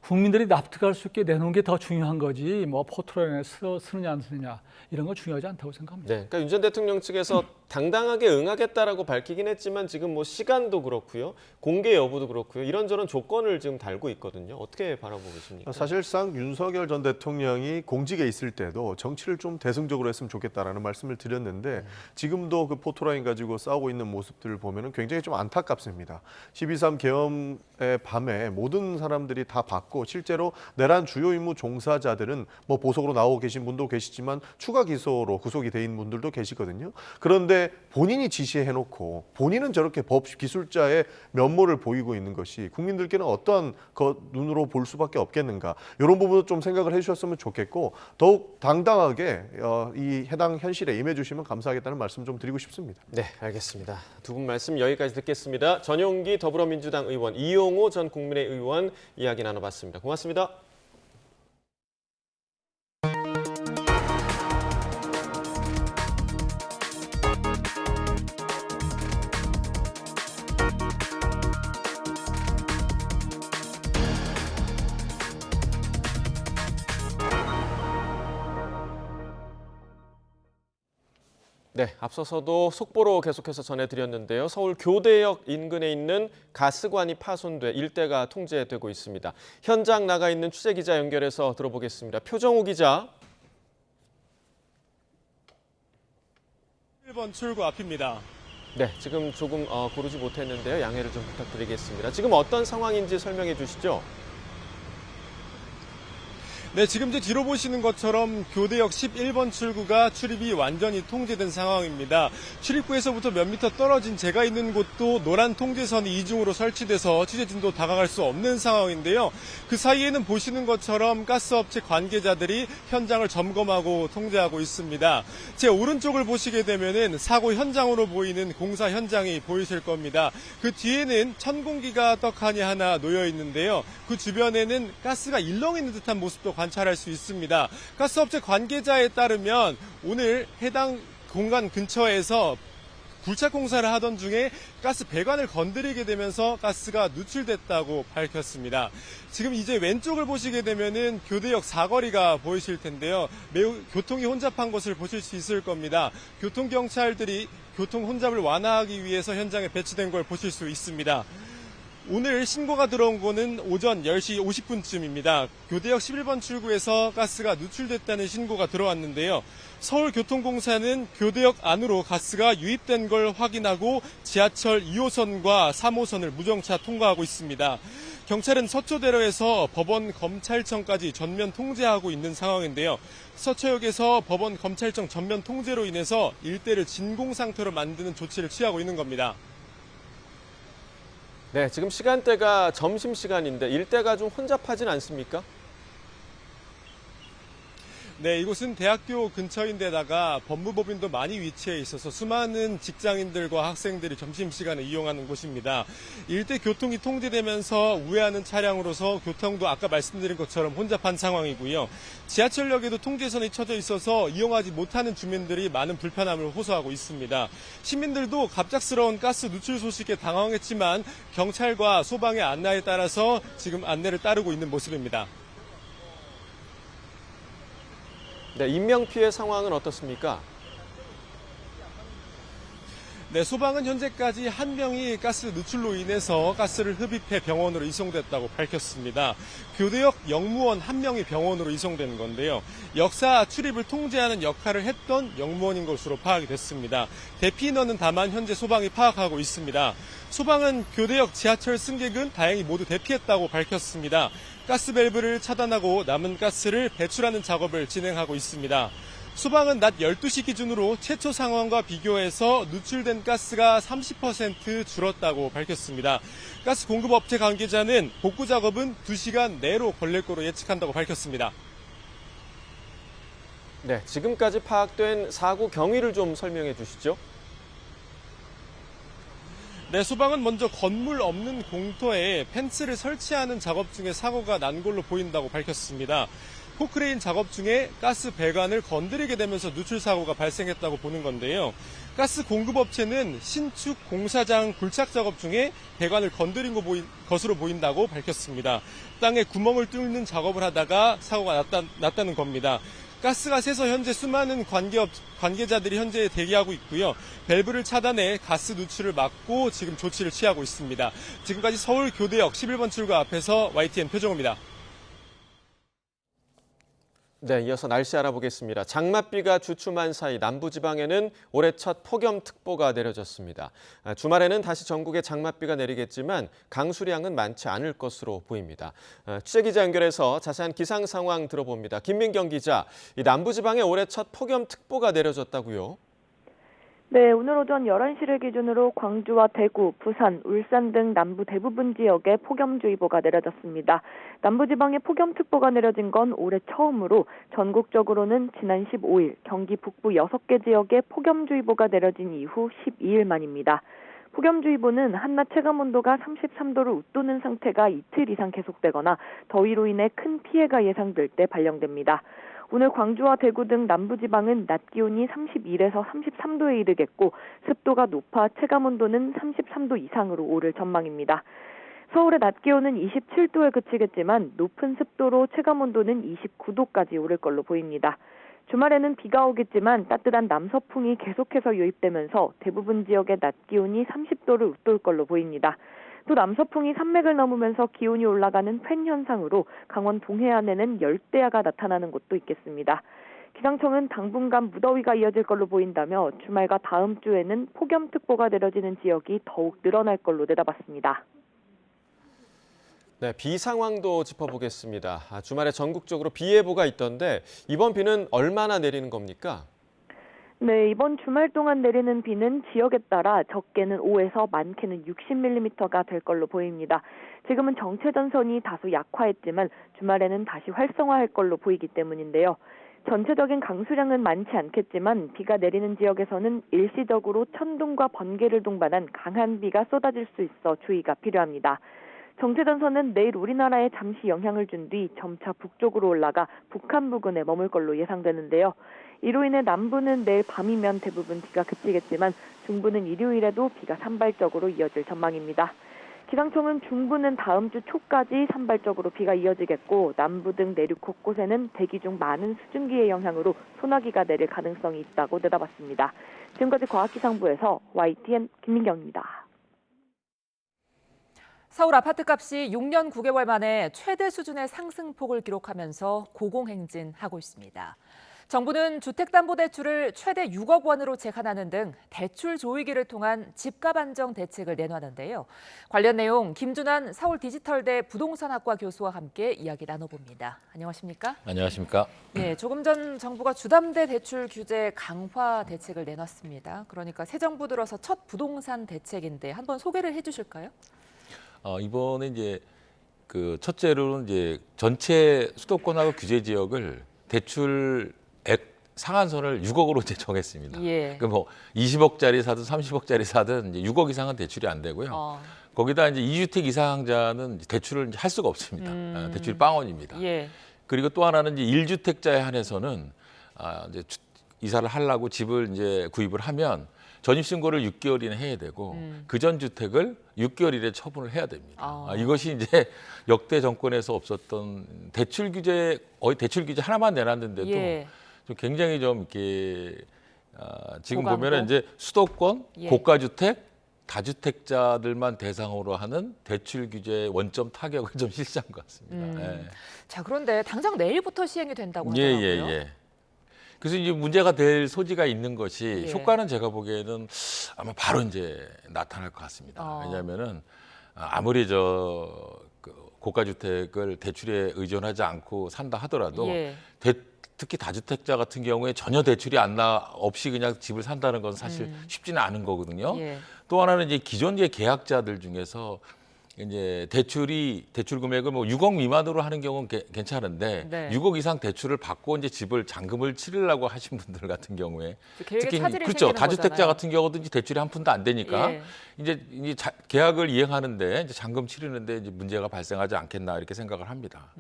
국민들이 납득할 수 있게 내놓은 게 더 중요한 거지 뭐 포트라인에 쓰느냐 안 쓰느냐 이런 건 중요하지 않다고 생각합니다. 네, 그러니까 윤 전 대통령 측에서 당당하게 응하겠다라고 밝히긴 했지만 지금 뭐 시간도 그렇고요, 공개 여부도 그렇고요, 이런저런 조건을 지금 달고 있거든요. 어떻게 바라보고 계십니까? 사실상 윤석열 전 대통령이 공직에 있을 때도 정치를 좀 대승적으로 했으면 좋겠다라는 말씀을 드렸는데 지금도 그 포토라인 가지고 싸우고 있는 모습들을 보면은 굉장히 좀 안타깝습니다. 12.3 계엄의 밤에 모든 사람들이 다 봤고 실제로 내란 주요 임무 종사자들은 뭐 보석으로 나오고 계신 분도 계시지만 추가 기소로 구속이 된 분들도 계시거든요. 그런데 본인이 지시해놓고 본인은 저렇게 법 기술자의 면모를 보이고 있는 것이 국민들께는 어떠한 눈으로 볼 수밖에 없겠는가. 이런 부분도 좀 생각을 해주셨으면 좋겠고 더욱 당당하게 이 해당 현실에 임해주시면 감사하겠다는 말씀 좀 드리고 싶습니다. 네, 알겠습니다. 두 분 말씀 여기까지 듣겠습니다. 전용기 더불어민주당 의원, 이용호 전 국민의 의원 이야기 나눠봤습니다. 고맙습니다. 네, 앞서서도 속보로 계속해서 전해드렸는데요. 서울 교대역 인근에 있는 가스관이 파손돼 일대가 통제되고 있습니다. 현장 나가 있는 취재기자 연결해서 들어보겠습니다. 표정우 기자. 1번 출구 앞입니다. 네, 지금 조금 고르지 못했는데요. 양해를 좀 부탁드리겠습니다. 지금 어떤 상황인지 설명해 주시죠. 네, 지금 이제 뒤로 보시는 것처럼 교대역 11번 출구가 출입이 완전히 통제된 상황입니다. 출입구에서부터 몇 미터 떨어진 제가 있는 곳도 노란 통제선이 이중으로 설치돼서 취재진도 다가갈 수 없는 상황인데요. 그 사이에는 보시는 것처럼 가스업체 관계자들이 현장을 점검하고 통제하고 있습니다. 제 오른쪽을 보시게 되면은 사고 현장으로 보이는 공사 현장이 보이실 겁니다. 그 뒤에는 천공기가 떡하니 하나 놓여 있는데요. 그 주변에는 가스가 일렁이는 듯한 모습도 관찰할 수 있습니다. 가스업체 관계자에 따르면 오늘 해당 공간 근처에서 굴착 공사를 하던 중에 가스 배관을 건드리게 되면서 가스가 누출됐다고 밝혔습니다. 지금 이제 왼쪽을 보시게 되면은 교대역 사거리가 보이실 텐데요. 매우 교통이 혼잡한 것을 보실 수 있을 겁니다. 교통경찰들이 교통 혼잡을 완화하기 위해서 현장에 배치된 걸 보실 수 있습니다. 오늘 신고가 들어온 거는 오전 10시 50분쯤입니다. 교대역 11번 출구에서 가스가 누출됐다는 신고가 들어왔는데요. 서울교통공사는 교대역 안으로 가스가 유입된 걸 확인하고 지하철 2호선과 3호선을 무정차 통과하고 있습니다. 경찰은 서초대로에서 법원 검찰청까지 전면 통제하고 있는 상황인데요. 서초역에서 법원 검찰청 전면 통제로 인해서 일대를 진공 상태로 만드는 조치를 취하고 있는 겁니다. 네, 지금 시간대가 점심시간인데 일대가 좀 혼잡하진 않습니까? 네, 이곳은 대학교 근처인데다가 법무법인도 많이 위치해 있어서 수많은 직장인들과 학생들이 점심시간에 이용하는 곳입니다. 일대 교통이 통제되면서 우회하는 차량으로서 교통도 아까 말씀드린 것처럼 혼잡한 상황이고요. 지하철역에도 통제선이 쳐져 있어서 이용하지 못하는 주민들이 많은 불편함을 호소하고 있습니다. 시민들도 갑작스러운 가스 누출 소식에 당황했지만 경찰과 소방의 안내에 따라서 지금 안내를 따르고 있는 모습입니다. 네, 인명피해 상황은 어떻습니까? 네, 소방은 현재까지 한 명이 가스 누출로 인해서 가스를 흡입해 병원으로 이송됐다고 밝혔습니다. 교대역 영무원 한 명이 병원으로 이송된 건데요. 역사 출입을 통제하는 역할을 했던 영무원인 것으로 파악이 됐습니다. 대피 인원은 다만 현재 소방이 파악하고 있습니다. 소방은 교대역 지하철 승객은 다행히 모두 대피했다고 밝혔습니다. 가스 밸브를 차단하고 남은 가스를 배출하는 작업을 진행하고 있습니다. 소방은 낮 12시 기준으로 최초 상황과 비교해서 누출된 가스가 30% 줄었다고 밝혔습니다. 가스 공급업체 관계자는 복구 작업은 2시간 내로 걸릴 거로 예측한다고 밝혔습니다. 네, 지금까지 파악된 사고 경위를 좀 설명해 주시죠. 네, 소방은 먼저 건물 없는 공터에 펜스를 설치하는 작업 중에 사고가 난 걸로 보인다고 밝혔습니다. 포크레인 작업 중에 가스 배관을 건드리게 되면서 누출 사고가 발생했다고 보는 건데요. 가스 공급업체는 신축 공사장 굴착 작업 중에 배관을 건드린 것으로 보인다고 밝혔습니다. 땅에 구멍을 뚫는 작업을 하다가 사고가 났다는 겁니다. 가스가 새서 현재 수많은 관계자들이 현재 대기하고 있고요. 밸브를 차단해 가스 누출을 막고 지금 조치를 취하고 있습니다. 지금까지 서울 교대역 11번 출구 앞에서 YTN 표정호입니다. 네, 이어서 날씨 알아보겠습니다. 장맛비가 주춤한 사이 남부지방에는 올해 첫 폭염특보가 내려졌습니다. 주말에는 다시 전국에 장맛비가 내리겠지만 강수량은 많지 않을 것으로 보입니다. 취재기자 연결해서 자세한 기상 상황 들어봅니다. 김민경 기자, 이 남부지방에 올해 첫 폭염특보가 내려졌다고요? 네, 오늘 오전 11시를 기준으로 광주와 대구, 부산, 울산 등 남부 대부분 지역에 폭염주의보가 내려졌습니다. 남부지방에 폭염특보가 내려진 건 올해 처음으로 전국적으로는 지난 15일 경기 북부 6개 지역에 폭염주의보가 내려진 이후 12일 만입니다. 폭염주의보는 한낮 체감온도가 33도를 웃도는 상태가 이틀 이상 계속되거나 더위로 인해 큰 피해가 예상될 때 발령됩니다. 오늘 광주와 대구 등 남부지방은 낮 기온이 31에서 33도에 이르겠고 습도가 높아 체감온도는 33도 이상으로 오를 전망입니다. 서울의 낮 기온은 27도에 그치겠지만 높은 습도로 체감온도는 29도까지 오를 걸로 보입니다. 주말에는 비가 오겠지만 따뜻한 남서풍이 계속해서 유입되면서 대부분 지역의 낮 기온이 30도를 웃돌 걸로 보입니다. 또 남서풍이 산맥을 넘으면서 기온이 올라가는 팬 현상으로 강원 동해안에는 열대야가 나타나는 곳도 있겠습니다. 기상청은 당분간 무더위가 이어질 걸로 보인다며 주말과 다음 주에는 폭염특보가 내려지는 지역이 더욱 늘어날 걸로 내다봤습니다. 네, 비 상황도 짚어보겠습니다. 주말에 전국적으로 비 예보가 있던데 이번 비는 얼마나 내리는 겁니까? 네, 이번 주말 동안 내리는 비는 지역에 따라 적게는 5에서 많게는 60mm가 될 걸로 보입니다. 지금은 정체전선이 다소 약화했지만 주말에는 다시 활성화할 걸로 보이기 때문인데요. 전체적인 강수량은 많지 않겠지만 비가 내리는 지역에서는 일시적으로 천둥과 번개를 동반한 강한 비가 쏟아질 수 있어 주의가 필요합니다. 정체전선은 내일 우리나라에 잠시 영향을 준 뒤 점차 북쪽으로 올라가 북한 부근에 머물 걸로 예상되는데요. 이로 인해 남부는 내일 밤이면 대부분 비가 그치겠지만 중부는 일요일에도 비가 산발적으로 이어질 전망입니다. 기상청은 중부는 다음 주 초까지 산발적으로 비가 이어지겠고 남부 등 내륙 곳곳에는 대기 중 많은 수증기의 영향으로 소나기가 내릴 가능성이 있다고 내다봤습니다. 지금까지 과학기상부에서 YTN 김민경입니다. 서울 아파트값이 6년 9개월 만에 최대 수준의 상승폭을 기록하면서 고공행진하고 있습니다. 정부는 주택담보대출을 최대 6억 원으로 제한하는 등 대출 조이기를 통한 집값 안정 대책을 내놨는데요. 관련 내용 김준환 서울디지털대 부동산학과 교수와 함께 이야기 나눠봅니다. 안녕하십니까? 안녕하십니까? 네, 조금 전 정부가 주담대 대출 규제 강화 대책을 내놨습니다. 그러니까 새 정부 들어서 첫 부동산 대책인데 한번 소개를 해주실까요? 이번에 이제 그 첫째로는 이제 전체 수도권하고 규제 지역을 대출액 상한선을 6억으로 이제 정했습니다. 예. 그 뭐 20억짜리 사든 30억짜리 사든 이제 6억 이상은 대출이 안 되고요. 거기다 이제 2주택 이상자는 대출을 할 수가 없습니다. 대출이 빵원입니다. 예. 그리고 또 하나는 이제 1주택자에 한해서는 이제 이사를 하려고 집을 이제 구입을 하면 전입신고를 6개월 이내 해야 되고 그 전 주택을 6개월 이내 처분을 해야 됩니다. 이것이 이제 역대 정권에서 없었던 대출 규제 하나만 내놨는데도 예. 좀 굉장히 좀 이렇게 지금 고강도? 보면은 이제 수도권 예. 고가주택 다주택자들만 대상으로 하는 대출 규제 원점 타격을 좀 실시한 것 같습니다. 예. 자, 그런데 당장 내일부터 시행이 된다고 예, 하더라고요. 예. 그래서 이제 문제가 될 소지가 있는 것이 예. 효과는 제가 보기에는 아마 바로 이제 나타날 것 같습니다. 왜냐하면은 아무리 고가주택을 대출에 의존하지 않고 산다 하더라도 예. 특히 다주택자 같은 경우에 전혀 대출이 없이 그냥 집을 산다는 건 사실 쉽지는 않은 거거든요. 예. 또 하나는 이제 기존 계약자들 중에서 이제 대출 금액을 뭐 6억 미만으로 하는 경우는 괜찮은데 네. 6억 이상 대출을 받고 이제 집을 잔금을 치르려고 하신 분들 같은 경우에 특히 그렇죠. 다주택자 같은 경우도 이제 대출이 한 푼도 안 되니까 예. 이제 계약을 이행하는데 이제 잔금 치르는데 이제 문제가 발생하지 않겠나 이렇게 생각을 합니다.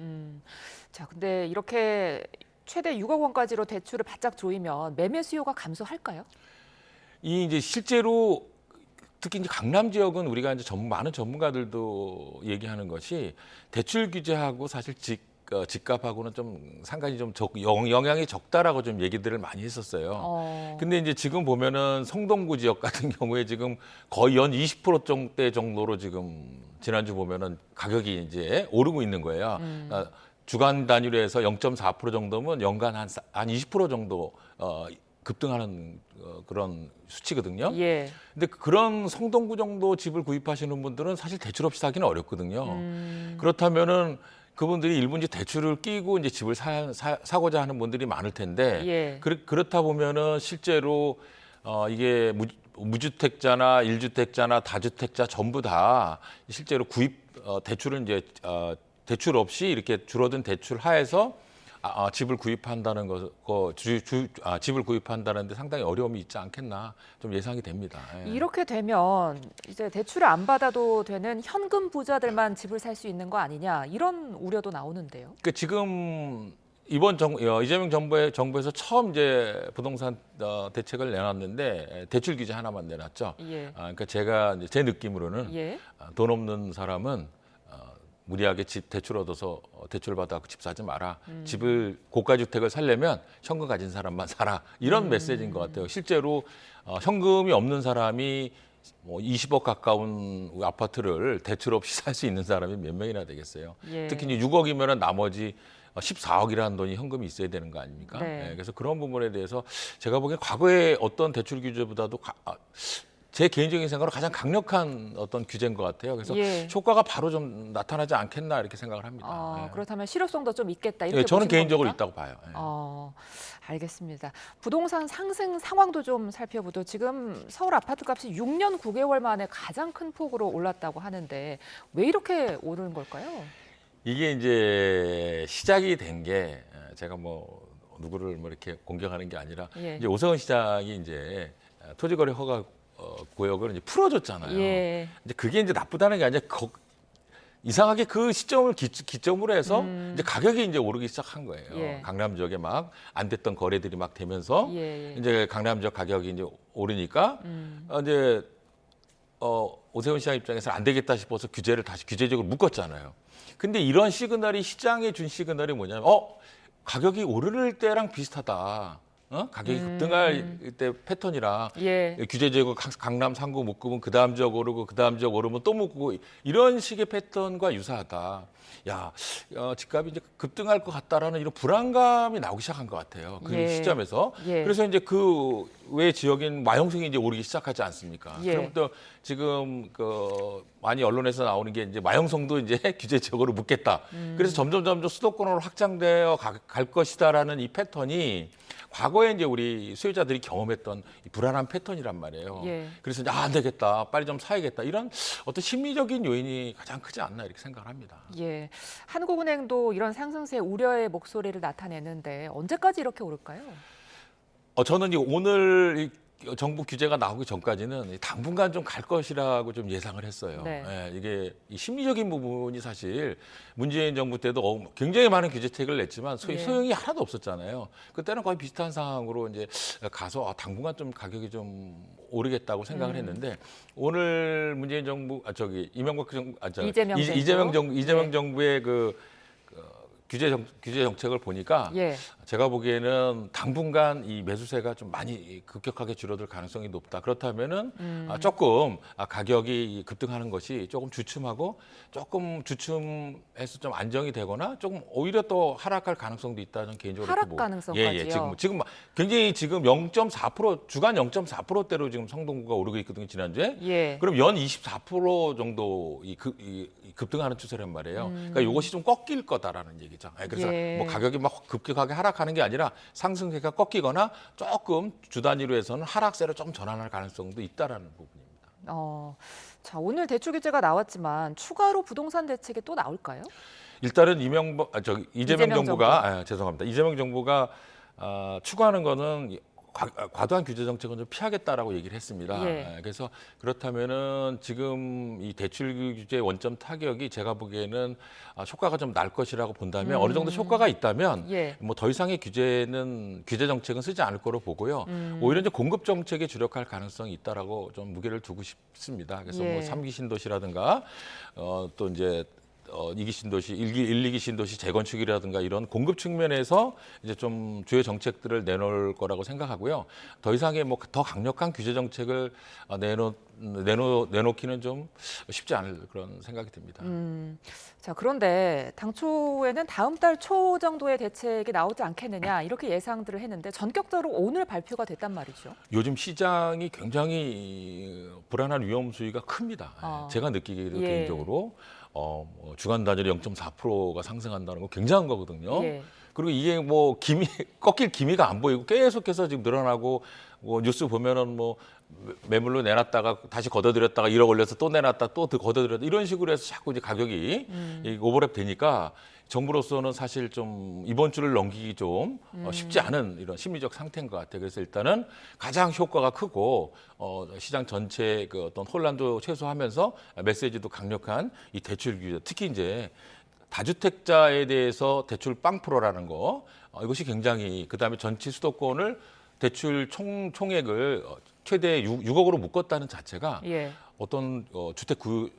자, 근데 이렇게 최대 6억 원까지로 대출을 바짝 조이면 매매 수요가 감소할까요? 이제 실제로 특히 이제 강남 지역은 우리가 이제 많은 전문가들도 얘기하는 것이 대출 규제하고 사실 집값하고는 좀 상관이 좀 영향이 적다라고 좀 얘기들을 많이 했었어요. 근데 이제 지금 보면은 성동구 지역 같은 경우에 지금 거의 연 20%대 정도로 지금 지난주 보면은 가격이 이제 오르고 있는 거예요. 그러니까 주간 단위로 해서 0.4% 정도면 연간 한 20% 정도 급등하는 그런 수치거든요. 예. 근데 그런 성동구 정도 집을 구입하시는 분들은 사실 대출 없이 사기는 어렵거든요. 그렇다면은 그분들이 일부 이제 대출을 끼고 이제 집을 사고자 하는 분들이 많을 텐데 예. 그렇다 보면은 실제로 이게 무주택자나 1주택자나 다주택자 전부 다 실제로 대출은 이제 대출 없이 이렇게 줄어든 대출 하에서 집을 구입한다는 집을 구입한다는데 상당히 어려움이 있지 않겠나 좀 예상이 됩니다. 예. 이렇게 되면 이제 대출을 안 받아도 되는 현금 부자들만 집을 살 수 있는 거 아니냐 이런 우려도 나오는데요. 그러니까 지금 이번 이재명 정부에서 처음 이제 부동산 대책을 내놨는데 대출 규제 하나만 내놨죠. 예. 그러니까 제가 이제 제 느낌으로는 예. 돈 없는 사람은 무리하게 집 대출 얻어서 대출 받아서 집 사지 마라. 집을 고가 주택을 살려면 현금 가진 사람만 사라. 이런 메시지인 것 같아요. 실제로 현금이 없는 사람이 뭐 20억 가까운 아파트를 대출 없이 살 수 있는 사람이 몇 명이나 되겠어요. 예. 특히 6억이면 나머지 14억이라는 돈이 현금이 있어야 되는 거 아닙니까? 네. 그래서 그런 부분에 대해서 제가 보기엔 과거의 어떤 대출 규제보다도 제 개인적인 생각으로 가장 강력한 어떤 규제인 것 같아요. 그래서 예. 효과가 바로 좀 나타나지 않겠나 이렇게 생각을 합니다. 예. 그렇다면 실효성도 좀 있겠다 이렇게 저는 보시는 개인적으로 겁니까? 있다고 봐요. 예. 알겠습니다. 부동산 상승 상황도 좀 살펴보죠. 지금 서울 아파트값이 6년 9개월 만에 가장 큰 폭으로 올랐다고 하는데 왜 이렇게 오른 걸까요? 이게 이제 시작이 된 게 제가 뭐 누구를 뭐 이렇게 공격하는 게 아니라 예. 이제 오세훈 시장이 이제 토지거래 허가 구역을 이제 풀어줬잖아요. 예. 이제 그게 이제 나쁘다는 게 아니라 이상하게 그 시점을 기점으로 해서 이제 가격이 이제 오르기 시작한 거예요. 예. 강남 지역에 막 안 됐던 거래들이 막 되면서 예. 이제 강남 지역 가격이 이제 오르니까 이제 오세훈 시장 입장에서는 안 되겠다 싶어서 규제를 다시 규제적으로 묶었잖아요. 근데 이런 시그널이 시장에 준 시그널이 뭐냐면 가격이 오를 때랑 비슷하다. 가격이 급등할 때 패턴이랑 예. 규제적으로 강남 상구 묶으면 그 다음 지역 오르고 그 다음 지역 오르면 또 묶고 이런 식의 패턴과 유사하다. 집값이 이제 급등할 것 같다라는 이런 불안감이 나오기 시작한 것 같아요. 그 예. 시점에서. 예. 그래서 이제 그 외 지역인 마용성이 이제 오르기 시작하지 않습니까? 예. 그럼 또 지금 많이 언론에서 나오는 게 이제 마용성도 이제 규제적으로 묶겠다. 그래서 점점 수도권으로 확장되어 갈 것이다라는 이 패턴이 과거에 이제 우리 수요자들이 경험했던 이 불안한 패턴이란 말이에요. 예. 그래서 이제 안 되겠다, 빨리 좀 사야겠다 이런 어떤 심리적인 요인이 가장 크지 않나 이렇게 생각을 합니다. 예. 한국은행도 이런 상승세 우려의 목소리를 나타내는데 언제까지 이렇게 오를까요? 저는 오늘 정부 규제가 나오기 전까지는 당분간 좀 갈 것이라고 좀 예상을 했어요. 네. 예, 이게 이 심리적인 부분이 사실 문재인 정부 때도 굉장히 많은 규제책을 냈지만 소용이 하나도 없었잖아요. 그때는 거의 비슷한 상황으로 이제 가서 당분간 좀 가격이 좀 오르겠다고 생각을 했는데 오늘 문재인 정부 이명박 정부 이재명 정부의 규제 정책을 보니까 예. 제가 보기에는 당분간 이 매수세가 좀 많이 급격하게 줄어들 가능성이 높다. 그렇다면은 조금 가격이 급등하는 것이 조금 주춤하고 조금 주춤해서 좀 안정이 되거나 조금 오히려 또 하락할 가능성도 있다는 개인적으로 하락 이렇게 보고. 가능성까지요? 지금 굉장히 지금 0.4% 주간 0.4%대로 지금 성동구가 오르고 있거든요 지난주에. 예. 그럼 연 24% 정도 급등하는 추세란 말이에요. 그러니까 이것이 좀 꺾일 거다라는 얘기. 얘기죠. 그래서 예. 뭐 가격이 막 급격하게 하락하는 게 아니라 상승세가 꺾이거나 조금 주 단위로 해서는 하락세로 좀 전환할 가능성도 있다라는 부분입니다. 자, 오늘 대출 규제가 나왔지만 추가로 부동산 대책이 또 나올까요? 일단은 이재명 정부가 죄송합니다. 이재명 정부가 추구하는 거는 과도한 규제 정책은 좀 피하겠다라고 얘기를 했습니다. 예. 그래서 그렇다면은 지금 이 대출 규제 원점 타격이 제가 보기에는 효과가 좀 날 것이라고 본다면 어느 정도 효과가 있다면 예. 뭐 더 이상의 규제 정책은 쓰지 않을 거로 보고요. 오히려 이제 공급 정책에 주력할 가능성이 있다라고 좀 무게를 두고 싶습니다. 그래서 예. 뭐 3기 신도시라든가 또 이제 2기 신도시, 2기 신도시 재건축이라든가 이런 공급 측면에서 이제 좀 주요 정책들을 내놓을 거라고 생각하고요. 더 이상의 뭐 더 강력한 규제 정책을 내놓기는 좀 쉽지 않을 그런 생각이 듭니다. 자, 그런데 당초에는 다음 달 초 정도의 대책이 나오지 않겠느냐 이렇게 예상들을 했는데 전격적으로 오늘 발표가 됐단 말이죠. 요즘 시장이 굉장히 불안한 위험 수위가 큽니다. 제가 느끼기에도 예. 개인적으로 주간 단위로 0.4%가 상승한다는 거 굉장한 거거든요. 예. 그리고 이게 뭐 꺾일 기미가 안 보이고 계속해서 지금 늘어나고 뉴스 보면은 뭐 매물로 내놨다가 다시 걷어들였다가 1억 올려서 또 내놨다 또 걷어들였다 이런 식으로 해서 자꾸 이제 가격이 오버랩 되니까 정부로서는 사실 좀 이번 주를 넘기기 좀 쉽지 않은 이런 심리적 상태인 것 같아요. 그래서 일단은 가장 효과가 크고 시장 전체의 그 어떤 혼란도 최소화하면서 메시지도 강력한 이 대출 규제, 특히 이제 다주택자에 대해서 대출 0%라는 거 이것이 굉장히 그다음에 전체 수도권을 대출 총액을 최대 6억으로 묶었다는 자체가 예. 어떤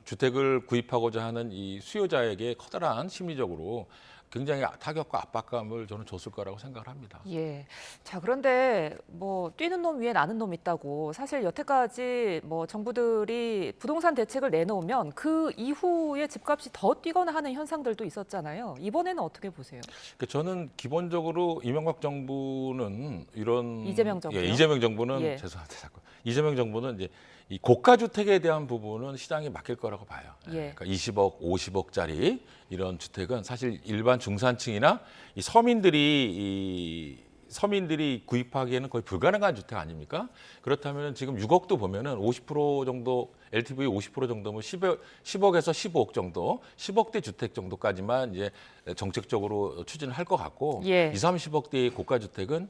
주택을 구입하고자 하는 이 수요자에게 커다란 심리적으로 굉장히 타격과 압박감을 저는 줬을 거라고 생각을 합니다. 예. 자, 그런데 뭐 뛰는 놈 위에 나는 놈 있다고 사실 여태까지 뭐 정부들이 부동산 대책을 내놓으면 그 이후에 집값이 더 뛰거나 하는 현상들도 있었잖아요. 이번에는 어떻게 보세요? 저는 기본적으로 이명박 정부는 이런 이재명 정부요? 이재명 정부는 예. 죄송합니다. 자꾸. 이재명 정부는 이제 이 고가 주택에 대한 부분은 시장에 맡길 거라고 봐요. 예. 그러니까 20억, 50억짜리 이런 주택은 사실 일반 중산층이나 이 서민들이 구입하기에는 거의 불가능한 주택 아닙니까? 그렇다면 지금 6억도 보면은 50% 정도 LTV 50% 정도면 10억에서 15억 정도, 10억대 주택 정도까지만 이제 정책적으로 추진을 할 것 같고 예. 20, 30억대의 고가 주택은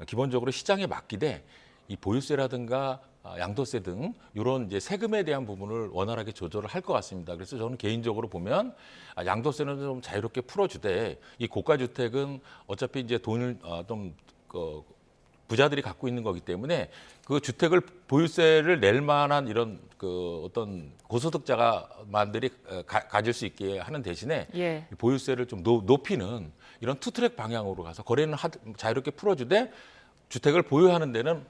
기본적으로 시장에 맡기되 이 보유세라든가 양도세 등 이런 이제 세금에 대한 부분을 원활하게 조절을 할 것 같습니다. 그래서 저는 개인적으로 보면 양도세는 좀 자유롭게 풀어주되 이 고가 주택은 어차피 이제 돈을 좀 부자들이 갖고 있는 거기 때문에 그 주택을 보유세를 낼 만한 이런 그 어떤 고소득자만들이 가질 수 있게 하는 대신에 예. 보유세를 좀 높이는 이런 투트랙 방향으로 가서 거래는 자유롭게 풀어주되 주택을 보유하는 데는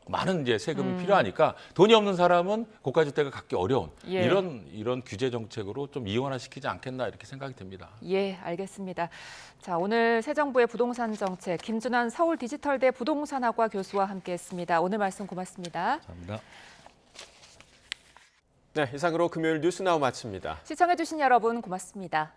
많은 이제 세금이 필요하니까 돈이 없는 사람은 고가 주택을 갖기 어려운 예. 이런 규제 정책으로 좀 이원화시키지 않겠나 이렇게 생각이 듭니다. 예, 알겠습니다. 자, 오늘 새 정부의 부동산 정책 김준환 서울 디지털대 부동산학과 교수와 함께했습니다. 오늘 말씀 고맙습니다. 감사합니다. 네, 이상으로 금요일 뉴스나우 마칩니다. 시청해주신 여러분 고맙습니다.